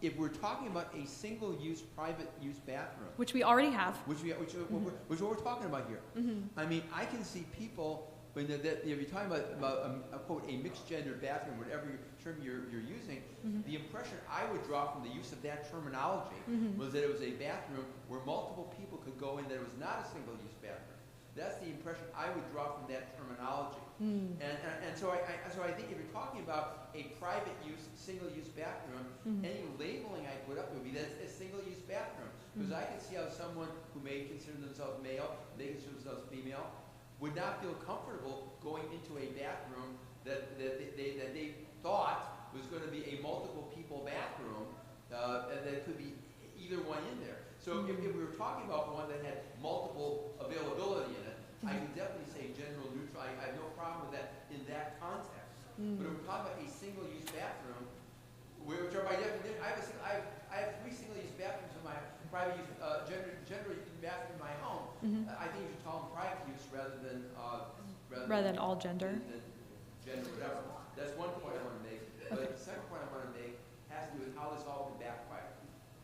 if we're talking about a single-use, private-use bathroom, which we already have, which is what we're talking about here. I mean, I can see people when if you're talking about a quote a mixed-gender bathroom, whatever term you're using, the impression I would draw from the use of that terminology was that it was a bathroom where multiple people could go in. That it was not a single-use bathroom. That's the impression I would draw from that terminology. And so I think if you're talking about a private use, single-use bathroom, any labeling I put up would be that it's a single-use bathroom. Because I can see how someone who may consider themselves male, they consider themselves female, would not feel comfortable going into a bathroom that they thought was going to be a multiple people bathroom, and that could be either one in there. So if we were talking about one that had multiple availability in it, I can definitely say general neutral. I have no problem with that in that context. But if we're talking about a single-use bathroom, which are by definition, I have 3 single-use bathrooms in my private use, gender bathroom in my home. I think you should call them private use rather than all gender. Gender, whatever. That's one point I want to make. Okay. But the second point I want to make has to do with how this all can backfire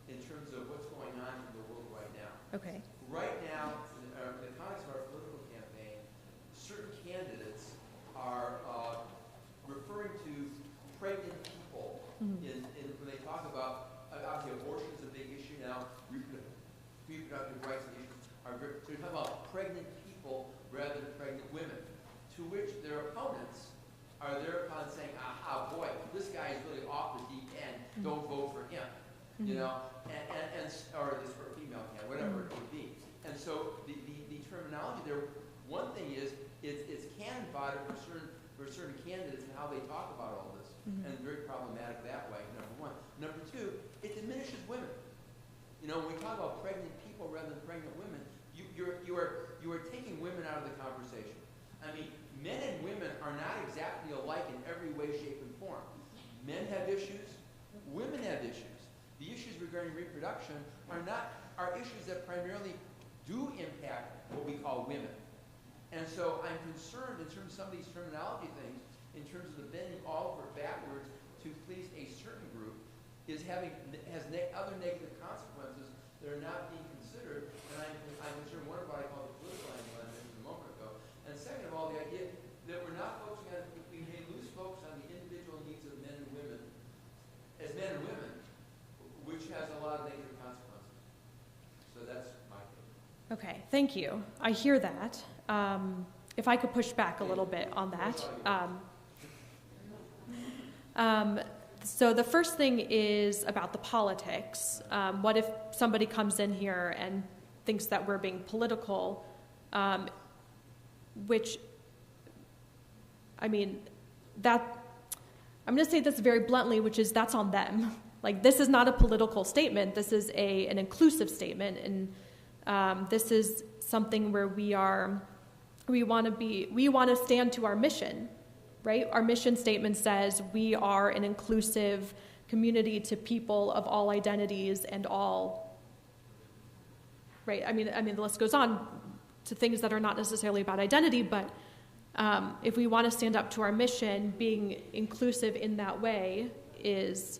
in terms of what's going on in the world right now. Okay. Right now, in the context of our political campaign, certain candidates are referring to pregnant people in when they talk about, obviously abortion is a big issue now, reproductive rights issues are very, so they're talking about pregnant people rather than pregnant women, to which their opponents are thereupon saying, aha, boy, this guy is really off the deep end, don't vote for him, you know, and or this for a female candidate, whatever it would be. And so the terminology there, one thing is it's cannon fodder for certain candidates and how they talk about all this, and very problematic that way, number one. Number 2, it diminishes women. You know, when we talk about pregnant people rather than pregnant women, you are taking women out of the conversation. I mean, men and women are not exactly alike in every way, shape, and form. Men have issues, women have issues. The issues regarding reproduction are issues that primarily do impact what we call women. And so I'm concerned in terms of some of these terminology things, in terms of the bending all over backwards to please a certain group, has other negative consequences that are not being considered. And I'm concerned, one of what I call the political angle I mentioned a moment ago. And second of all, the idea that we're not focusing on, we may lose focus on the individual needs of men and women, as men and women, which has a lot of negative consequences. So that's my opinion. Okay, thank you. I hear that. If I could push back a little bit on that. So the first thing is about the politics. What if somebody comes in here and thinks that we're being political, which, I mean, that, I'm going to say this very bluntly, which is that's on them. Like, this is not a political statement. This is an inclusive statement, and this is something where we want to stand to our mission, right? Our mission statement says we are an inclusive community to people of all identities and all, right? I mean, the list goes on to things that are not necessarily about identity, but if we want to stand up to our mission, being inclusive in that way is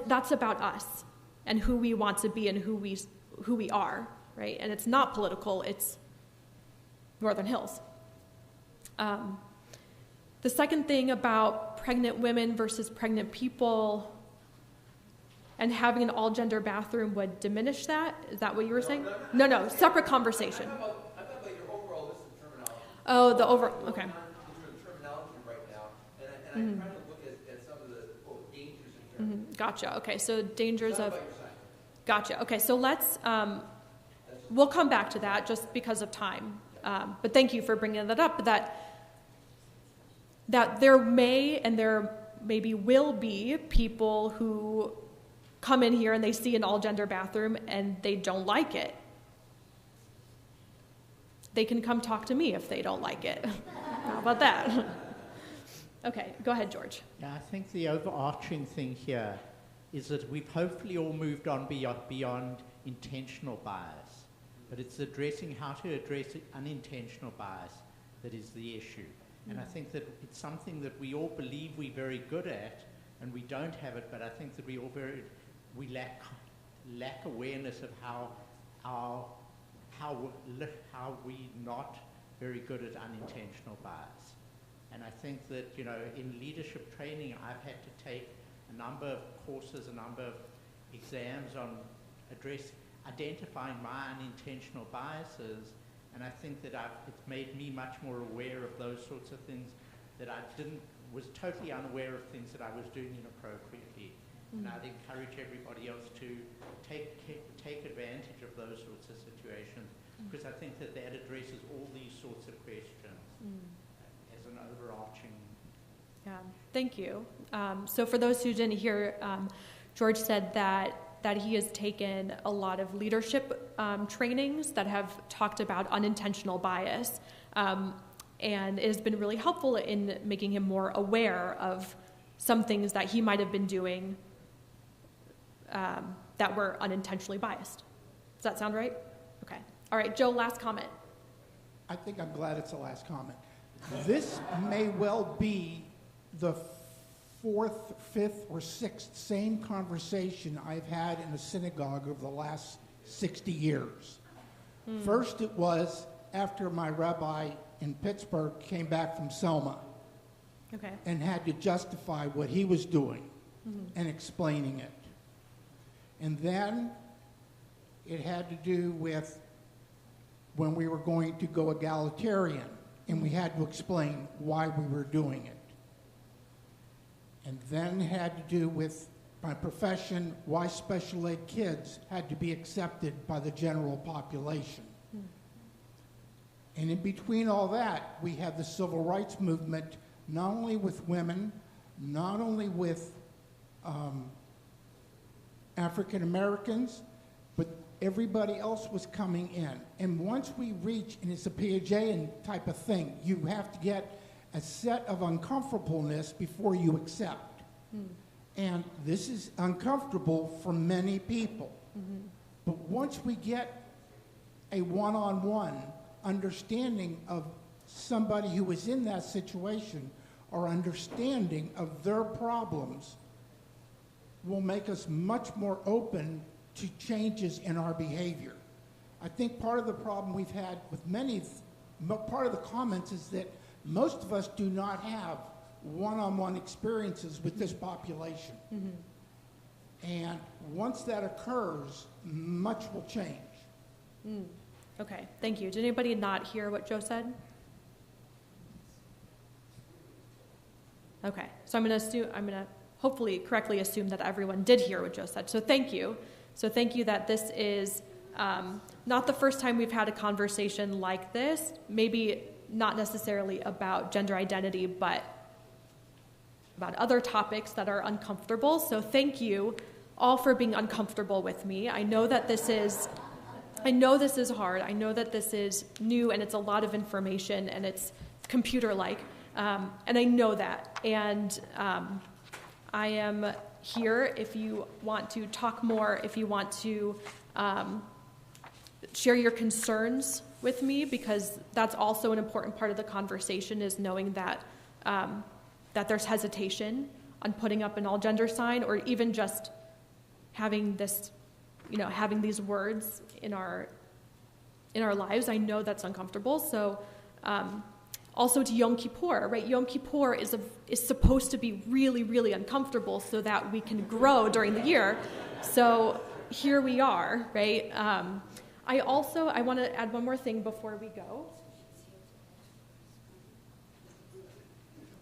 that's about us and who we want to be and who we are, right? And it's not political, it's Northern Hills. The second thing about pregnant women versus pregnant people and having an all-gender bathroom would diminish that? Is that what you were saying? No, separate conversation. I'm talking about your overall list of terminology. Oh, the overall, okay. Terminology right now, and I'm trying to look at some of the dangers in terms. Gotcha. Okay, so dangers of. Gotcha. Okay, so let's. We'll come back to that just because of time. But thank you for bringing that up. That there may and there maybe will be people who come in here and they see an all-gender bathroom and they don't like it. They can come talk to me if they don't like it. How about that? Okay, go ahead, George. Yeah, I think the overarching thing here is that we've hopefully all moved on beyond intentional bias, but it's addressing how to address unintentional bias that is the issue. And I think that it's something that we all believe we're very good at, and we don't have it, but I think that we lack awareness of how we're not very good at unintentional bias. And I think that, you know, in leadership training, I've had to take a number of courses, a number of exams on identifying my unintentional biases, and I think that it's made me much more aware of those sorts of things that was totally unaware of things that I was doing inappropriately. And I'd encourage everybody else to take advantage of those sorts of situations, because I think that addresses all these sorts of questions as an overarching. Yeah, thank you. So for those who didn't hear, George said that he has taken a lot of leadership trainings that have talked about unintentional bias, and it has been really helpful in making him more aware of some things that he might have been doing that were unintentionally biased. Does that sound right? Okay. All right, Joe, last comment. I think I'm glad it's the last comment. This may well be the fourth, fifth, or sixth same conversation I've had in a synagogue over the last 60 years. First, it was after my rabbi in Pittsburgh came back from Selma and had to justify what he was doing and explaining it. And then it had to do with when we were going to go egalitarian, and we had to explain why we were doing it. And then had to do with my profession, why special ed kids had to be accepted by the general population. And in between all that, we had the civil rights movement, not only with women, not only with African Americans, but everybody else was coming in. And once we reach, and it's a Piagetian type of thing, you have to get a set of uncomfortableness before you accept. And this is uncomfortable for many people. But once we get a one-on-one understanding of somebody who is in that situation, or understanding of their problems, will make us much more open to changes in our behavior. I think part of the problem we've had with part of the comments is that most of us do not have one-on-one experiences with this population. And once that occurs, much will change. Okay, thank you. Did anybody not hear what Joe said? Okay, so I'm going to hopefully correctly assume that everyone did hear what Joe said. So thank you. So thank you that this is not the first time we've had a conversation like this, maybe not necessarily about gender identity, but about other topics that are uncomfortable. So thank you all for being uncomfortable with me. I know this is hard. I know that this is new and it's a lot of information and it's computer-like. And I know that. And I am here if you want to talk more, if you want to share your concerns with me, because that's also an important part of the conversation, is knowing that that there's hesitation on putting up an all-gender sign, or even just having this, having these words in our lives. I know that's uncomfortable. So also to Yom Kippur, right? Yom Kippur is supposed to be really, really uncomfortable so that we can grow during the year. So here we are, right? I want to add one more thing before we go.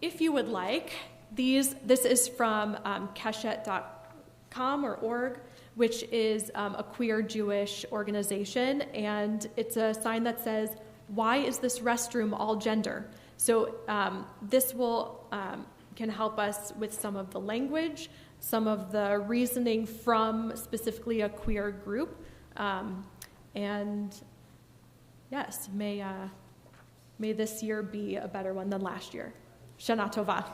If you would like, this is from keshet.com or org, which is a queer Jewish organization, and it's a sign that says, "Why is this restroom all gender?" So this can help us with some of the language, some of the reasoning from specifically a queer group, and yes, may this year be a better one than last year. Shana Tova.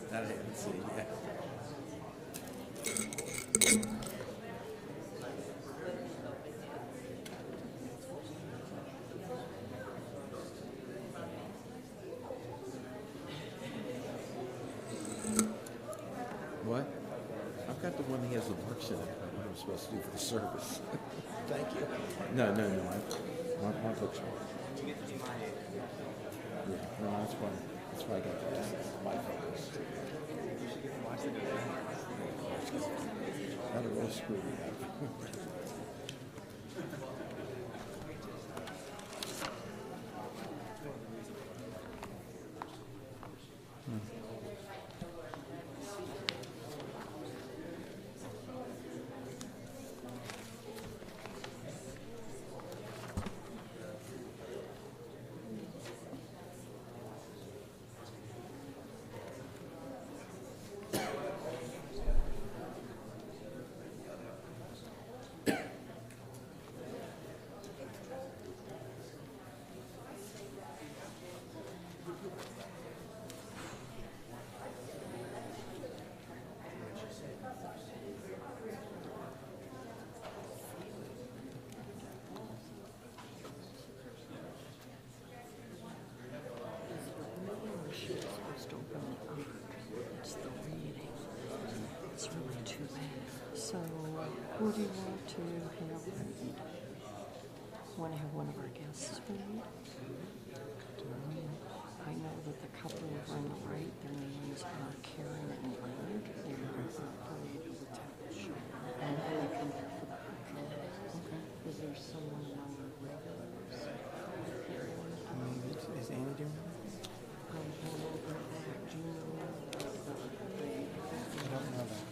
That I haven't seen yet. What? I've got the one that has the marks in it. What I'm supposed to do for the service. Thank you. No. My book's wrong. Yeah, no, that's why I got that. My focus. That'll really screw me up. So, who do you want to have read? Want to have one of our guests read? I know that the couple over on the right, their names are Karen and Leonard. They were going to parade of the temple show. And then they come back for the hurricane. Okay. Is there someone among the regulars? Is Anna doing that? Do you know? I don't know that.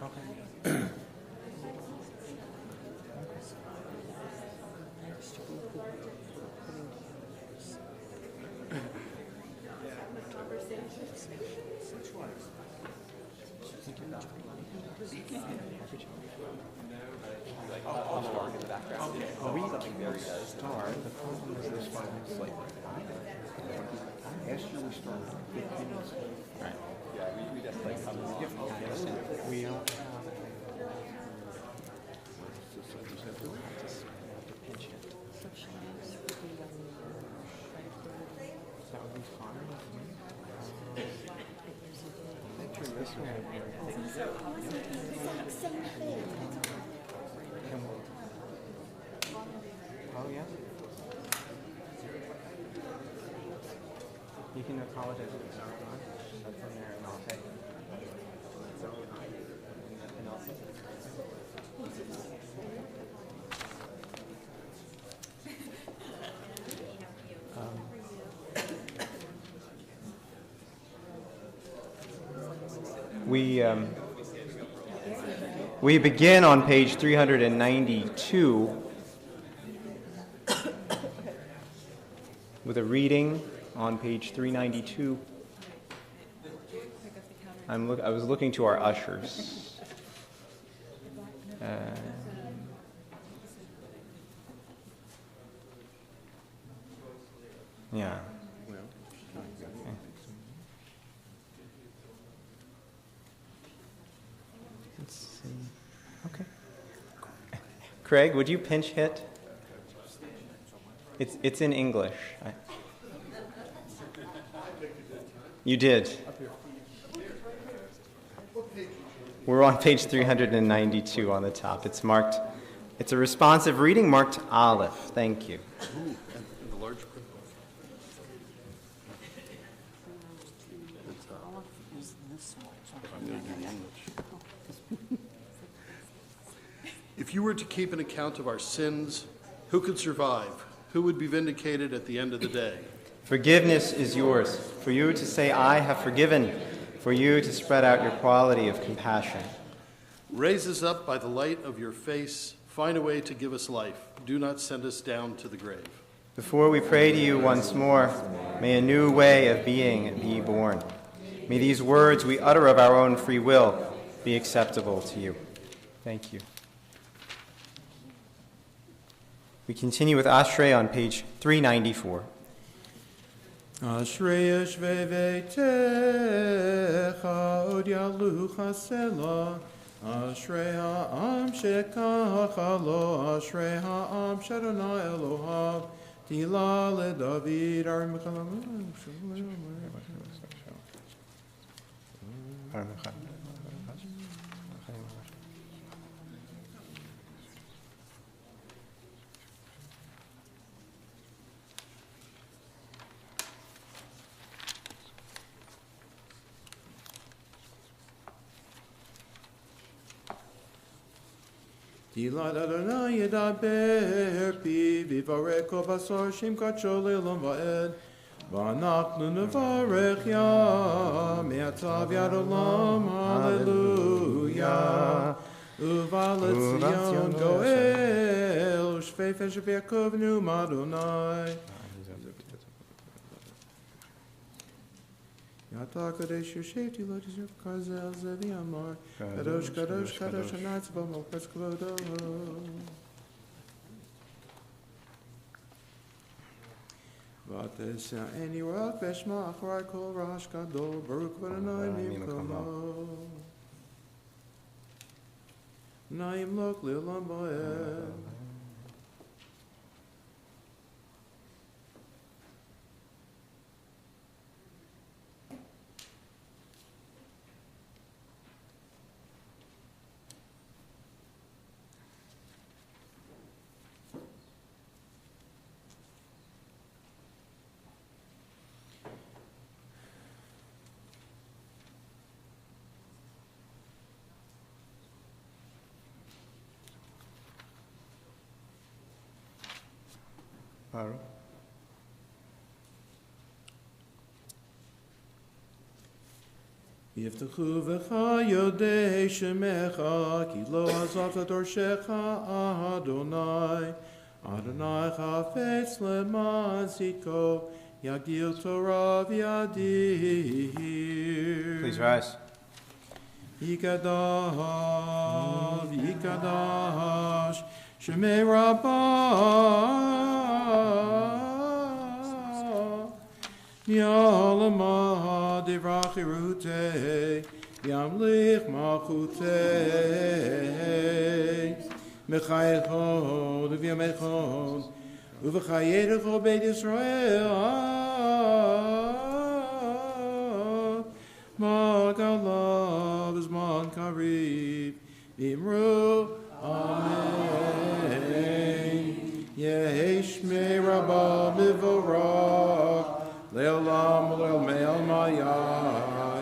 Okay. Something very start. The problem is this one is like last year we started 15 minutes late. Right. Yeah, we just like come in. We don't that would be fine. This oh, yeah? You can apologize if it's not on. That's in there, and I'll take it. So, and I'll take it. We begin on page 392 with a reading on page 392. I was looking to our ushers. Yeah. Let's see. Okay. Craig, would you pinch hit? It's in English. You did. We're on page 392 on the top. It's marked. It's a responsive reading marked Aleph. Thank you. Ooh, and the large print. I'm going to do English. If you were to keep an account of our sins, who could survive? Who would be vindicated at the end of the day? Forgiveness is yours. For you to say, I have forgiven. For you to spread out your quality of compassion. Raise us up by the light of your face. Find a way to give us life. Do not send us down to the grave. Before we pray to you once more, may a new way of being be born. May these words we utter of our own free will be acceptable to you. Thank you. We continue with Ashrei on page 394. Ashrei yeshvei veitecha od yalucha sela. Ashrei ha'am shekacha lo. Ashrei ha'am shadonai Elohav. Tila leDavid arim Tilad Adonai yedaber pi vivareko basar shem kacho le'olam va'ed v'anachnu nevarech ya me'atav yad olam hallelujah uvalet Zion goel u'shvei feshev Yaakov nu Adonai Yata Kadesh Yoshev Tilot Yisrael Kazel Zevi Amar Kadosh Kadosh Kadosh Hanatz B'Malchus Kvodo Vates Ani Rak Veshma Achrai Kol Rash Gadol Baruch V'Adonai Mimkomo Naim Lok Le'olam Ba'ed Baruch. יפתחו בך יודעי שמך, כי לא עזבת דורשך אדוני. אדוני חפץ למען צדקו, יגדיל תורה וידיר. Please rise. יקדש, יקדש, שמי רבה. Yalama devrachirute, yamlich malchute, mechayechod, uv'yamechod, uv'chayechod beit Yisrael, magalav zman karib, v'imru, amen. Yesh me rabba mivorach, Le'olam u'le'olmei al-mayah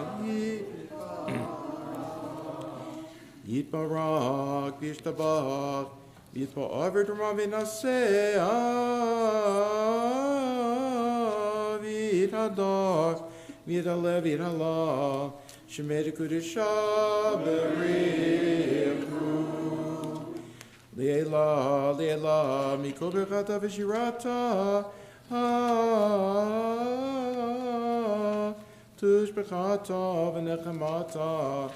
Yitbarak v'yishtabach Yitba'ar v'd'rama v'naseh V'yithadar v'yithalev v'yithalah Shemei d'kudisha b'richu Le'elah, le'elah Mikol b'rchata v'shirata Tushbechata v'nechemata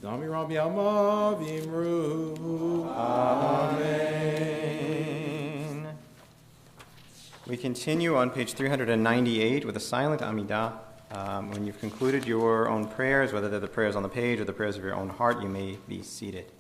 Dami Rabbi Alma v'imru. Amen. We continue on page 398 with a silent Amidah. When you've concluded your own prayers, whether they're the prayers on the page or the prayers of your own heart, you may be seated.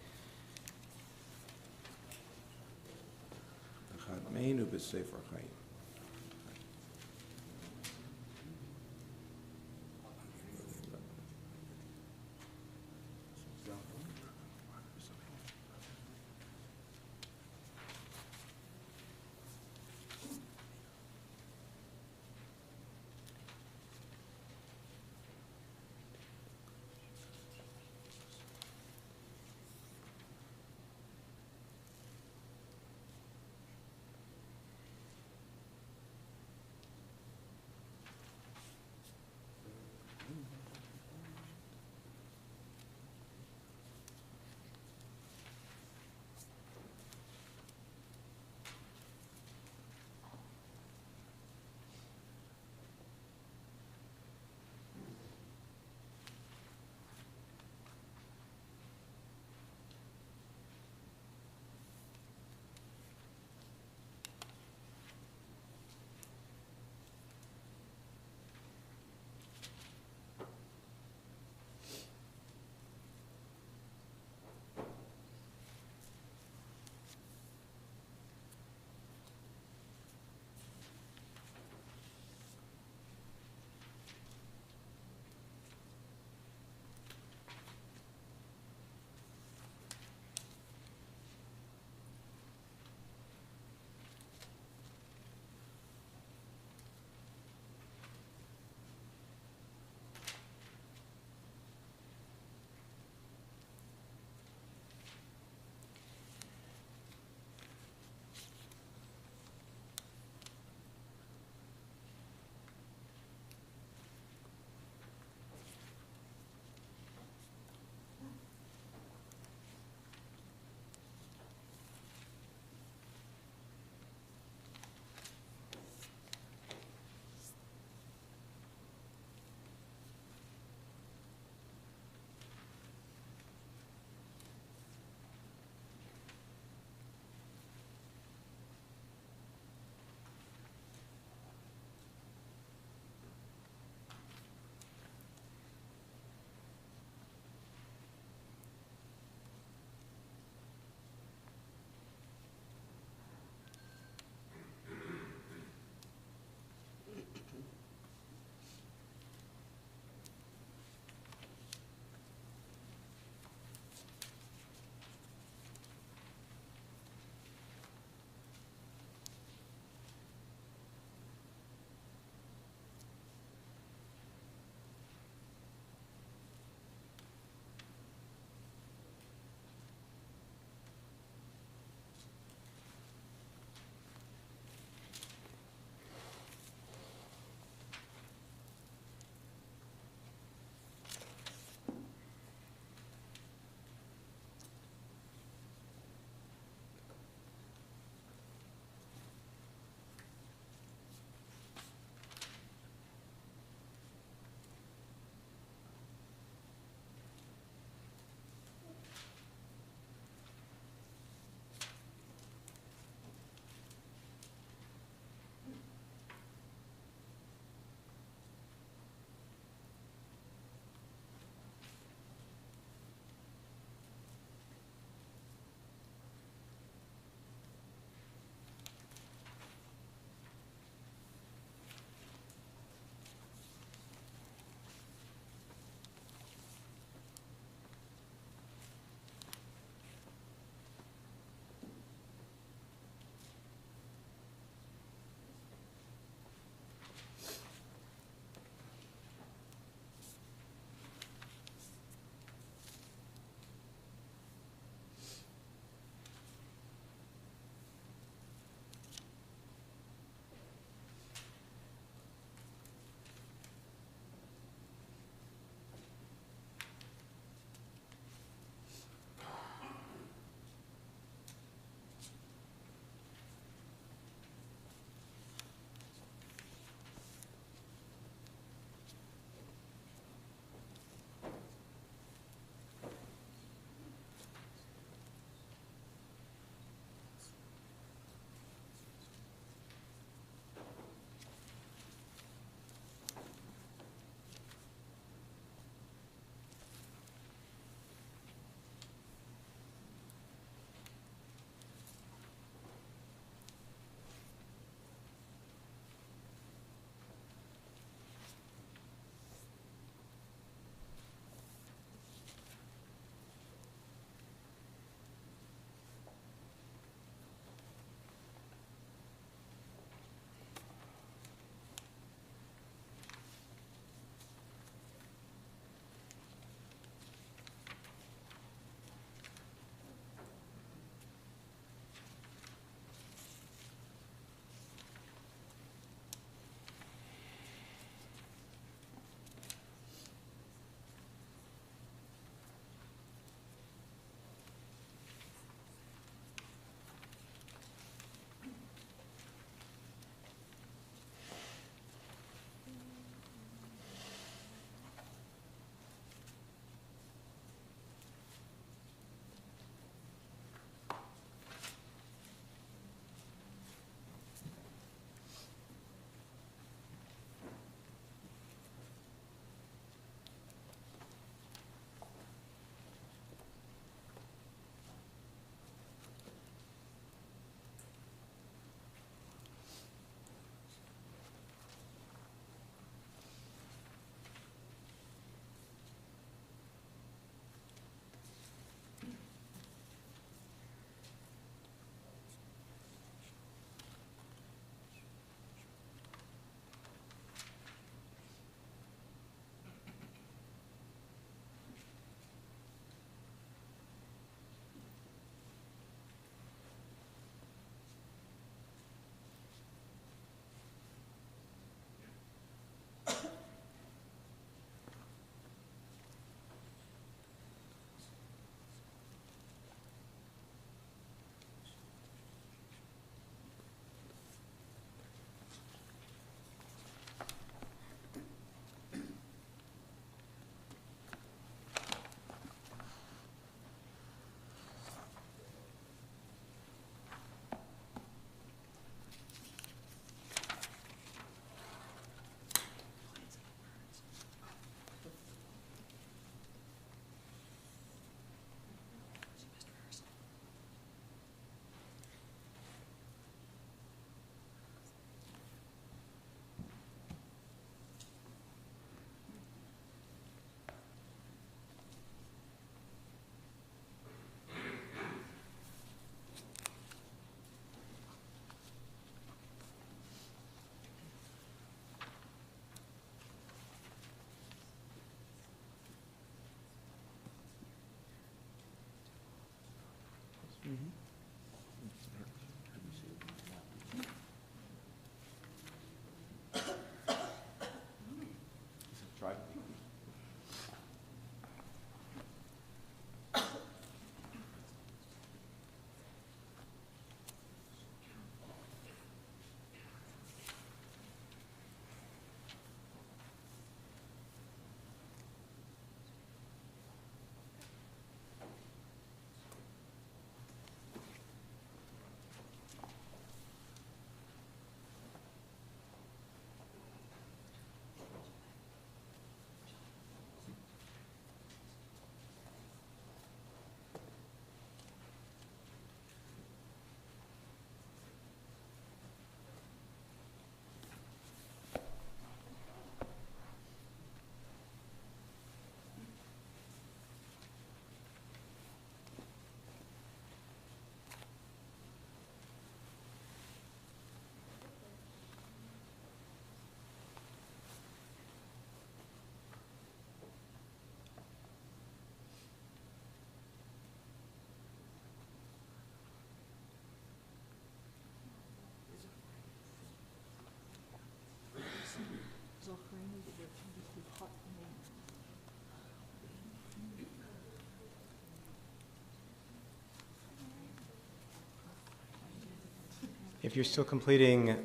if you're still completing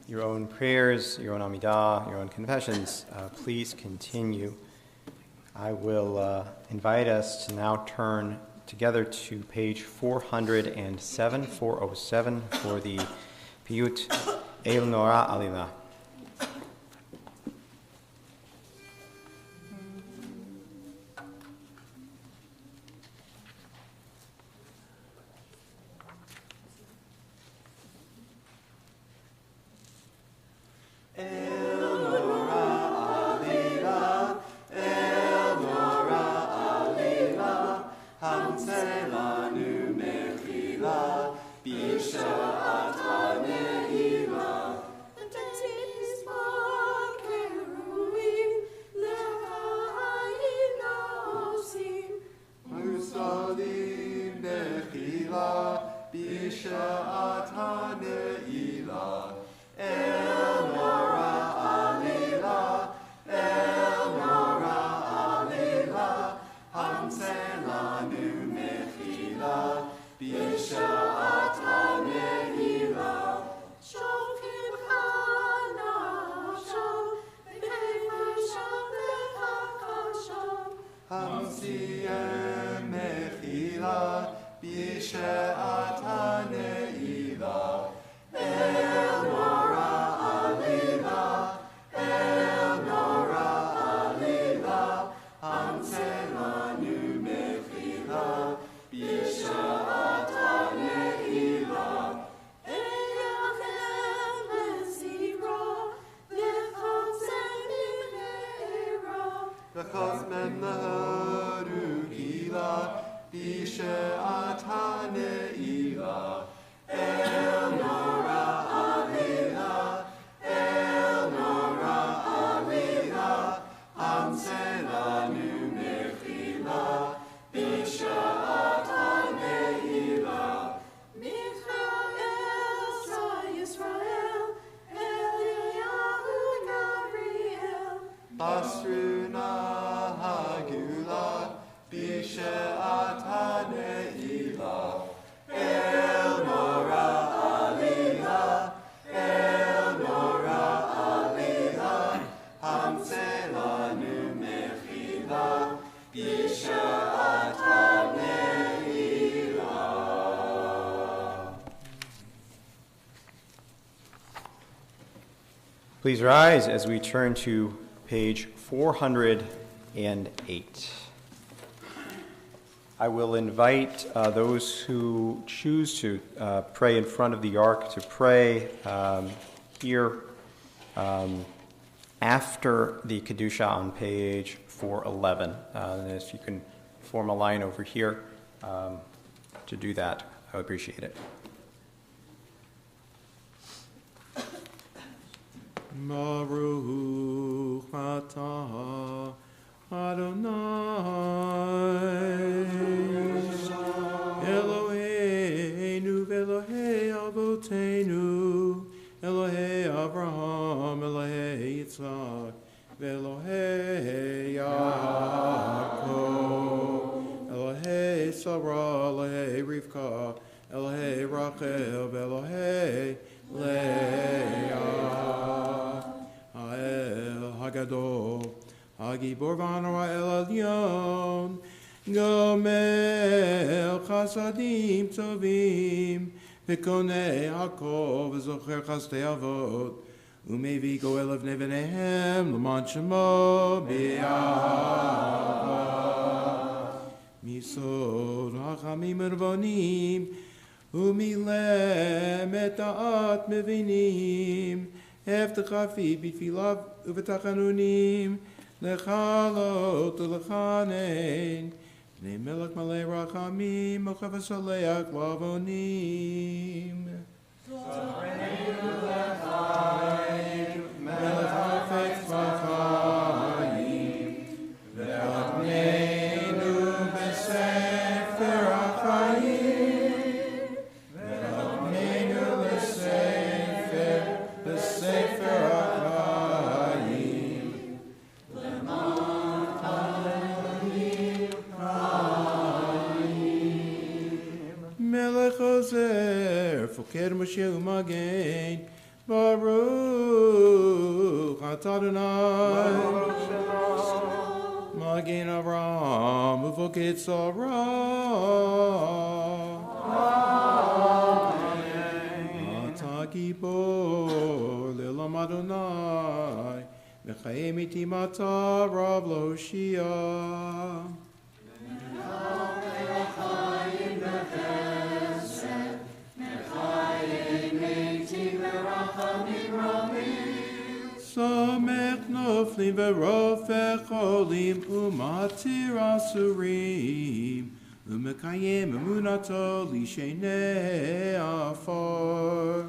your own prayers, your own Amidah, your own confessions, please continue. I will invite us to now turn together to page 407 for the Piyut El Nora Alila. Please rise as we turn to page 408. I will invite those who choose to pray in front of the ark to pray here after the Kedusha on page 411. And if you can form a line over here to do that, I would appreciate it. Baruch atah Adonai Eloheinu v'Elohei Avotenu Elohei Avraham Elohei Yitzhak v'Elohei Yaakov Elohei Sarah Elohei Rivka Elohei Rachel v'Elohei Leah Ha'el Hagadol Hagibor v'Hanora El Elyon Gomel Chasadim Tovim V'Konei Yaakov V'Zocher Chasdei Avot Umevi Goel of Nevenehem L'man Shemo B'Yahava Misod Hachamim Ervonim Umilem et ha'at mevinim Evtechafi b'tfilav u'v'tachanunim Lechalot u'lechanein B'nei melech malei rachamim Mochav v'soleach lavonim Zoreinu l'chaim Melech ha'afetz v'chaim Ve'adneinu b'sefer ha'chaim Foker Moshe Umagen, Baruch Atah Adonai, Magen Avraham, Ufoket Sarah, Atah Gibor, Lelam Adonai, Mechayim iti mata Rav Loshia. Samech noflim verofech olim umatir asurim umekayem emunato lishenei afar.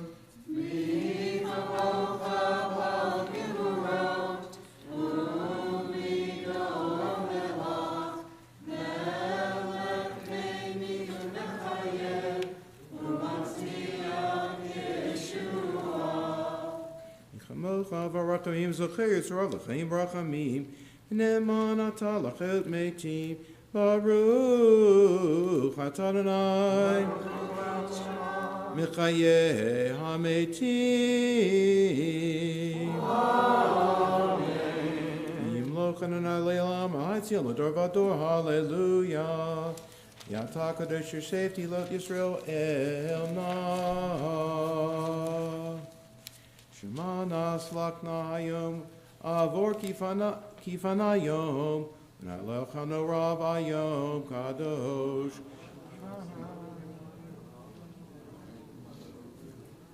V'arakamim zocher Yisrael l'chaim brachamim v'ne'eman atah lachet meitim Baruch atah Adonai Mechayeh ha'meitim Yimloch Adonai le'olam ha'etzion l'dor v'ador hallelujah Yatah kadosh your safety lot Yisrael elnah Shemana slakna hayom avor kifanayom na'lechano rav ayom kadosh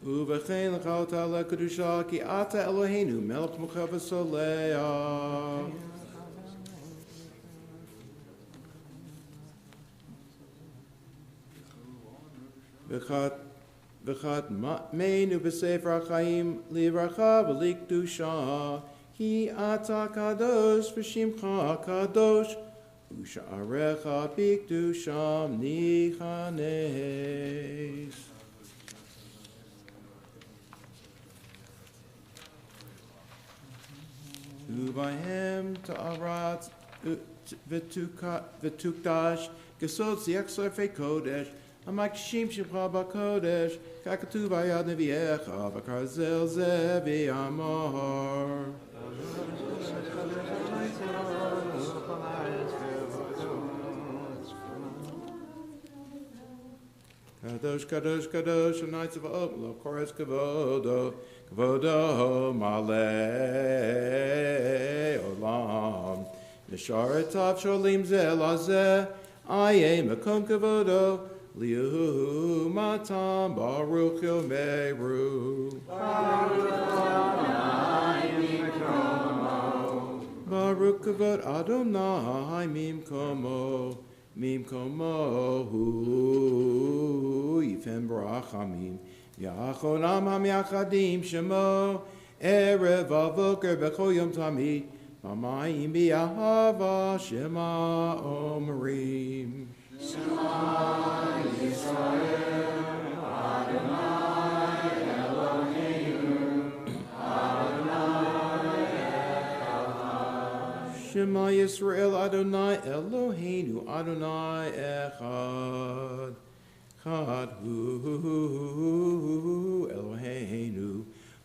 uvechein l'chauta lekedusha ki ata Eloheinu melech mocha v'soleach V'chat meinu b'sefer ha'chaim livracha v'likdusha ki ata kadosh v'shimcha kadosh u'sha'arecha b'kdusham nichanes. U'bahem ta'arat v'tukdash gesod zi'exor fe'kodesh Amakshim Shimcha Bakodesh, Kakatu Vayad Neviecha, Vakarzel Zevi Amor. Kadosh, Kadosh, Kadosh, Knights of Lo Chorus Kavodo, Kavodo, Malay, Olam, Nisharet Tav Sholim Zelazeh, Aye, Makom Kavodo, Liu Matam Baruch Yomeru Baruch Kavod Adonai Mim Komo Hu Yifem Brachamim Yachonam Ham Yachadim Shemo Erev Avoker Bechol Yom Tamid Mamayim B'Ahava Shema Omrim Shema Yisrael, Adonai Eloheinu, Adonai Echad. Shema Yisrael, Adonai Eloheinu, Adonai Echad. Chad Hu Eloheinu,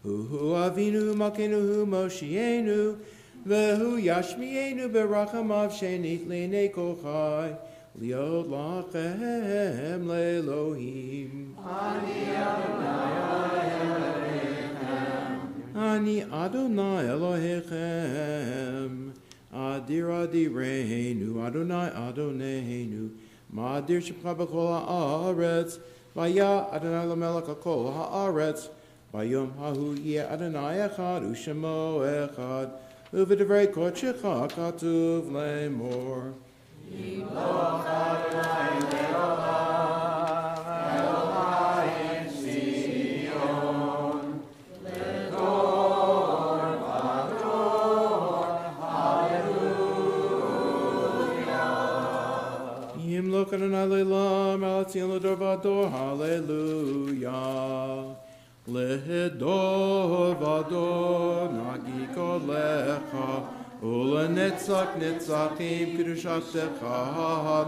Hu Avinu Malkeinu Hu Moshienu, Vehu Yashmienu Berachamav Shenit Leinei Kol Chai. Liot lachem le'Elohim. Ani Adonai Elohechem. Adir Adireinu. Adonai Adoneinu. Ma'adir Shemcha b'kol ha'aretz. Vaya Adonai l'melech ha'kol ha'aretz. Vayom hahu yeh Adonai echad. U'shemo echad. U'v'divrei kodshecha katuv le'mor. Yimloch Adonai le'olam, Elohim Zion, Ledor v'ador, Hallelujah. Yimloch Adonai le'olam, Elatzion Ledor v'ador, Hallelujah. Ledor v'ador, Nagi kolecha, Ula netzach netzachim kedushatecha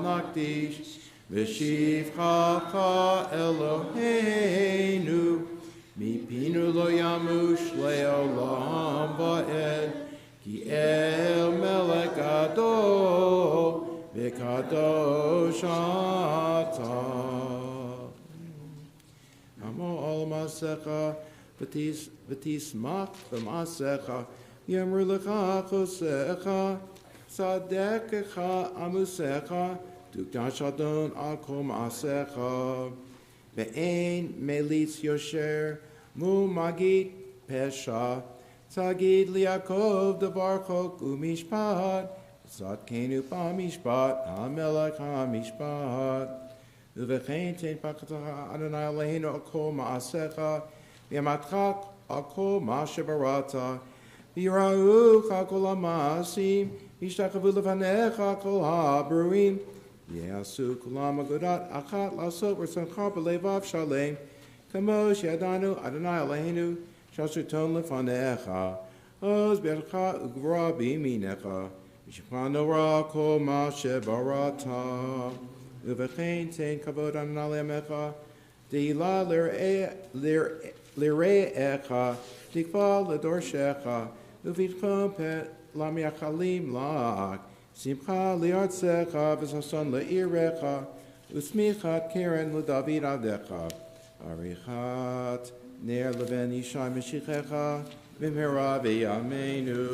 nakdish V'shivchacha Eloheinu, mipinu lo yamush le'olam va'ed, ki el melech gadol, v'kadosh atah. Amo al masecha, v'tismach v'masecha, yamru lecha chosecha, sadekecha amusecha, tukdash adon al kol maasecha. Ve'ein melitz yosher, mu magid pesha, tagid liakov davar chok umishpat, tzadkenu b'mishpat, hamelech hamishpat. Uvechein tein pakatacha Adonai Eloheinu al kol maasecha, v'yamatchak al kol ma'ashebarata, v'yiraucha kol ha'maasim, v'yishtachavu lefanecha kol ha'bruim, v'yasu kulam agudat achat lasot v'tzancha b'levav shalem, kamosh yadanu Adonai Eloheinu, shashuton lefanecha, oz bercha ugvra b'yiminecha, v'shifano ra kol ma'ashebarata. Uvechein tein kavod Adonai le'amecha, de'ila l're'echa, tikva l'dorshecha, uvitchom pet l'amiachalim lak, simcha li'artzecha, v'sason le'irecha, usmichat keren l'david avdecha, arichat ner leven yishai meshichecha, v'mhera v'yameinu.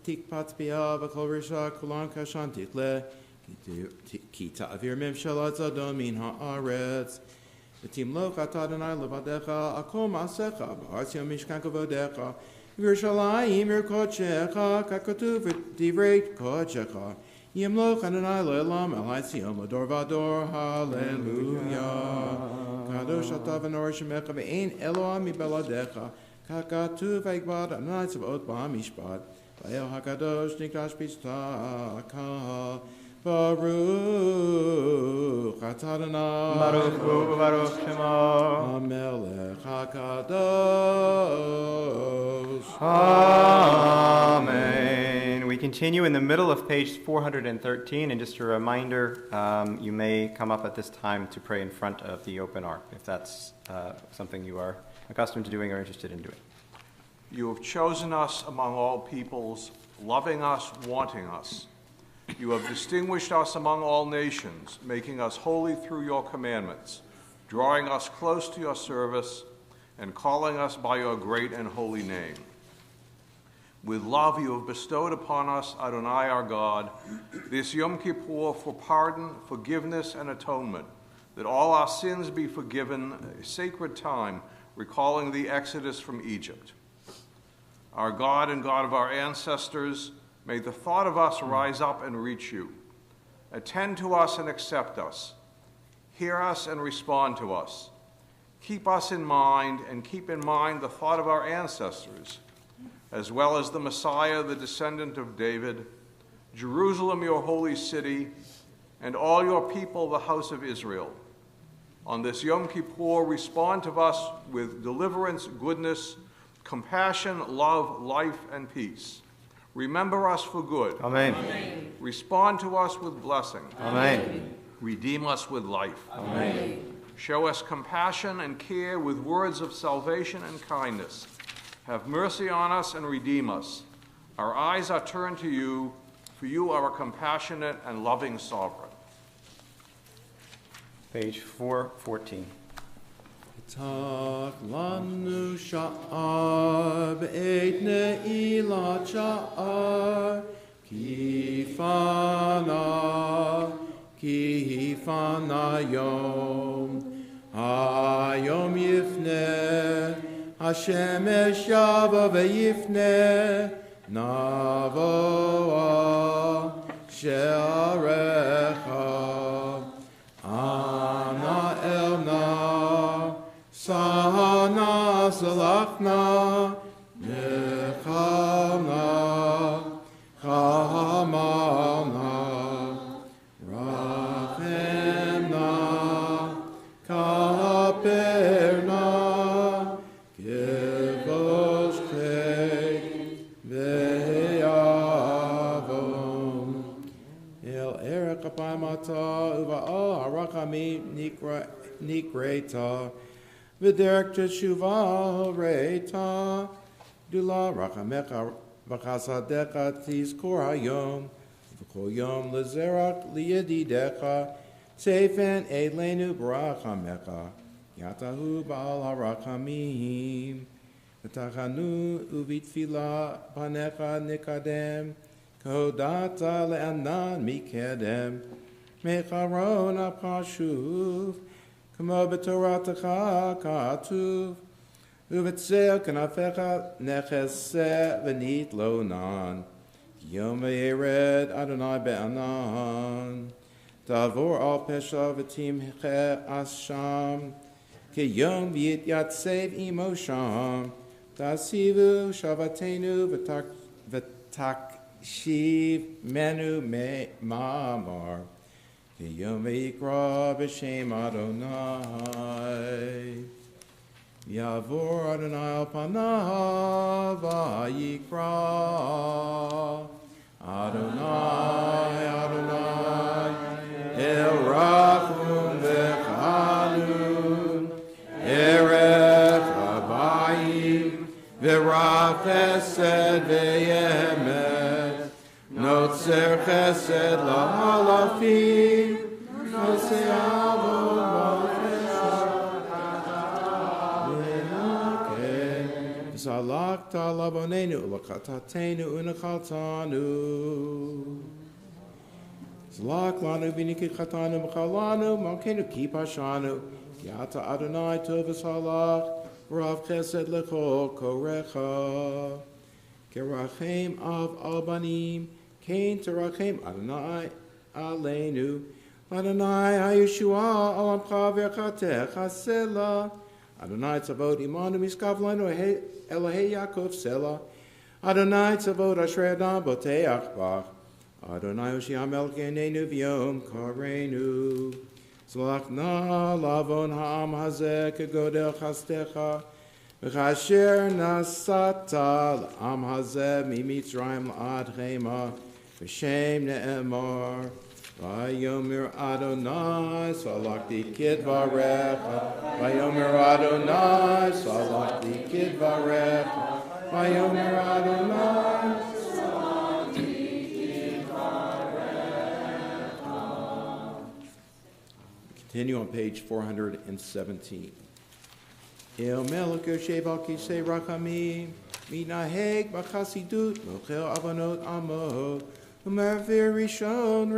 Tikpat bia v'kol risha kulan kashan tikle ki ta'avir memshalat zadon min ha'aretz v'timlo Adonai levadecha akol ma'asecha b'aretz yom mishkan kavodecha v'Yerushalayim yirkochecha kakatuv v'divrei kochecha yimloch Adonai le'elam el ha'tzion l'dor v'ador hallelujah kadosh ata v'nor shemecha v'ein Eloah mibeladecha kakatuv v'egbad Adonai tzavot ba'mishpat V'el hakadosh nikdash b'tzedakah, Baruch atah Adonai, Baruch hu Baruch shemo, HaMelech hakadosh. Amen. We continue in the middle of page 413, and just a reminder, you may come up at this time to pray in front of the open ark, if that's something you are accustomed to doing or interested in doing. You have chosen us among all peoples, loving us, wanting us. You have distinguished us among all nations, making us holy through your commandments, drawing us close to your service, and calling us by your great and holy name. With love you have bestowed upon us, Adonai our God, this Yom Kippur for pardon, forgiveness, and atonement, that all our sins be forgiven, a sacred time, recalling the Exodus from Egypt. Our God and God of our ancestors, may the thought of us rise up and reach you. Attend to us and accept us. Hear us and respond to us. Keep us in mind and keep in mind the thought of our ancestors, as well as the Messiah, the descendant of David, Jerusalem, your holy city, and all your people, the house of Israel. On this Yom Kippur, respond to us with deliverance, goodness, compassion, love, life, and peace. Remember us for good. Amen. Amen. Respond to us with blessing. Amen. Redeem us with life. Amen. Show us compassion and care with words of salvation and kindness. Have mercy on us and redeem us. Our eyes are turned to you, for you are a compassionate and loving sovereign. Page 414. Tak lanu sha'ar be'et ne'ilat sha'ar ki fana yom hayom yifne Hashemesh yava ve'yifne navoa she'arecha ana elna sahana salachna nechamna chamalna rachemna kaperna kivosh kei ve'yavon el erech apamata uva harakami nikreta v'derek teshuva reita dula rachamecha v'chasadecha tizkor hayom v'kol yom lezerak liyedidecha Sefen elenu brachamecha yatahu ba'al harachamim v'tachanu uvitfila panecha nikadem kodata le'anan mikedem mecharon apashuv kamo b'toratecha katuv uvetzeh kanafecha nechese v'nit lonan yom v'yered Adonai be'anan Tavor al pesha v'tim he asham ki yom v'yit yatsev imosham tasivu shavatenu v'takshiv menu ma'amar ki yom v'yikra b'shem Adonai Yavor Adonai al panav v'yikra Adonai Adonai El Rachum V'Chanun Erech Habayim V'Rav Chesed V'Yemet Notzer Chesed La'alafim Nosei Avon V'Chesed V'Salakta Labonenu L'Chatatenu U'Nechaltanu Zlak lanu v'nikid chatanu m'chalanu malkenu kipashanu Kiata Adonai tovus halach v'rav chesed lechol korecha Kerachem av albanim kein terachem Adonai aleinu Adonai hayeshua alamcha v'chatecha sela Adonai tzavot imanu miskav lanu Elohei Yaakov sela Adonai tzavot ashrei adam boteach bach Adonai Hoshia Melkeinu V'yom Karenu Zlachna Lavon Ha'am Hazeh Kegodel Chastecha V'chasher Nasata L'Am Hazeh Mimitzrayim L'ad Chema V'shem Ne'emar V'yomer Adonai Salakti Kidvarecha V'yomer Adonai Salakti Kidvarecha V'yomer Adonai Continue on page 417. El melech yoshev al kisei rachamim, minaheg b'chasidut, mochel avonot amo, umervir rishon,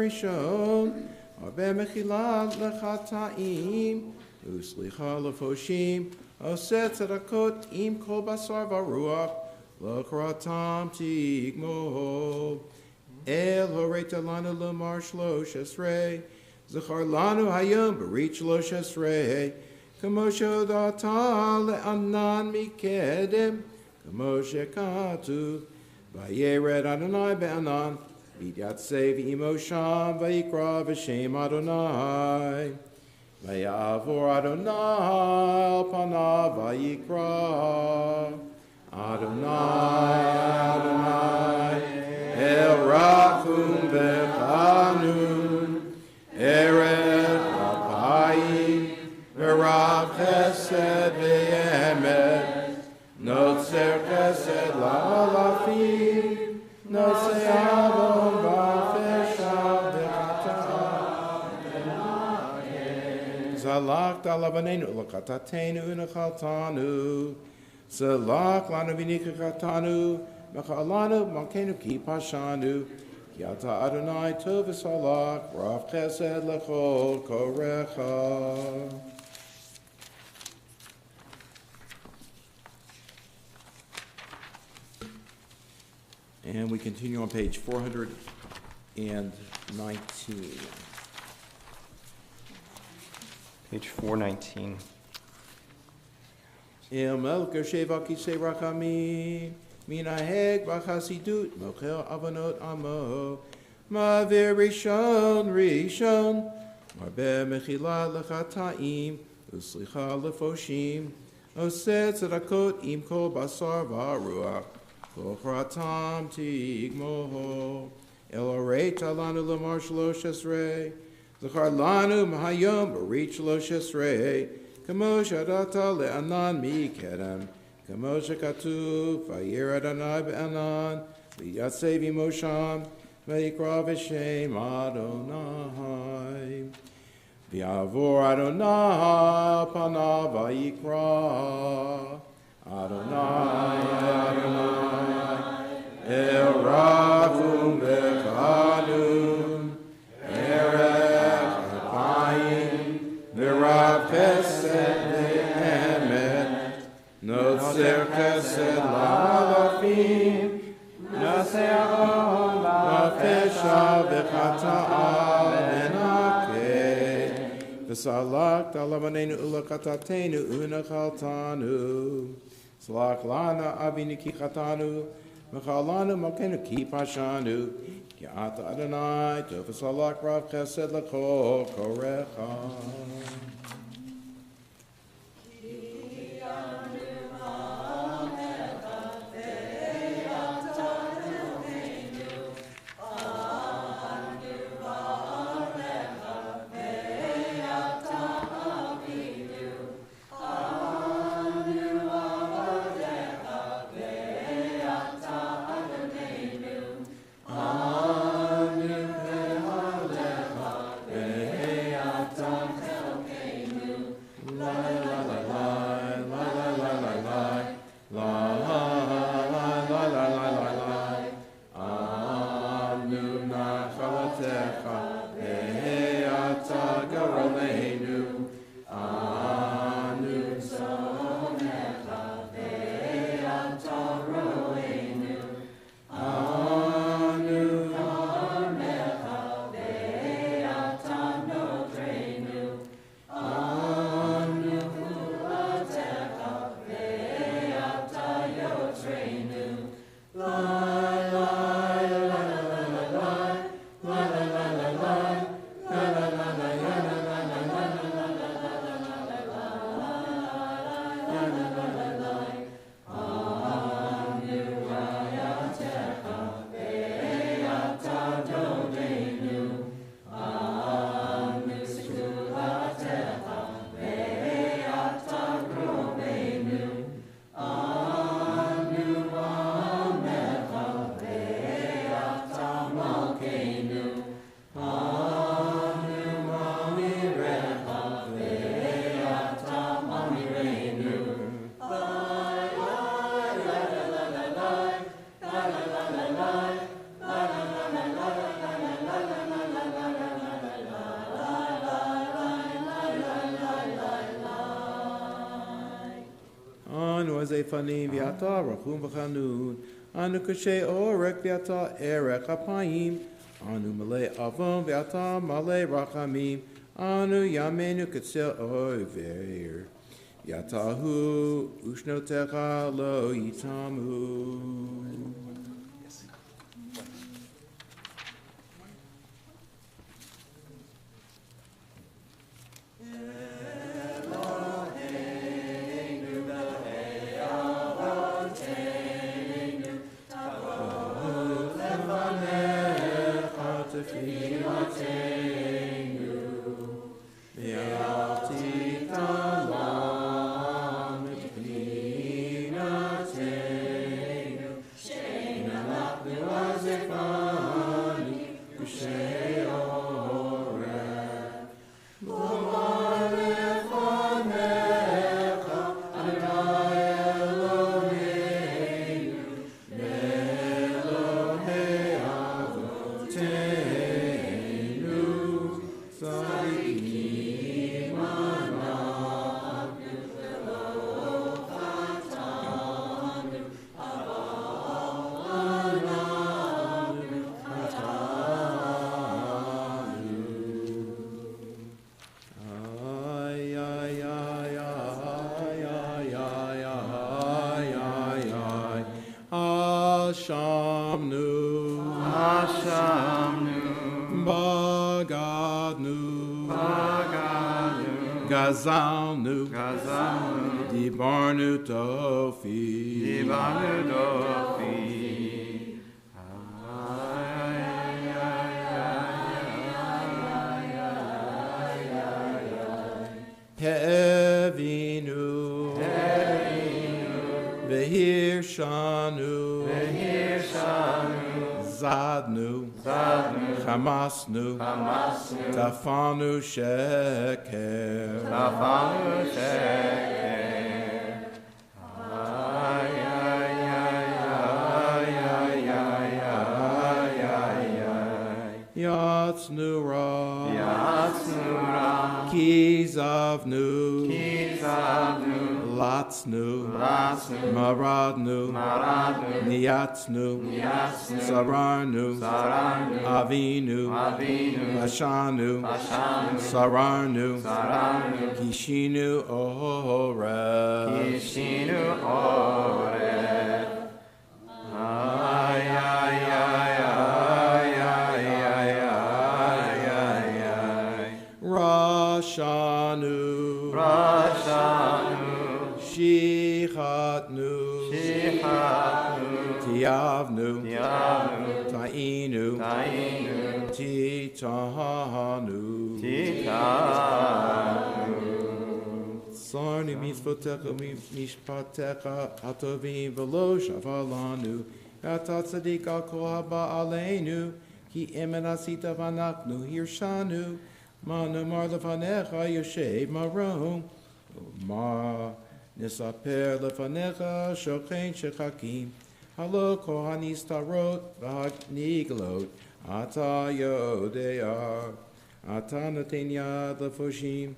arbe mechilat lechata'im, uslicha lefoshim, oset tzedakot im kol basar v'ruach, l'kratam tigmo. El horeta lanu lomar shlosh esrei, Zechar lanu hayom berich shlosh esrei, Kamo shodata le'anan mikedem, Kamo shekatuv, Vayered Adonai be'anan, V'yatsev imo sham, Vayikra v'shem Adonai, Vayavor Adonai al panav, Vayikra, Adonai, Adonai, El Rachum v'Chanun, Erech Apayim, V'Rav Chesed V'Yemet, Notzer Chesed La'alafim, Nosei Avon V'Feshav V'Chata Salach dalavanenu lakatatenu unachaltanu. Salach lanu vinikatanu. Machalanu makenu kipashanu. Yata Adonai tov v'salach rav chesed lechol korecha. And we continue on page 419. Page 419. El melker sheva kisei rachamim. Minaheg b'chasidut mochel avanot amo ma'avir rishon marbe mechila lechata'im uslicha lefoshim oseh tzedakot im kol basar v'aruach kol chratam tigmoho el orei talanu lamar shlosh esrei zachar lanu mahayom barit shlosh esrei kamo shadata le'anan mikedem Kamo shekatuv, vayir Adonai be'anan, v'yatzei v'mosham, v'yikra v'shem Adonai. V'yavor Adonai panav v'yikra. Adonai, Adonai, el rachum v'chanun, erech ha'payim, v'rav chesed v'emet, Notzer chesed la'alafim, Notzer on la'fesha v'chata'a v'nakeh, V'salach ta'lavanenu ulakatatenu unachaltanu, Salach lana avinu kichatanu, V'chalanu malkenu kipashanu, Ki ata Adonai tov v'salach rav chesed l'chol korecha. Fanim v'ata rachum v'chanun anu kashay orek v'ata erech apayim anu malay avon v'ata malay rachamim anu yamenu katsel oiver v'atahu ushnotecha lo yitamu. Share Ashamnu, Ashamnu, Bagadnu, Bagadnu, Gazalnu, Gazalnu, Dibarnu Tofi, Dibarnu Tofi. Hevinu, Vehirshanu, Zadnu, Hamasnu, Tafanu Sheker, Yatsnura, Kizavnu, Latsnu, Maradnu, Niyatsnu, Sararnu, Avinu, Ashanu, Sararnu, Kishinu Oref, Rashanu, Shichatnu, Tiavnu, Tainu, Titanu, Sarni Mitzvotecha Mishpatecha Atovim Velo Shavalanu Atat Tzadik Al Kol Haba Aleinu Ki Emen Asita Vanaknu Hirshanu Manu Mar Lefanecha Yoshev Marom Ma Nisaper Lefanecha Shochein Shechakim Halo Kohanis Tarot V'Niglot Ata Yodeyar Ata Noten Yad Lefoshim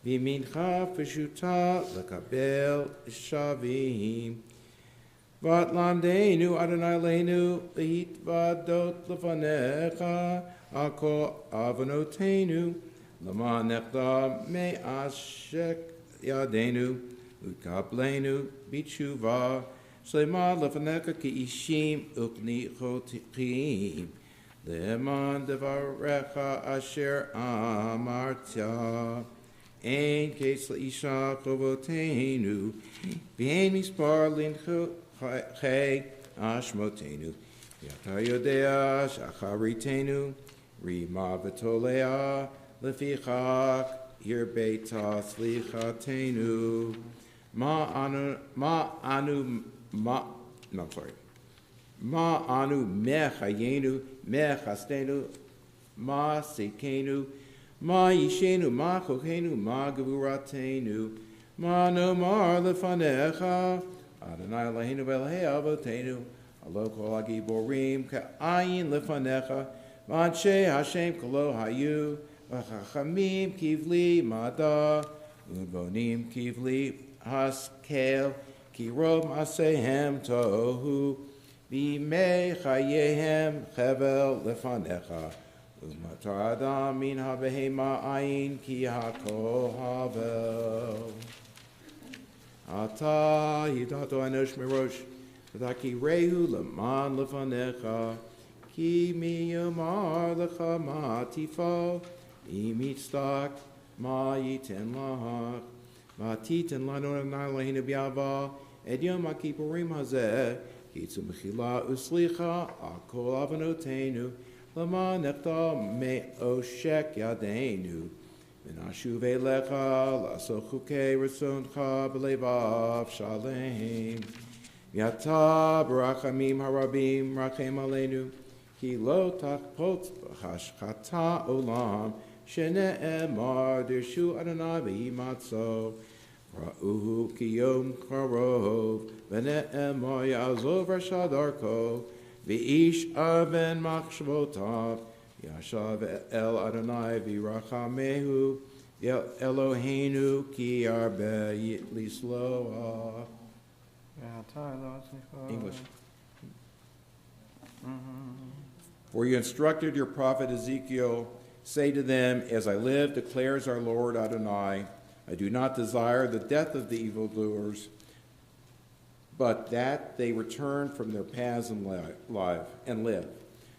V'mincha Peshuta Lekabel Shavim Vatlamdeinu Adonai Leinu V'hit Vadot Lefanecha Ako Avanotenu Lama Nechta Me'ashek Yadenu Ukaplenu Bitshuva Shlema Lefanecha Ki Ishim Ukni Chotichim Leman Devarecha Asher Amartya Ein Kes Isha Chovotenu V'hen Mispar Lincho Chay Ashmotenu Yatar Yodea Shacharitenu Rima V'tolea Lefichak Yerbeita Slichatenu Ma anu mechayenu mechastenu ma sekenu ma yishenu ma chochenu ma gevuratenu ma nomar lefanecha Adonai Eloheinu v'Elahei avotenu alo kol hagiborim ka'ayin lefanecha v'anshe Hashem kolo hayu v'chachamim kivli mada u'bonim kivli haskel ki rov masehem tohu v'imei chayehem chevel lefanecha u'matar adam min habehema ayin ki hakol havel ata hidato anosh mirosh v'taki rehu leman lefanecha ki mi yomar lecha ma tifo imitzdak ma yiten lach V'atitin lanu Adonai Eloheinu b'yava et yom ha'kippurim hazeh kitzu mechila uslicha al kol avanotenu lama nechta me'oshek yadeinu v'nashuv elecha la'asot chukei ratzoncha b'levav shalem v'yata b'rachamim harabim rachem aleinu ki lo tachpot b'chashchata olam shene'emar dirshu Adonai v'yimatzo Ra'uhu ki yom karov v'ne'emar ya'azov rashad darko v'ish aven machshavotav yashav el Adonai v'irachamehu Eloheinu ki arbe lisloah. English. For you instructed your prophet Ezekiel, say to them, as I live, declares our Lord Adonai, I do not desire the death of the evildoers, but that they return from their paths and live.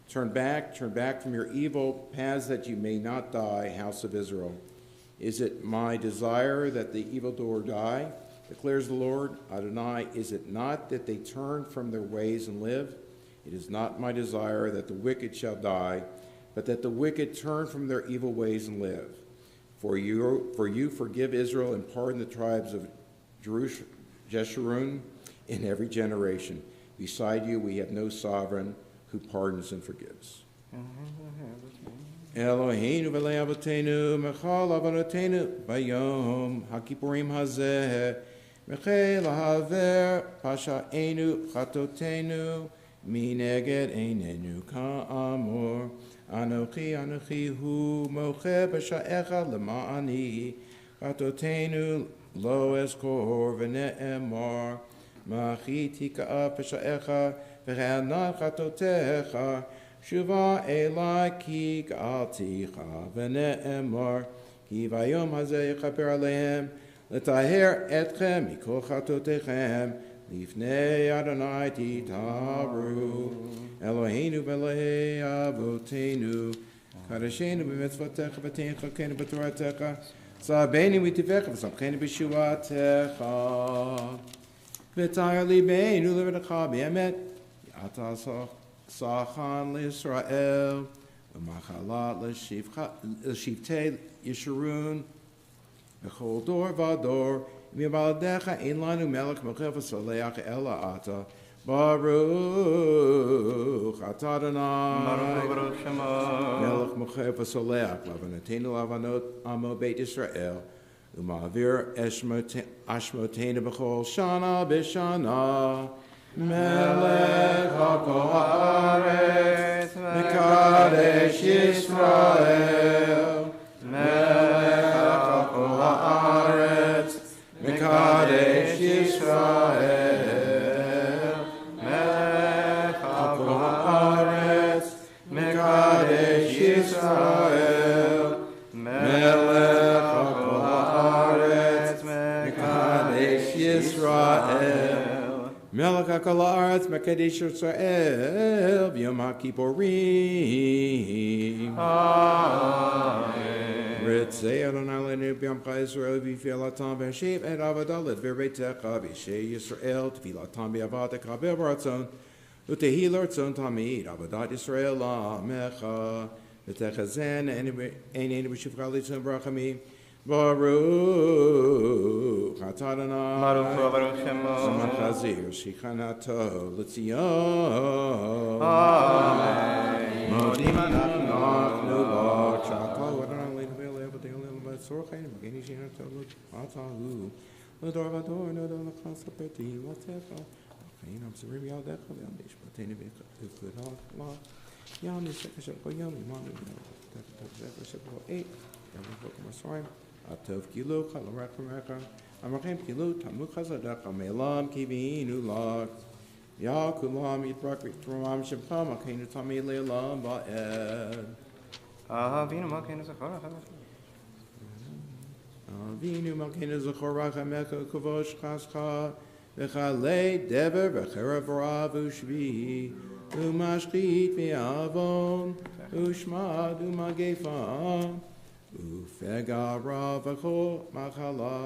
Turn back from your evil paths that you may not die, house of Israel. Is it my desire that the evildoer die? Declares the Lord Adonai. Is it not that they turn from their ways and live? It is not my desire that the wicked shall die, but that the wicked turn from their evil ways and live. For you forgive Israel and pardon the tribes of Jeshurun in every generation. Beside you we have no sovereign who pardons and forgives. Eloheinu v'lei avotenu mechal avonotenu bayom hakipurim hazeh mechel haver pashaenu chatotenu mineged einenu ka'amor Anochi hu moche b'sha'echa lema'ani chatotenu lo eskor v'ne'emar machiti ka'af b'sha'echa v'chana chatotecha Shuva elai ki ga'alticha v'ne'emar ki vayom hazeh yechaper alehem l'taher etchem mikol chatotechem lifnei Adonai titaru Eloheinu v'elei avotenu kadashenu b'mitzvotecha v'tein chalkenu b'toratecha tzabenu mitivecha v'samchenu b'shuvatecha v'tayar libeinu l'v'necha b'emet yata Sachan l'Yisrael, v'machalat l'shivtei Yeshurun, v'chol dor v'ador, v'yavaladecha ein lanu melech mochel v'soleach ela ata, Baruch atah Adonai, Baruch Shema, melech mochel v'soleach, lavanotenu lavanot amo beit Yisrael, u'ma'avir ashmotenu b'chol shana b'shana, Melech HaKol Haaretz, Mekadesh Yisrael. Melech HaKol Haaretz, Mekadesh Yisrael. Melech HaKol Haaretz, Mekadesh Yisrael. Melech HaKol Haaretz, Mekadesh Yisrael. Melech HaKol Haaretz, Mekadesh Yisrael, B'yom HaKippurim. Amen. Ritzei Adonai Leinu B'yom Yisrael, V'filatam V'shev et Avodah L'Dvereitecha, V'shei Yisrael, T'filatam B'avatecha B'varatzon, U'tehi l'Ratzon Tamid, Avodat Yisrael L'Amecha, V'techazen Einenu B'shivcha L'Tzon B'rachamim, Baruch atah Adonai, Baruch Shema, Zaman Chazir, Shechanato, L'Tzion. Amen. Modim anachnu b'Chata, Adonai Leinu v'Elei Avotenu L'Sorcheinu, Mageni Shechanato, L'Atahu, L'Dor V'Ador, N'Odor L'Chas Ha'Perti, L'Techa, L'Chayin Amserim Yadecha, V'Yamesh B'Tenu V'Chud Lach, Yam Nishek Shekol Yom, Yimanu V'Techa Shekol 8, Yam V'Chud Masorim, Atov Kilo, Chalarak V'Mecha, Amachem Kilo, Tamu Chazadach, Amelam Kivinu Lach, Yakulam Yitrak V'Tramam Shemcham, Akenu Tami Le'elam Ba'ed. Avinu Malkeinu Zachorach HaMecha. Avinu Malkeinu Zachorach HaMecha, Kuvosh Chascha, V'chalei Dever V'cherav Rav U'Shvi, U'Mashchit V'Avon, U'Shmad U'Magefam, Ufega ra v'chol machala,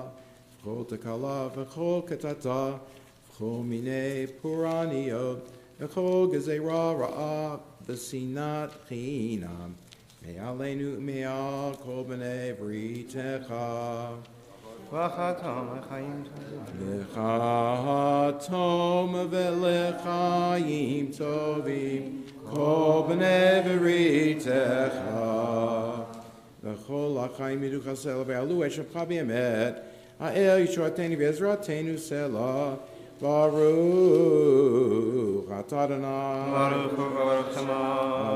v'chol tekala, v'chol ketata, v'chol minei puraniyot, v'chol gezerah ra'ah, v'sinat chinam, me'aleinu me'al kol b'nei britecha. V'chatom l'chayim tovim, kol b'nei britecha. V'chol ha'chaim yidu chasel v'alu eshemcha b'emet ha'el yishuatenu v'ezratenu selah Baruch atah Adonai Baruch Shema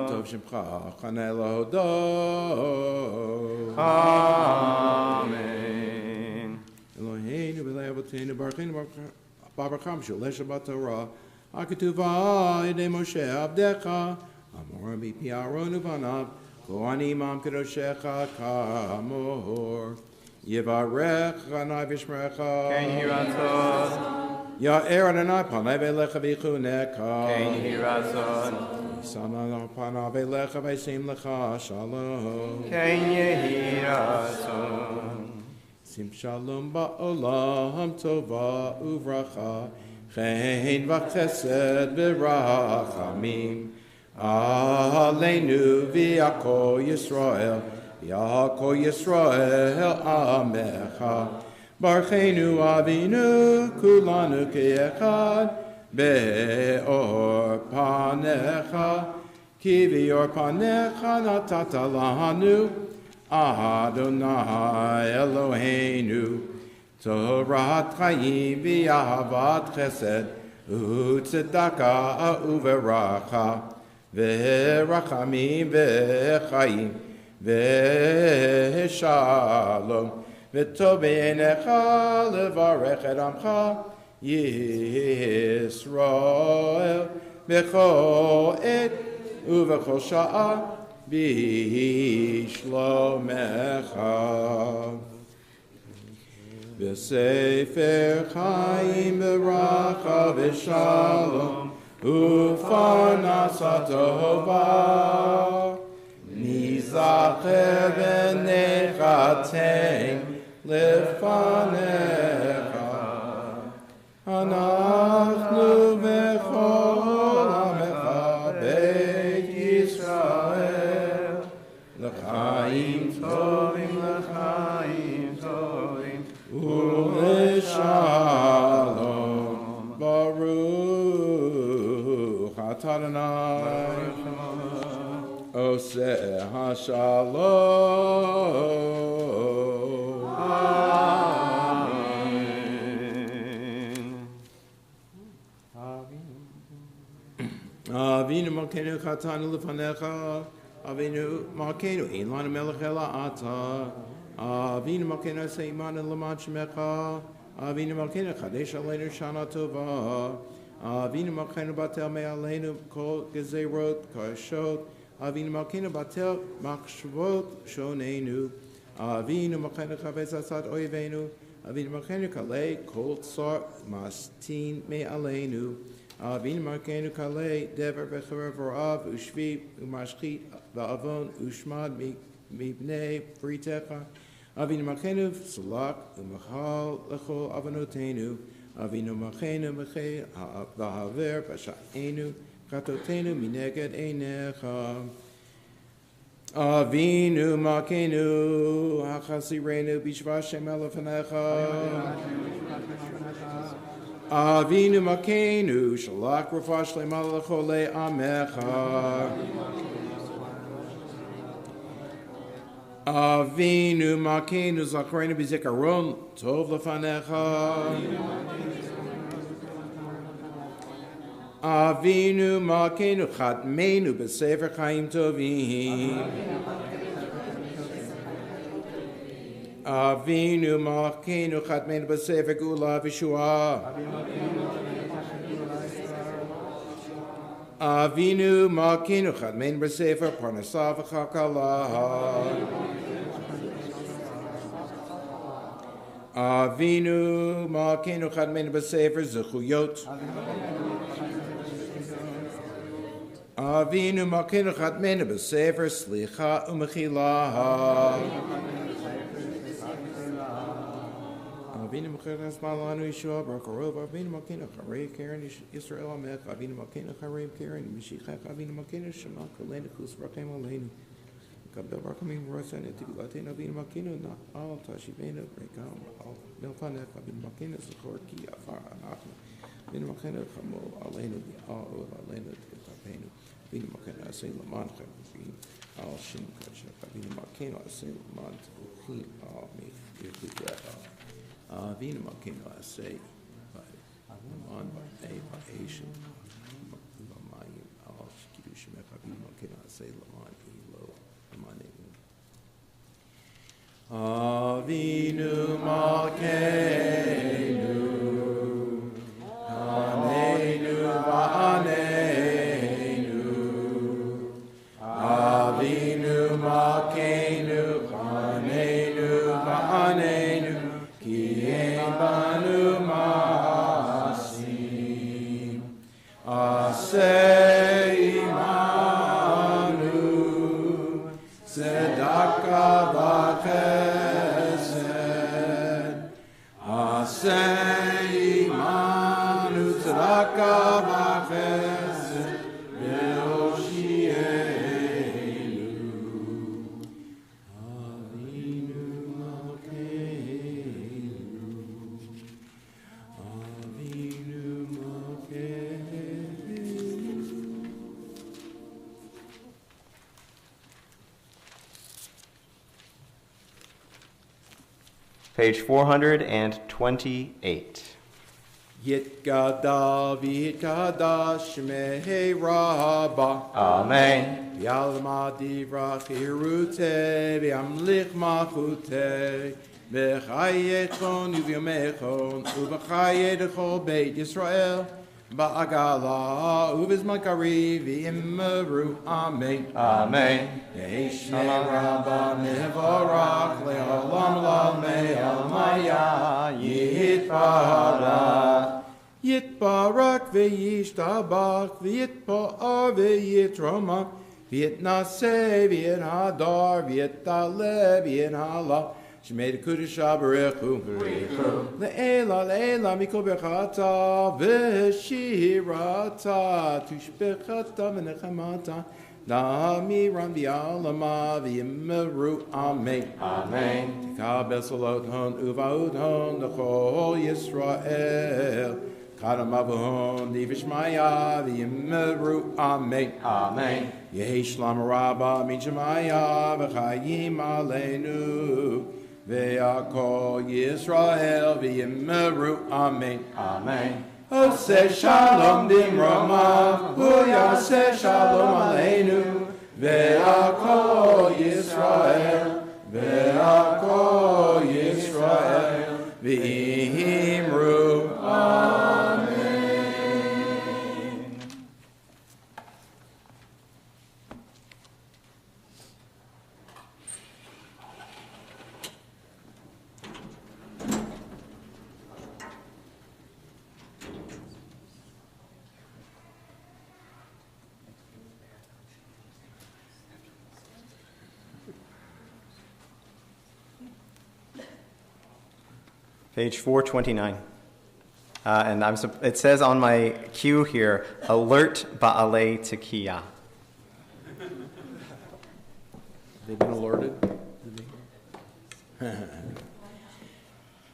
Atov Shemcha Chanei Lahodot Amen. Eloheinu v'lei avotenu baruchenu b'abracham sholeh Shabbat Torah ha'ketuva yedei Moshe abdecha amora mipi Aaron uvanav Kohanim am kedoshecha kamor Yivarech Adonai v'shmerecha Ken Yiratzot Ya'er Adonai panav elecha v'yichuneka. Ken Yehi Ratzon. Yisana panav elecha v'yishim lecha shalom. Ken Yehi Ratzon. Sim shalom ba'olam tova uvracha. Chen v'chesed v'rachamim. Aleinu v'yako Yisrael. Yako Yisrael amecha. Barchenu Avinu kulanu ke'echad be'or panecha ki v'yor panecha natata lanu Adonai Eloheinu Torat chayim v'ahavat chesed u'tzedaka u'veracha v'rachamim v'chayim v'shalom v'tov b'einecha levarech et amcha Yisrael b'chol et uv'chol sha'a b'shlomecha v'sefer chaim b'racha v'shalom u'farnasa tova nizacher v'nechatein lefanecha anachnu v'chol amecha beit Yisrael l'chaim tovim u'l'shalom baruch atah Adonai Oseh HaShalom. Avinu Malkeinu Chatanu Lefanecha. Avinu Malkeinu Elanu Melech Ela Ata. Avinu Malkeinu Seimanu L'man Shemecha. Avinu Malkeinu Chadesh Aleinu Shana Tova. Avinu Malkeinu Batel Me'aleinu Kol Gezerot Kashot. Avinu Malkeinu Batel Machshavot Shonenu. Avinu Malkeinu Chavetz Asad Oivenu. Avinu Malkeinu Kalei Kol Tsar Mastin Me'aleinu. Avinu Malkeinu Kalei Dever V'Chaver V'Rav Ushvi Umashchit V'Avon Ushmad Mibnei Britecha. Avinu Malkeinu Salak Umachal Lechol Avanotenu. Avinu Malkeinu Mechei V'Haver B'Sha'enu Katotenu Mineged Einecha. Avinu Malkeinu Hachasirenu Bishva Shem Elefanecha. Avinu Malkeinu Shalak Rafash Le'mal Lechole Amecha. Avinu Malkeinu Zakarenu B'Zikaron Tov Lefanecha. Avinu Malkeinu Chatmeinu B'Sefer Chaim Tovim. Avinu Malkeinu Chatmeinu B'Sefer Gula V'Shua. Avinu Malkeinu Chatmeinu B'Sefer Parnasah V'Chakalah. Avinu Malkeinu Chatmeinu B'Sefer Zechuyot. Avinu Malkeinu Chatmeinu B'Sefer Slicha U'Mechila. Avinu Malkeinu Malanu Yeshua Baruch Avinu Malkeinu Charei Karen Yisrael Amech. Avinu Malkeinu Charei Karen Mishichach. Avinu Malkeinu Shema Kolenu Kus Rakem Aleinu. Kabel Rakamim Rosan Etilatin. Avinu Malkeinu Na'al Tashivenu Rekam Al Milfanech. Avinu Malkeinu Zechor Ki Afar Anachnu. Avinu Malkeinu Chamol Aleinu Bi'al Aleinu T'Kapenu. Avinu Malkeinu Asay Laman Chavim Al Shin Kachak. Avinu Malkeinu Asay Laman T'Buchim Al Mefirkudecha. Avinu Malkeinu Asay Laman Ba'ei Ba'eshim Lamayim Al Shkidushimech. Avinu Malkeinu Asay Laman Elo Lamanegu. Avinu Malkeinu Haneinu Va'aneinu. Avinu Malkeinu Haneinu Va'aneinu Ki ein banu ma'aseh. imanu tzedaka v'chesed ve'oshienu. Avinu Malkeinu, Avinu Malkeinu. Page 428. Yitkada v'yitkada shmei rabba. Amen. V'yalma divrach hirute v'yamlich malchute v'chayechon uv'yomechon uv'chayechon beit Yisrael ba'agala uv'zman kariv v'immeru. Amen. Amen. Yehi shmei rabba mevarach le'olam lamei almaya yitbarach. Yitbarak v'yishtabach v'yitpa'ar v'yitromach v'yitnaseh v'yithadar v'yittaleh v'yithala Shmei Kudusha Barechu Le'ela le'ela mikol bechata v'shirata tushbechata v'nechamata Na'amiram v'yalama v'yimmeru. Amen. Amen. Tikabel salot hon uva'ud hon l'chol Yisrael Kadam avuhon d'vishmaya v'yimmeru. Amen. Amen. Yehi shlam rabba mijamaya v'chayim aleinu ve'akol Yisrael v'yimmeru. Amen. Amen. Oseh shalom b'mromav, hu yaseh shalom aleinu, ve'akol Yisrael, ve'akol Yisrael, v'imru. Amen. Page 429. And it says on my cue here, alert ba'alei tekiah. They've been alerted?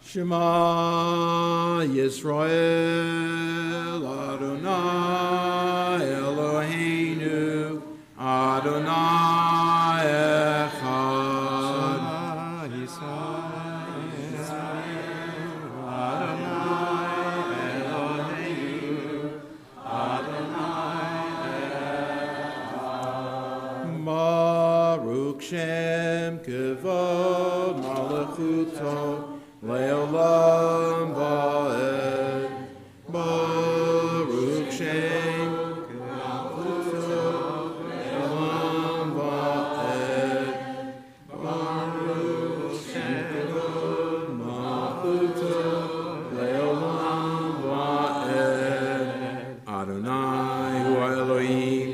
Shema Yisrael Adonai Eloheinu Adonai Echad. Baruch Shem Kevod Malachuto Le'olam Va'ed. Baruch Shem Malachuto Le'olam Va'ed. Baruch Shem Kevod Malachuto Le'olam Va'ed. Adonai Hu Elohim,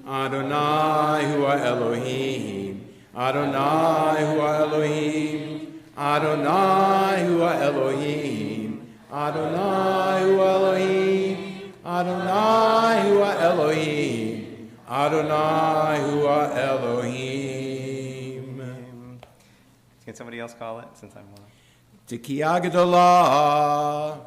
Adonai Hu Elohim, Adonai Hu Elohim, Adonai Hu Elohim, Adonai Hu Elohim, Adonai Hu Elohim, Adonai Hu Elohim. Can somebody else call it since I'm one? Tekiah Gedolah.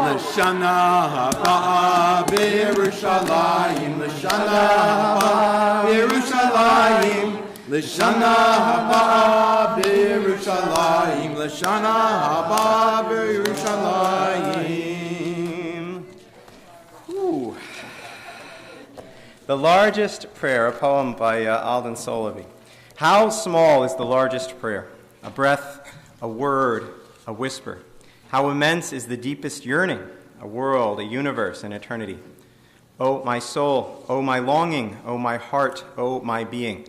L'shana haba b'Yerushalayim, l'shana haba b'Yerushalayim, l'shana haba b'Yerushalayim, l'shana haba b'Yerushalayim. Ooh. The Largest Prayer, a poem by Alden Solovey. How small is the largest prayer? A breath, a word, a whisper. How immense is the deepest yearning, a world, a universe, an eternity. O my soul, O my longing, O my heart, O my being,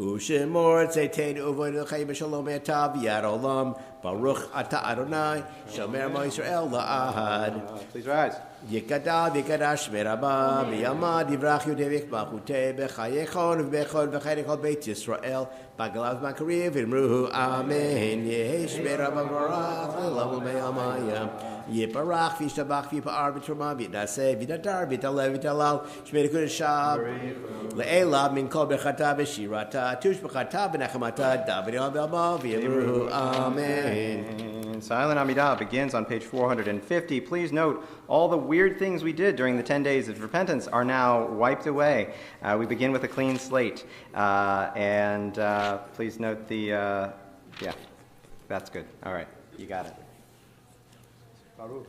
Ushemor Tzeitain Uvoid L'Chaim Shalom Etav Yad Olam Baruch Ata Adonai Shomer Mo Yisrael La'ad. Please rise. Yikadav Yikadash Merabah V'yamad Yivrach Yudevik Malchutei B'chayechon V'bechon V'chayrechon Beit Yisrael Bagalav Makariv V'imruhu Amen Yehesh Merabah Barach L'Olam V'yamayam Yiparach V'yishtabach V'yipa'ar V'truma V'yidaseh V'yidadar V'yidaleh V'yidalal Shmei Kudashab Le'elav Min Kol B'chata V'shirata Tush B'chata V'nechamata David Yom V'yamah V'yimruhu Amen. Silent Amidah begins on page 450. Please note, all the weird things we did during the 10 days of repentance are now wiped away. We begin with a clean slate. Please note the, yeah, that's good. All right, you got it. Baruch.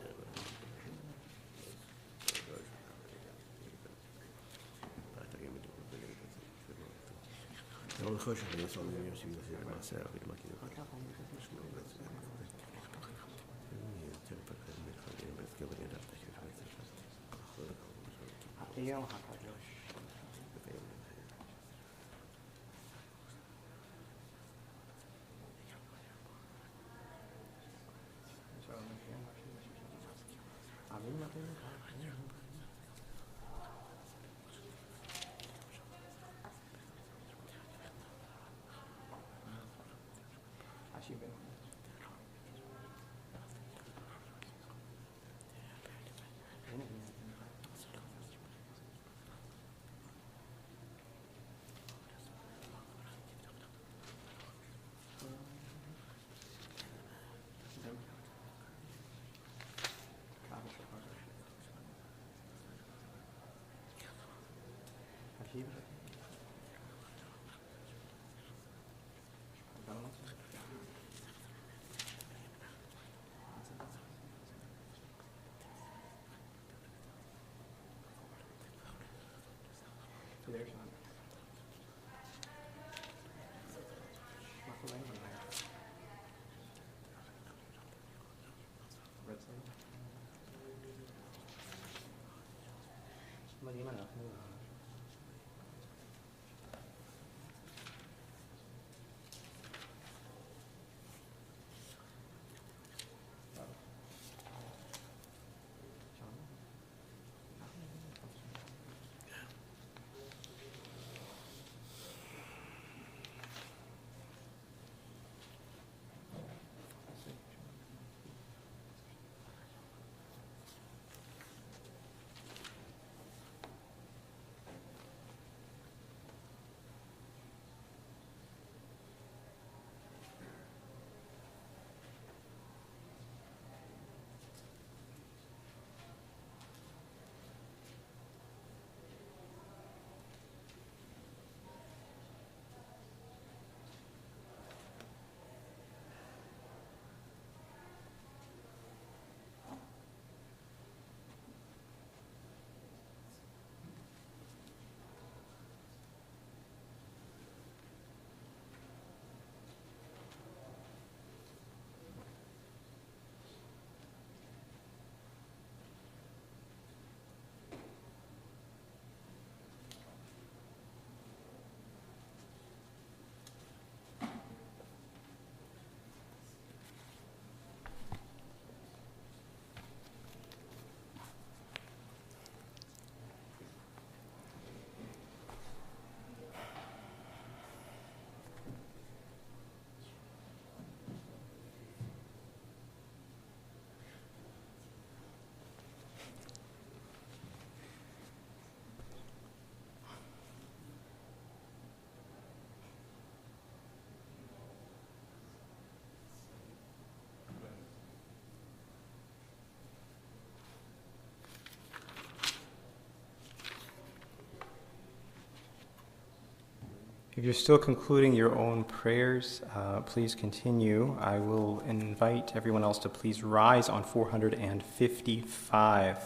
If you're still concluding your own prayers, please continue. I will invite everyone else to please rise on 455.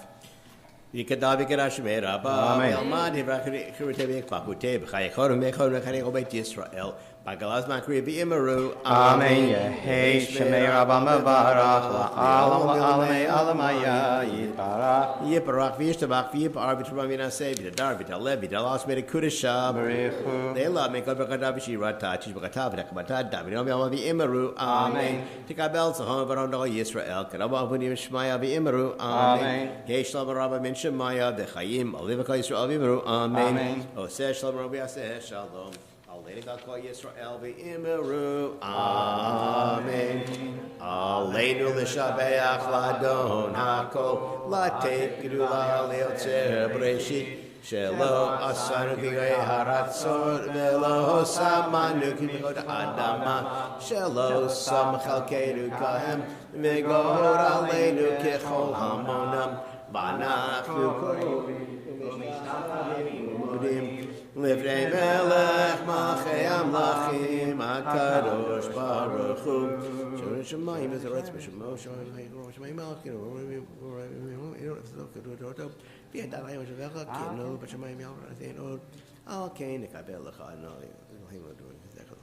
Bagalazman Kriya Imaru. Amen. Yehei Shemei Rabba Mevarach La'alam La'alamei Alamaya Yibarach. Yibarach Vishtabach Vipar Vitram Vinase Vitadar Vitalev Vitalas Made Kudisha. They love me. God Bakadavishi Rata Chibakata Vitakmata Davidom Yamavi Imaru. Amen. Tikabel Sahon Varondo Yisrael. Kadaba Vunim Shmaya Imaru. Amen. Geshlam Rabba Min Shemaya Vechayim Olivaka Yisrael Imaru. Amen. Osesh Shalom Rabbi Aseh Shalom. Aleinu Kol Yisrael v'Imeru. Amen. Aleinu l'shabeach l'Adon HaKol Latei Gedula Leotzer Breshit Shelo Asanu Kigei Haratzon Velo Samanu Kigod Adama Shelo Sam Chalkeinu Kahem V'God Aleinu Kechol Hamonam V'Anachnu Kol Livrei melech malchei amlachim HaKadosh Baruch Hu Shon Shemayim is the right Shemo Shemayim Malchim V'yadalai Oshevecha Kino B'Shemayim Yalrathein Al Kain Nekabel Lecha Anali Elohim Adon Zechot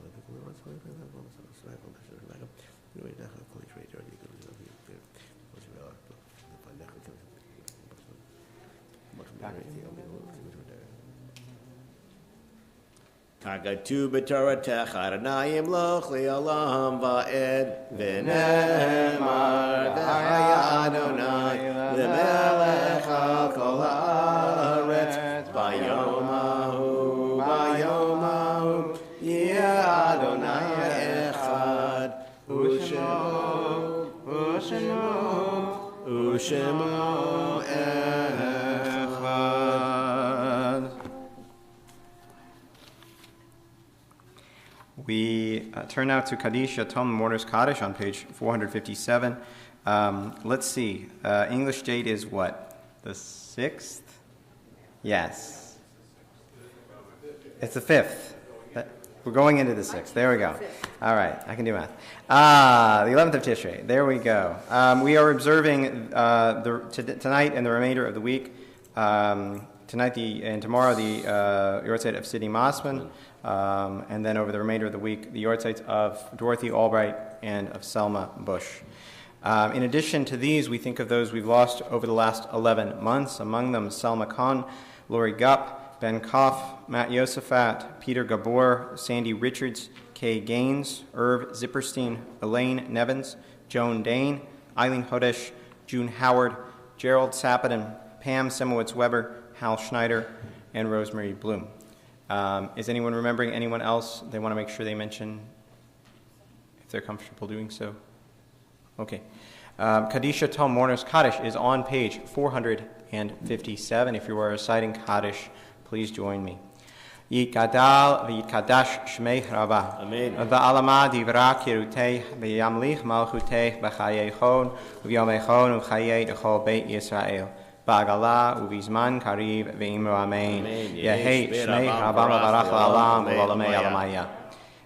Kagatu b'Toratech Adonai Imloch Li'olam Va'ed V'nemar V'chaya Adonai L'melech Al Kol Haaretz Bayom Ahu Yeh Adonai Echad U'Shemo Echad. We turn now to Kaddish Yatom Mourner's Kaddish on page 457. Let's see. English date is what? The 6th? Yes. It's the 5th. We're going into the 6th. There we go. All right. I can do math. The 11th of Tishrei. There we go. We are observing tonight and the remainder of the week. Tonight and tomorrow the Yortzeit of Sidney Mossman. And then over the remainder of the week, the Yortzeits of Dorothy Albright and of Selma Bush. In addition to these, we think of those we've lost over the last 11 months, among them Selma Kahn, Lori Gupp, Ben Koff, Matt Yosefat, Peter Gabor, Sandy Richards, Kay Gaines, Irv Zipperstein, Elaine Nevins, Joan Dane, Eileen Hodesh, June Howard, Gerald Sapadin, Pam Semowitz-Weber, Hal Schneider, and Rosemary Bloom. Is anyone remembering anyone else they want to make sure they mention if they're comfortable doing so? Okay. Kaddish Yatom Mourner's Kaddish is on page 457. If you are reciting Kaddish, please join me. Yitgadal v'yitkadash shmei Rabbah. Amen. V'alama divra kirutei v'yamlich malchutei b'chayei v'yomei u'chayei d'chol beit Yisrael. Ba'agala u'vizman kariv ve'imru amen. Yehei shmei Rabbah mevarach la'alam v'olamei alamaya.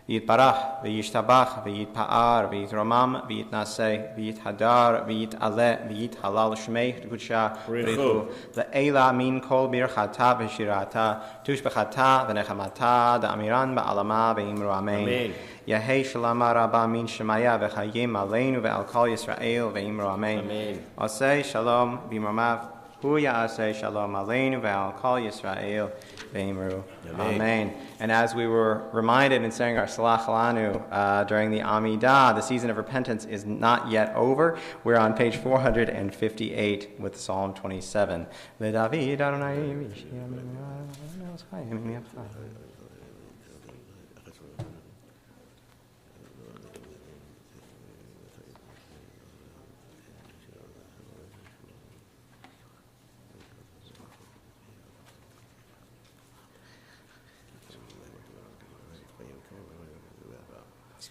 Yitbarach v'yishtabach v'yitpa'ar v'yitromam v'yitnaseh v'yithadar v'yit'aleh v'yithalal shmei t'kudsha v'richu le'ela min kol birchata v'shirata tushbechata v'nechamata da'amiran ba'alama v'imru amen. Yehei shalama rabba min shemaya v'chayim aleinu ve'al kol Yisrael v'imru amen. Aseh shalom b'imramav Hu ya'aseh shalom aleinu ve'al kol Yisrael v'imru amen. And as we were reminded in saying our Salach Lanu during the Amidah, the season of repentance is not yet over. We're on page 458 with Psalm 27. Le'David Adonai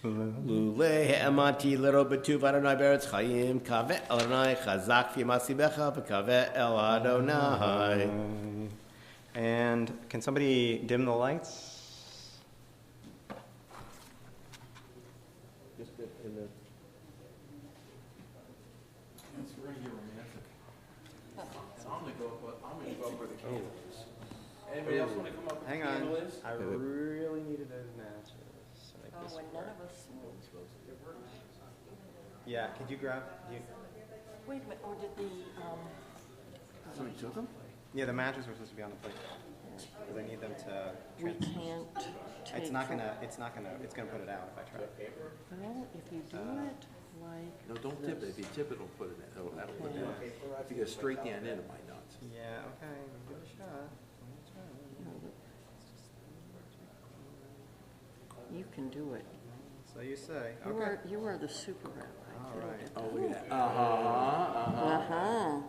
Lule amati little betuv Adonai beretz chayim kaveh Adonai chazak v'yamasibecha v'kaveh el Adonai. And can somebody dim the lights? Just in the. It's very romantic. I'm gonna go up where the candle is. Anybody else want to come up? Hang on. I really needed those matches. Yeah, could you grab? Wait a minute, or did the, Somebody took them? Yeah, the matches were supposed to be on the plate. Because I need them to. we can't take. It's gonna put it out if I try. Well, if you do it like. No, don't tip it. If you tip it, it'll put it in. That'll put it in. If you go straight down in, it might not. Yeah, okay, give it a shot. You can do it. So you say. You Okay. are the super rabbi. All right. Oh, look at that. Uh-huh.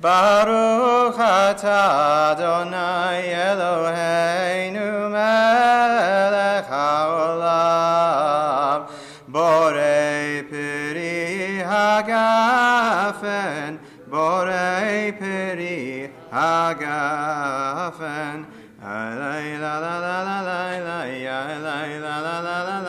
Baruch atah Adonai Eloheinu melech haolam borei peri hagafen borei peri hagafen alay la la la la la la alay la la la la la la la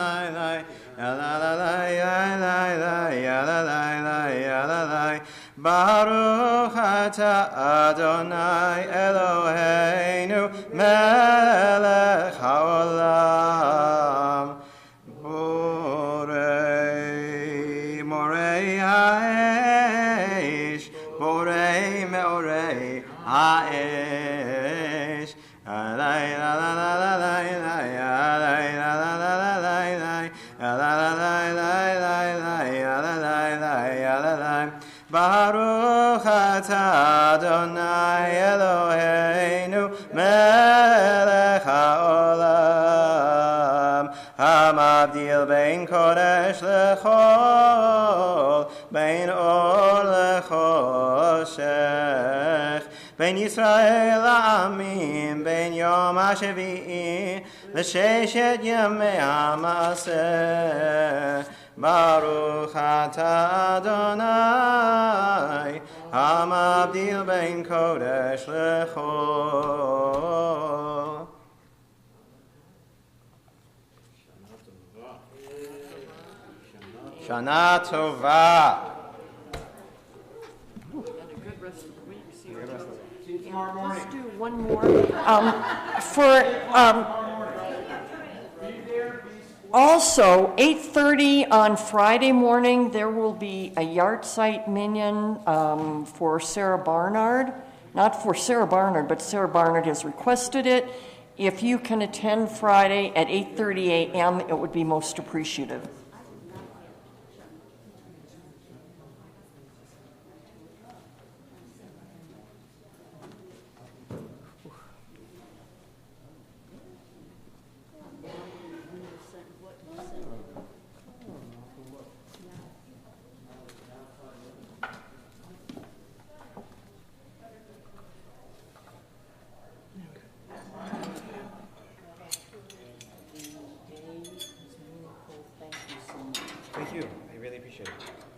la la Baruch atah Adonai Eloheinu melech haolam borei morei ha'esh borei meorei ha'esh alay la la la la la alay la la la la la Baruch atah Adonai Eloheinu melech haolam hamabdil bein kodesh lechol bein or lechoshech bein Yisrael la'amim bein yom ha'shevi'i l'sheshet yemei ha'maseh Baruch atah Adonai hamabdil bein kodesh lechol. Shana Tova. And a good rest of the week. See you tomorrow morning. Let's do one more. Also, 8:30 on Friday morning, there will be a yard site minyan for Sarah Barnard. Not for Sarah Barnard, but Sarah Barnard has requested it. If you can attend Friday at 8:30 a.m., it would be most appreciative. Thank you. I really appreciate it.